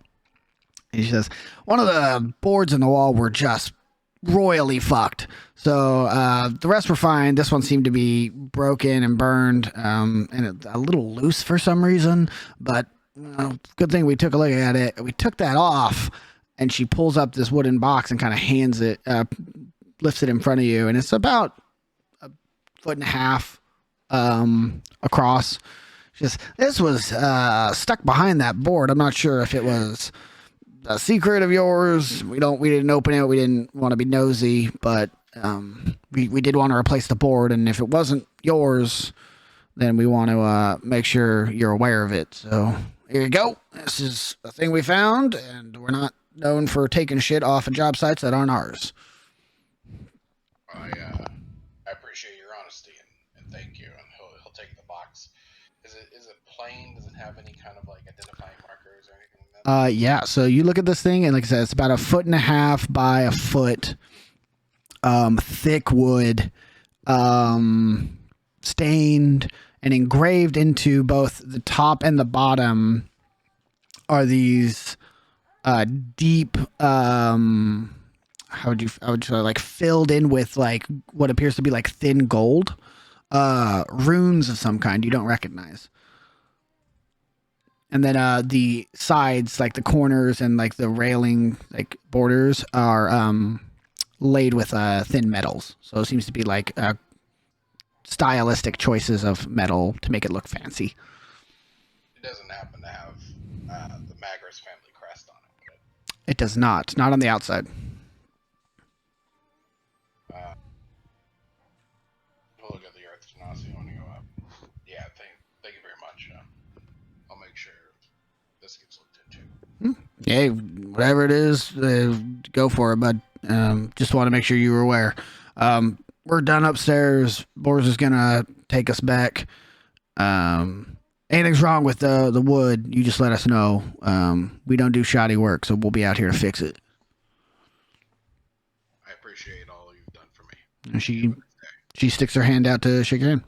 And she says, "One of the boards in the wall were just royally fucked. So the rest were fine. This one seemed to be broken and burned, and a little loose for some reason. But good thing we took a look at it. We took that off." And she pulls up this wooden box and kind of hands it, lifts it in front of you, and it's about 1.5 feet across. She says, "This was stuck behind that board. I'm not sure if it was a secret of yours. We didn't open it. We didn't want to be nosy, but we did want to replace the board. And if it wasn't yours, then we want to make sure you're aware of it. So here you go. This is a thing we found, and we're not known for taking shit off of job sites that aren't ours." I appreciate your honesty and thank you. And he'll take the box. Is it plane? Does it have any kind of like identifying markers or anything like that? Yeah. So you look at this thing, and like I said, it's about 1.5 feet by a foot. Thick wood, stained and engraved into both the top and the bottom are these deep how would you say, like filled in with like what appears to be like thin gold runes of some kind you don't recognize. And then the sides, like the corners and like the railing like borders are laid with thin metals. So it seems to be like stylistic choices of metal to make it look fancy. It doesn't happen to have the Magris family crest on it, but It does not. Not on the outside. we'll look at the Earth Genasi when you go up. Yeah, thank you very much. I'll make sure this gets looked into. Yeah, whatever it is, go for it, bud. Just want to make sure you were aware. We're done upstairs. Boris is gonna take us back. Anything's wrong with the wood, you just let us know. We don't do shoddy work, so we'll be out here to fix it. I appreciate all you've done for me. And she sticks her hand out to shake your hand.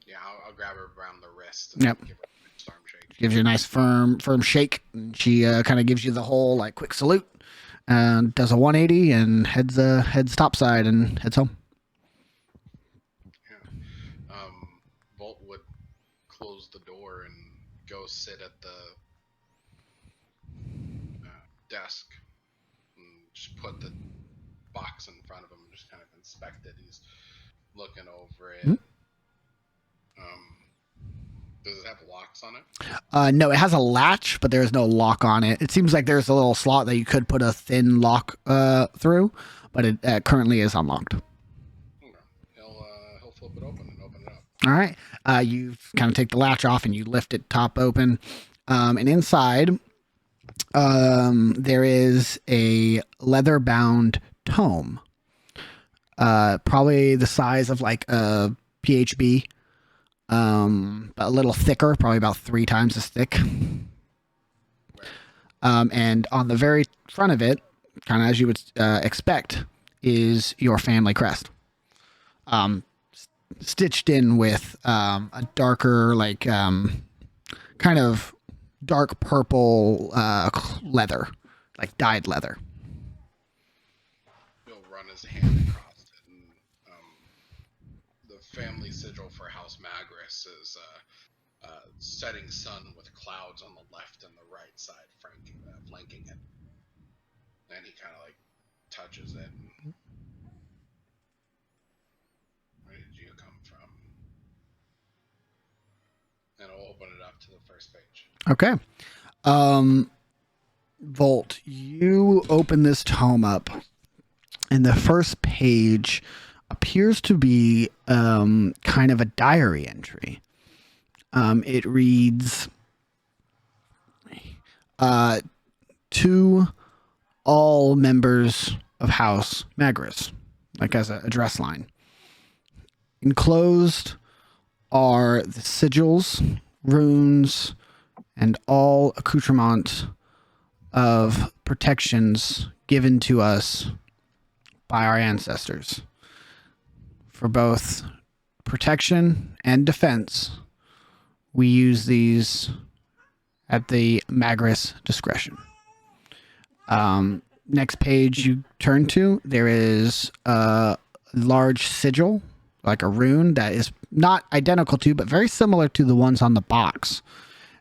Yeah, I'll grab her around the wrist and Yep. give her a storm shake. Gives you a nice firm shake. And she kind of gives you the whole like quick salute. Does a 180 and heads topside and heads home. Bolt would close the door and go sit at the desk and just put the box in front of him and just kind of inspect it. He's looking over it. Does it have locks on it? No, it has a latch, but there is no lock on it. It seems like there's a little slot that you could put a thin lock through, but it currently is unlocked. Okay. He'll flip it open and open it up. All right. You kind of take the latch off and you lift it top open. And inside, there is a leather-bound tome. Probably the size of like a PHB. But a little thicker, probably about 3 times as thick. And on the very front of it, kind of as you would expect, is your family crest. Stitched in with a darker, like kind of dark purple leather, like dyed leather. He'll run his hand across it, and the family sigil for House Magris is setting sun with clouds on the left and the right side flanking it. And he kind of like touches it. And, where did you come from? And I'll open it up to the first page. Okay. Volt, you open this tome up, and the first page appears to be kind of a diary entry. It reads, to all members of House Magris, like as an address line. Enclosed are the sigils, runes, and all accoutrements of protections given to us by our ancestors. For both protection and defense, we use these at the Magris discretion. Next page you turn to, there is a large sigil, like a rune that is not identical to, but very similar to the ones on the box.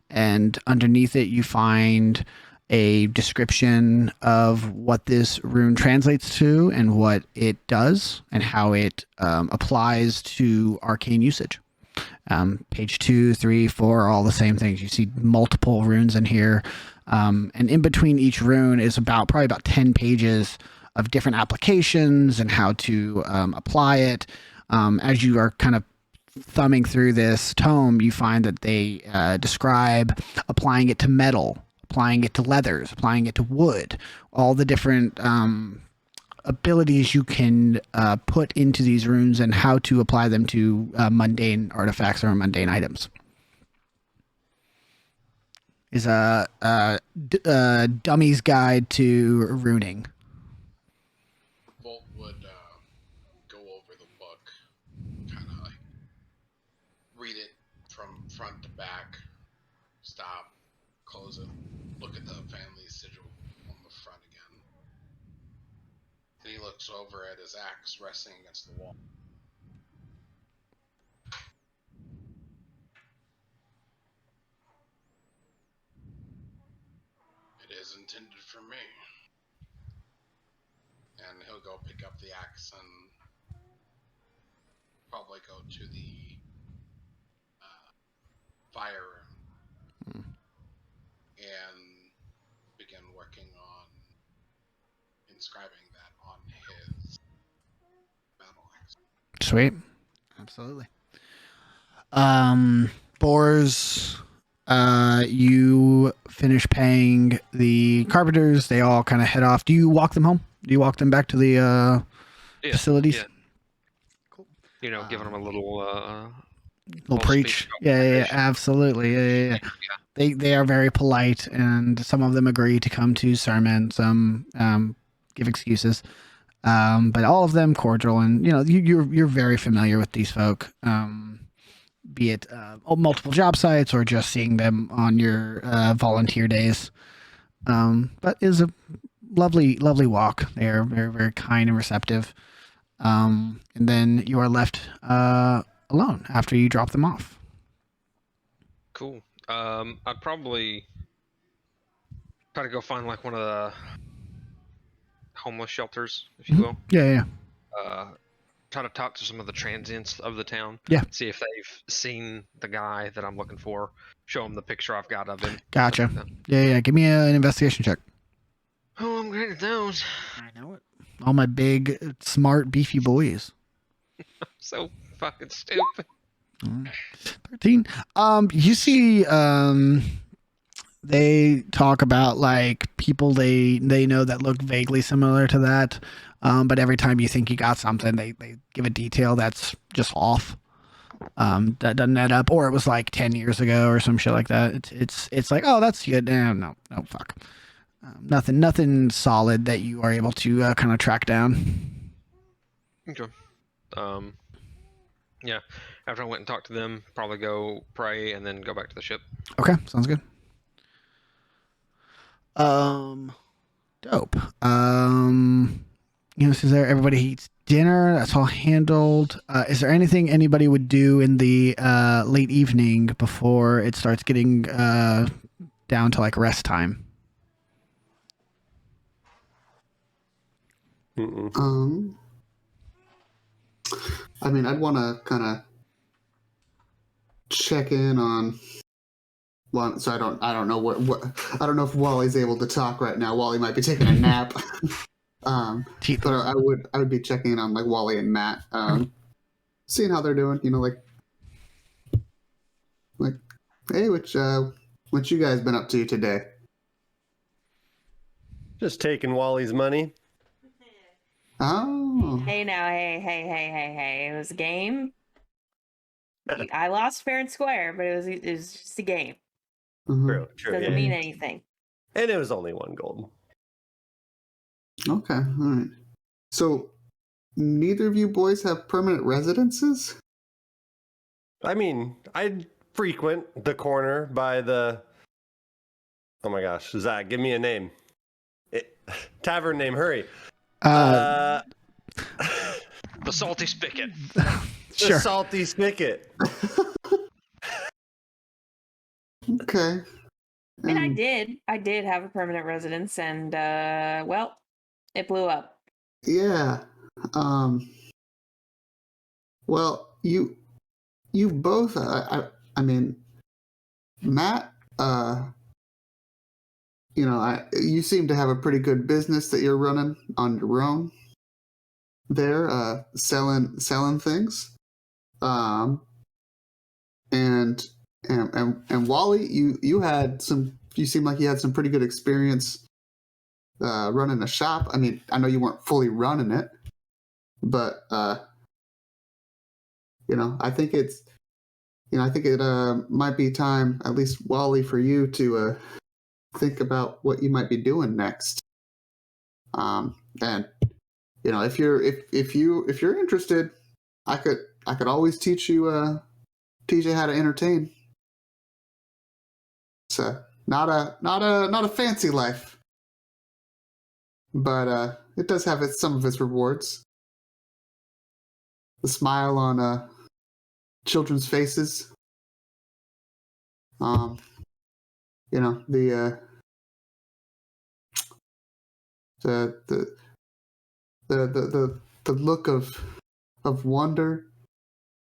And underneath it, you find a description of what this rune translates to and what it does and how it applies to arcane usage. Page 2, 3, 4 are all the same things. You see multiple runes in here. And in between each rune is probably about 10 pages of different applications and how to apply it. As you are kind of thumbing through this tome, you find that they describe applying it to metal, applying it to leathers, applying it to wood, all the different abilities you can put into these runes and how to apply them to mundane artifacts or mundane items. is a dummy's guide to runing. Volt would go over the book, kind of like read it from front to back, stop, close it, look at the family sigil on the front again. Then he looks over at his axe resting against the wall. It is intended for me. And he'll go pick up the axe and probably go to the fire room and begin working on inscribing that on his battle axe. Sweet. Absolutely. Boars, you finish paying the carpenters. They all kind of head off. Do you walk them home? Do you walk them back to the facilities? Yeah. Cool. You know, giving them a little Preach. speech about Yeah, meditation. absolutely. Yeah. They are very polite, and some of them agree to come to sermon. Some give excuses, but all of them cordial. And you're very familiar with these folk, be it multiple job sites or just seeing them on your volunteer days. But it is a lovely walk. They are very, very kind and receptive. And then you are left alone after you drop them off. Cool. I'd probably try to go find like one of the homeless shelters, if you will. Yeah. Try to talk to some of the transients of the town. Yeah. See if they've seen the guy that I'm looking for. Show them the picture I've got of him. Gotcha. Yeah. Give me an investigation check. Oh, I'm great at those. I know it. All my big, smart, beefy boys. So fucking stupid. 13. You see, they talk about like people they know that look vaguely similar to that. But every time you think you got something, they give a detail that's just off. That doesn't add up, or it was like 10 years ago or some shit like that. It's like, oh, that's good. No, fuck. Nothing solid that you are able to kind of track down. Okay. Yeah. After I went and talked to them, probably go pray and then go back to the ship. Okay, sounds good. Dope. Is there everybody eats dinner? That's all handled. Is there anything anybody would do in the late evening before it starts getting down to like rest time? I mean, I'd want to kind of check in on. Well, so I don't know what I don't know if Wally's able to talk right now. Wally might be taking a nap. But I would be checking in on like Wally and Matt, seeing how they're doing. Like, hey, what you guys been up to today? Just taking Wally's money. Oh. Hey now, hey. It was a game. I lost fair and square, but it was just a game. True. Doesn't mean anything. And it was only 1 gold. Okay, all right. So, neither of you boys have permanent residences? I mean, I frequent the corner by the... Oh my gosh, Zach, give me a name. Tavern name, hurry. The Salty Spigot. The Salty Spigot. Okay. And I did have a permanent residence, and well, it blew up. Yeah. Well, you both. I mean, Matt. You seem to have a pretty good business that you're running on your own. There, selling things. And Wally, you seem like you had some pretty good experience running a shop. I mean, I know you weren't fully running it, but I think I think it might be time, at least Wally, for you to think about what you might be doing next. And if you're interested, I could always teach you how to entertain. So not a fancy life, but it does have some of its rewards. The smile on children's faces. The the look of wonder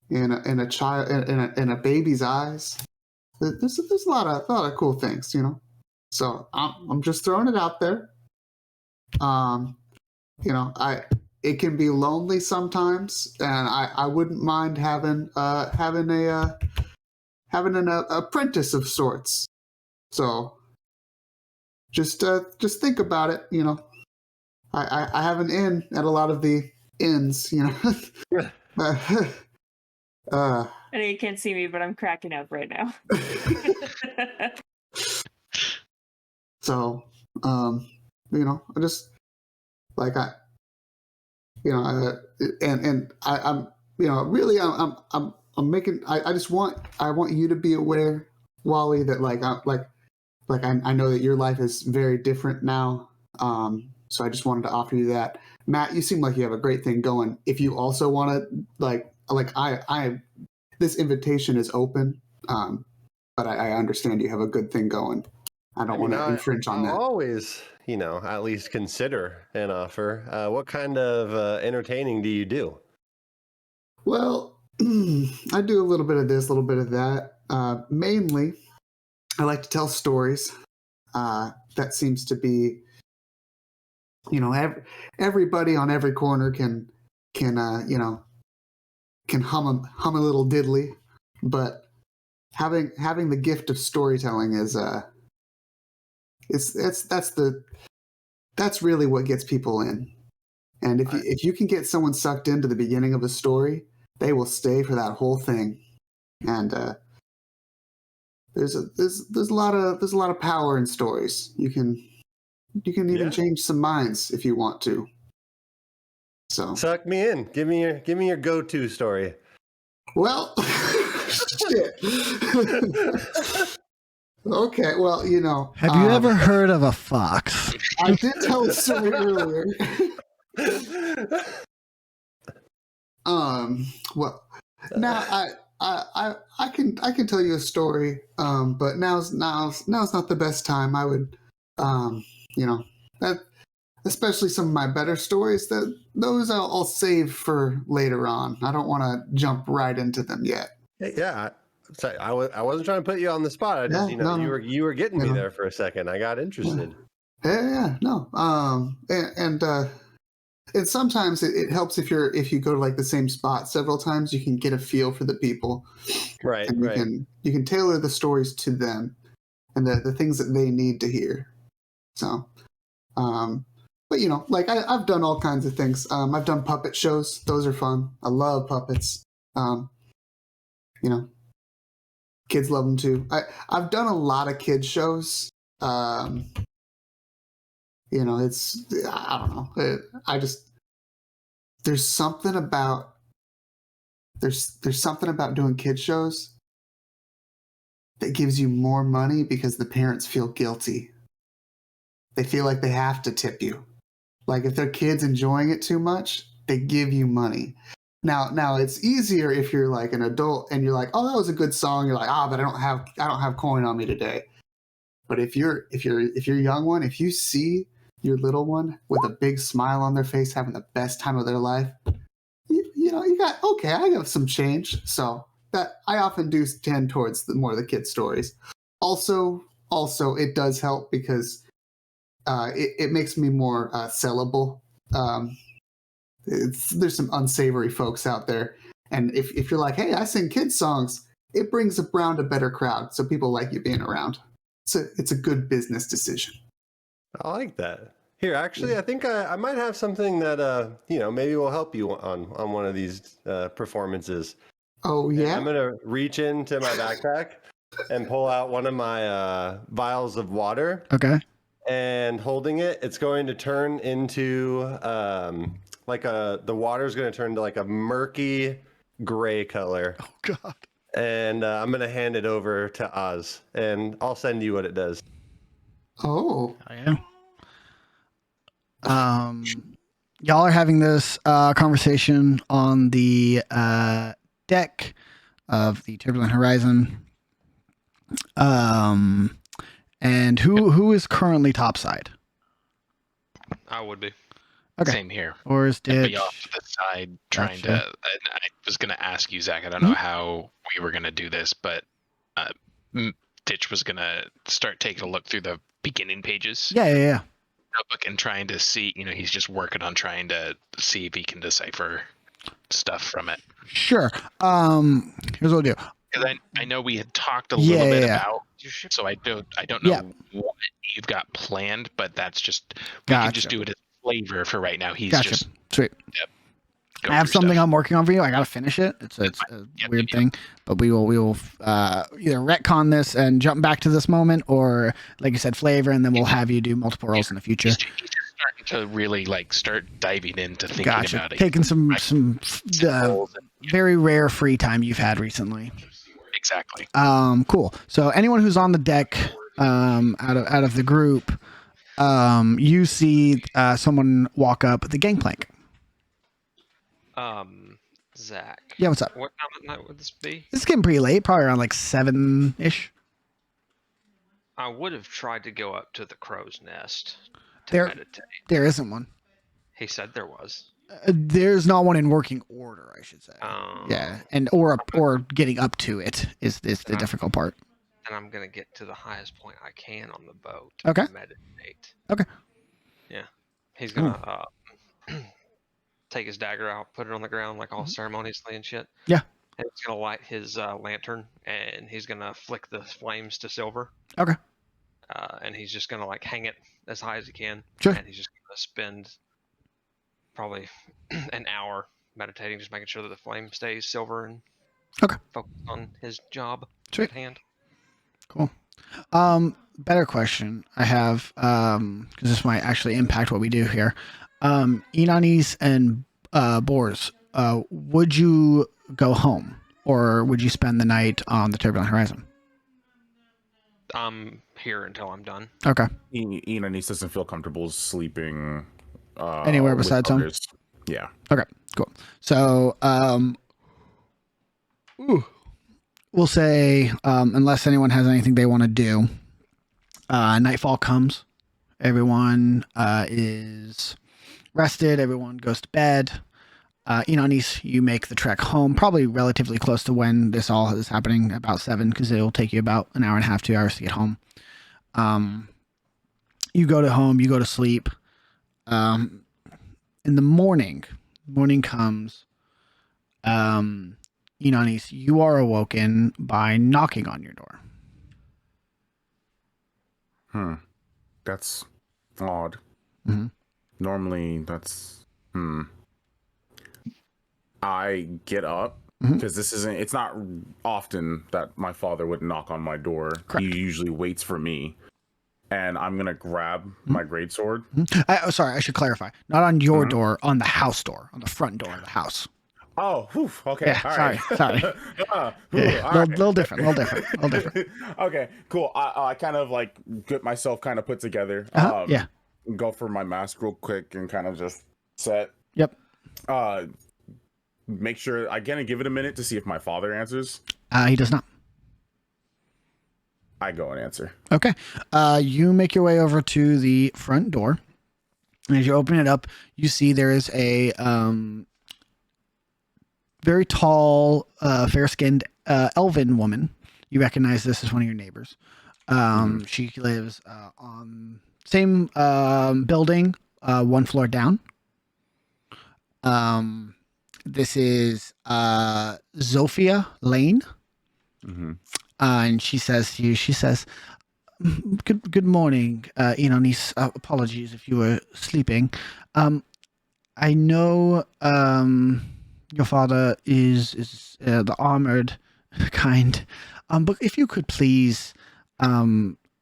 in a child in a baby's eyes. There's a lot of cool things, So I'm just throwing it out there. It can be lonely sometimes, and I wouldn't mind having an apprentice of sorts. So just think about it. I have an in at a lot of the inns. I know you can't see me, but I'm cracking up right now. So, I just like I'm really I'm making I just want you to be aware, Wally, that I know that your life is very different now. So I just wanted to offer you that. Matt, you seem like you have a great thing going. If you also want to I this invitation is open, but I understand you have a good thing going. I don't want to infringe on that. I'll always, at least consider an offer. What kind of entertaining do you do? Well, I do a little bit of this, a little bit of that. Mainly, I like to tell stories. That seems to be, everybody on every corner can hum a little diddly, but having the gift of storytelling is that's really what gets people in. And if you can get someone sucked into the beginning of a story, they will stay for that whole thing. And there's a lot of power in stories. You can even change some minds if you want to. So suck me in. Give me your go-to story. Well, shit. Okay, well, Have you ever heard of a fox? I did tell a story earlier. Well, now I can tell you a story, but now's not the best time. I would, that, especially some of my better stories, those I'll save for later on. I don't want to jump right into them yet. Yeah. Sorry, I wasn't trying to put you on the spot. I just, you were getting me there for a second. I got interested. Yeah, no. And sometimes it helps if you go to like the same spot several times. You can get a feel for the people, right? And you can tailor the stories to them and the things that they need to hear. So, but I've done all kinds of things. I've done puppet shows; those are fun. I love puppets. Kids love them too. I've done a lot of kids shows. It's I don't know. There's something about doing kids shows that gives you more money because the parents feel guilty. They feel like they have to tip you. Like if their kid's enjoying it too much, they give you money. Now it's easier if you're like an adult and you're like, oh, that was a good song. You're like, but I don't have coin on me today. But if you're young one, if you see your little one with a big smile on their face, having the best time of their life, you got, okay, I have some change. So that I often do tend towards more of the kid stories. Also, it does help because it makes me more sellable. There's some unsavory folks out there, and if you're like, hey, I sing kids songs, it brings around a better crowd, so people like you being around. It's a good business decision. I like that. Here, actually, I think I might have something that maybe will help you on one of these performances. Oh, And yeah? I'm gonna reach into my backpack and pull out one of my vials of water. Okay. And holding it, it's going to turn into the water's going to turn to like a murky gray color. Oh God. And I'm going to hand it over to Oz, and I'll send you what it does. Oh. Oh, yeah. Y'all are having this conversation on the deck of the Turbulent Horizon. And who is currently topside? I would be. Okay. Same here. Or is I'd Ditch? be off to the side trying Gotcha. to. I was going to ask you, Zach. I don't know how we were going to do this, but Ditch was going to start taking a look through the beginning pages. Yeah. Notebook and trying to see. He's just working on trying to see if he can decipher stuff from it. Sure. Here's what we'll do. Because I know we had talked a little bit Yeah. about, so I don't know what you've got planned, but that's just we can just do it as flavor for right now. He's just sweet. Yep, I have something I'm working on for you. I gotta finish it. It's a weird thing, but we will either retcon this and jump back to this moment, or like you said, flavor, and then we'll have you do multiple roles in the future. He's just starting to really start diving into thinking about it. Taking some very rare free time you've had recently. Exactly. Cool. So anyone who's on the deck, out of the group, you see someone walk up the gangplank. Zach. Yeah, what's up? What time of night would this be? It's getting pretty late, probably around like 7-ish. I would have tried to go up to the crow's nest to There- meditate. There isn't one. He said there was. There's not one in working order, I should say. Um, Yeah, and or getting up to it is the difficult part. And I'm gonna get to the highest point I can on the boat. Okay. To meditate. Okay. Yeah. He's gonna take his dagger out, put it on the ground like all ceremoniously and shit. Yeah. And he's gonna light his lantern, and he's gonna flick the flames to silver. Okay. And he's just gonna like hang it as high as he can. Sure. And he's just gonna spend probably an hour meditating, just making sure that the flame stays silver and focus on his job at hand. Cool. Better question I have, because this might actually impact what we do here. Inanis and Boars, would you go home, or would you spend the night on the Turbulent Horizon? I'm here until I'm done. Okay. Inanis doesn't feel comfortable sleeping Anywhere with besides home? others. Yeah. Okay, cool. So, we'll say, unless anyone has anything they want to do, nightfall comes. Everyone is rested. Everyone goes to bed. Inanis, you make the trek home, probably relatively close to when this all is happening, about 7, because it'll take you about an hour and a half, 2 hours to get home. You go to home, you go to sleep. In the morning comes. Inanis, you are awoken by knocking on your door. That's odd. Mm-hmm. Normally, that's I get up Mhm. because it's not often that my father would knock on my door. Correct. He usually waits for me, and I'm gonna grab my greatsword. Sorry, I should clarify. Not on your door, on the house door, on the front door of the house. Oh, whew, okay. Yeah, all sorry. right. Yeah, all right. little different. Okay, cool. I kind of like get myself kind of put together. Yeah. Go for my mask real quick and kind of just set. Yep. Make sure I gotta give it a minute to see if my father answers. He does not. I go and answer. Okay. You make your way over to the front door. And as you open it up, you see there is a very tall, fair-skinned elven woman. You recognize this as one of your neighbors. She lives on same building, one floor down. This is Zofia Lane. And she says to you, good morning, Inanis. Apologies if you were sleeping. I know your father is the armored kind. But if you could please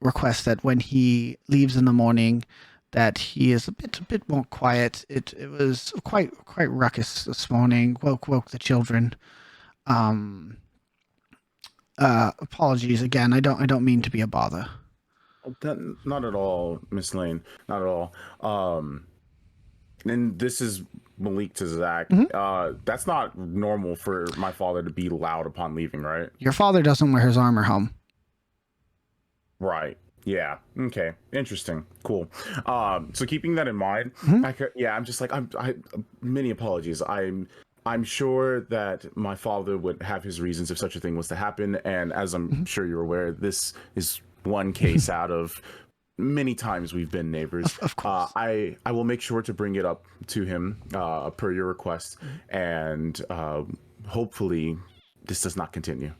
request that when he leaves in the morning, that he is a bit more quiet. It was quite ruckus this morning. Woke the children. Apologies again. I don't mean to be a bother. Not at all, Miss Lane. Not at all. And this is Malik to Zach. That's not normal for my father to be loud upon leaving, right? Your father doesn't wear his armor home. Right. Yeah. Okay. Interesting. Cool. So keeping that in mind, I'm just like I many apologies. I'm sure that my father would have his reasons if such a thing was to happen, and as I'm sure you're aware, this is one case out of many times we've been neighbors. Of course. I will make sure to bring it up to him per your request, and hopefully this does not continue.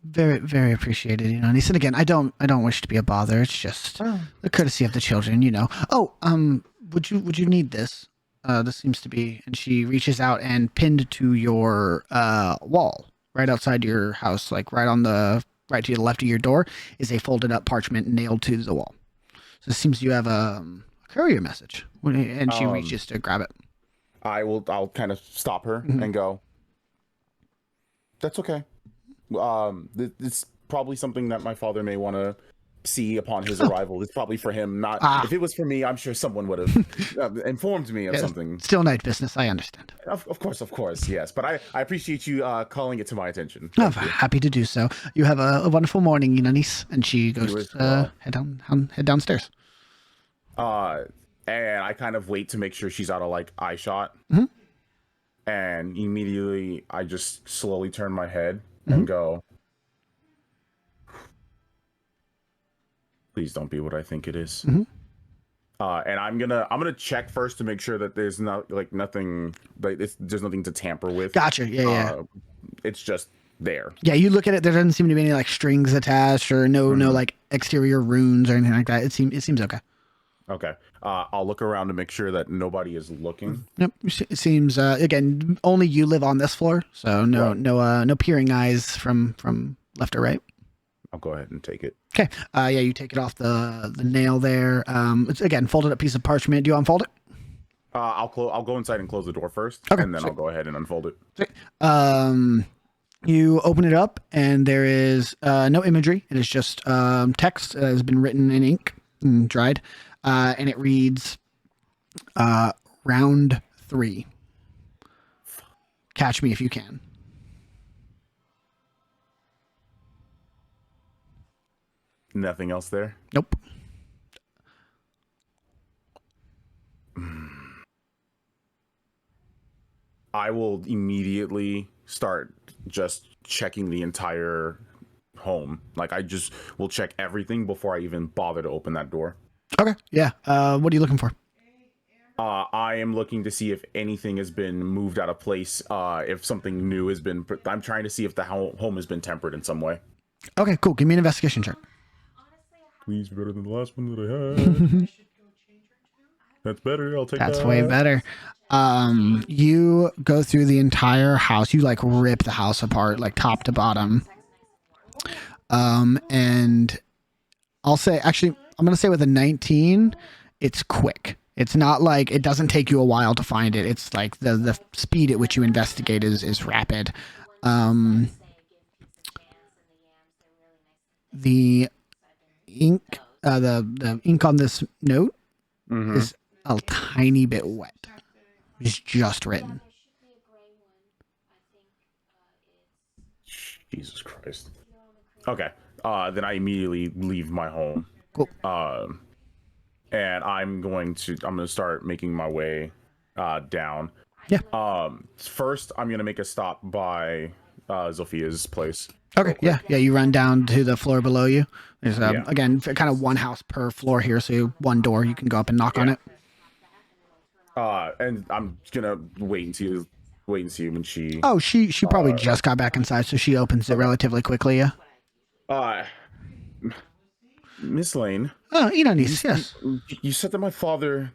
Very, very appreciated, And he said again, I don't wish to be a bother. It's just the courtesy of the children, Oh, would you need this? This seems to be, and she reaches out and pinned to your wall right outside your house, like right to the left of your door, is a folded up parchment nailed to the wall. So it seems you have a courier message, and she reaches to grab it. I'll kind of stop her and go, that's okay. It's probably something that my father may want to see upon his arrival. It's probably for him, not if it was for me. I'm sure someone would have informed me of something. Still night business, I understand. Of course, yes. But I appreciate you calling it to my attention. Happy to do so. You have a wonderful morning, niece. And she goes head downstairs. And I kind of wait to make sure she's out of like eye shot. And immediately I just slowly turn my head and go, please don't be what I think it is. And I'm gonna check first to make sure that there's nothing there's nothing to tamper with. Gotcha. Yeah. It's just there. Yeah, you look at it. There doesn't seem to be any like strings attached or no like exterior runes or anything like that. It seems okay. Okay. I'll look around to make sure that nobody is looking. Nope. It seems again only you live on this floor, so no peering eyes from left or right. I'll go ahead and take it. Okay. You take it off the nail there. It's again folded up piece of parchment. Do you unfold it? I'll go inside and close the door first, and then I'll go ahead and unfold it. Okay. You open it up, and there is no imagery. It is just text that has been written in ink and dried, and it reads, "Round 3. Catch me if you can." Nothing else there? Nope. I will immediately start just checking the entire home. Like I just will check everything before I even bother to open that door. Okay. Yeah. What are you looking for? I am looking to see if anything has been moved out of place. If something new has been. I'm trying to see if the home has been tempered in some way. Okay. Cool. Give me an investigation check. Please, better than the last one that I had. That's better. I'll take that. That's way better. You go through the entire house. You like rip the house apart, like top to bottom. And I'll say, actually, I'm going to say with a 19, it's quick. It's not like it doesn't take you a while to find it. It's like the speed at which you investigate is rapid. The ink, the ink on this note is a tiny bit wet. It's just written. Jesus Christ. Okay. Then I immediately leave my home. Cool. And I'm going to start making my way down. Yeah. First I'm gonna make a stop by Zophia's place. Okay. Yeah. You run down to the floor below you. There's again kind of one house per floor here, so one door you can go up and knock on it. And I'm gonna wait and see when she. Oh, she probably just got back inside, so she opens it relatively quickly. Yeah. Miss Lane. Oh, yes. You said that my father.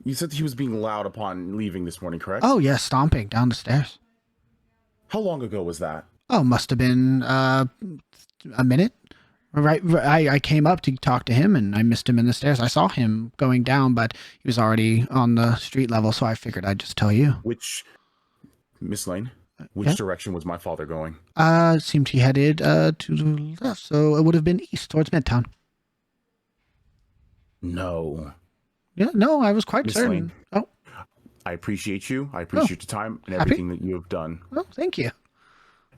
You said that he was being loud upon leaving this morning, correct? Oh, yeah, stomping down the stairs. How long ago was that? Oh, must have been a minute. Right, I came up to talk to him, and I missed him in the stairs. I saw him going down, but he was already on the street level, so I figured I'd just tell you. Miss Lane, which Yeah? direction was my father going? Seemed he headed to the left, so it would have been east towards Midtown. No. Yeah, no, I was quite Miss certain. Lane. Oh, I appreciate you. I appreciate your time and happy? everything that you have done. oh, thank you.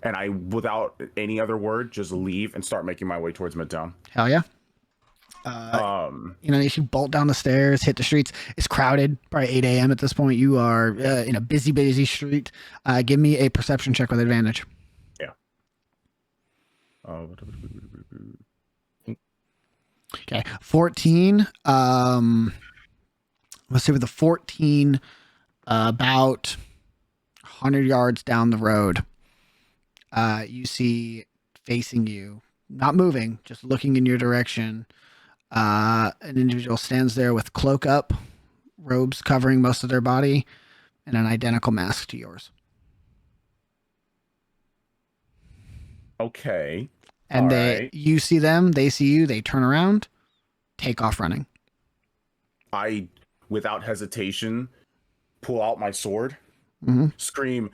And I, without any other word, just leave and start making my way towards Midtown. Hell yeah. If you bolt down the stairs, hit the streets, it's crowded. Probably 8 a.m. at this point. You are in a busy street. Give me a perception check with advantage. Yeah. Okay, 14. Let's say with the 14, about 100 yards down the road, you see facing you, not moving, just looking in your direction. An individual stands there with cloak up, robes covering most of their body, and an identical mask to yours. Okay. And Right. you see them, they see you, they turn around, take off running. I, without hesitation, pull out my sword, scream,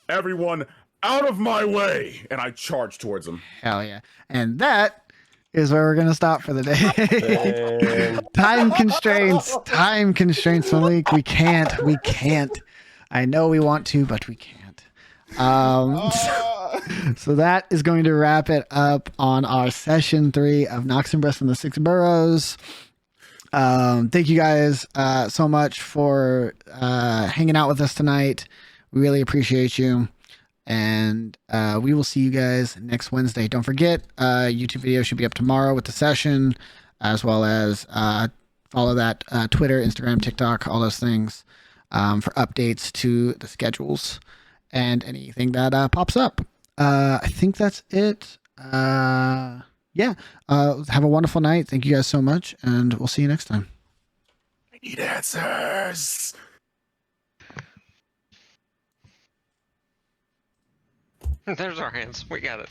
"Everyone out of my way!" And I charge towards them. Hell yeah. And that is where we're going to stop for the day. Time constraints, Malik. We can't. I know we want to, but we can't. So that is going to wrap it up on our session 3 of Noximbres from the Six Boroughs. Thank you guys so much for hanging out with us tonight. We really appreciate you. And we will see you guys next Wednesday. Don't forget, YouTube video should be up tomorrow with the session, as well as follow that Twitter, Instagram, TikTok, all those things for updates to the schedules and anything that pops up. I think that's it. Have a wonderful night. Thank you guys so much, and we'll see you next time. I need answers. There's our hands. We got it.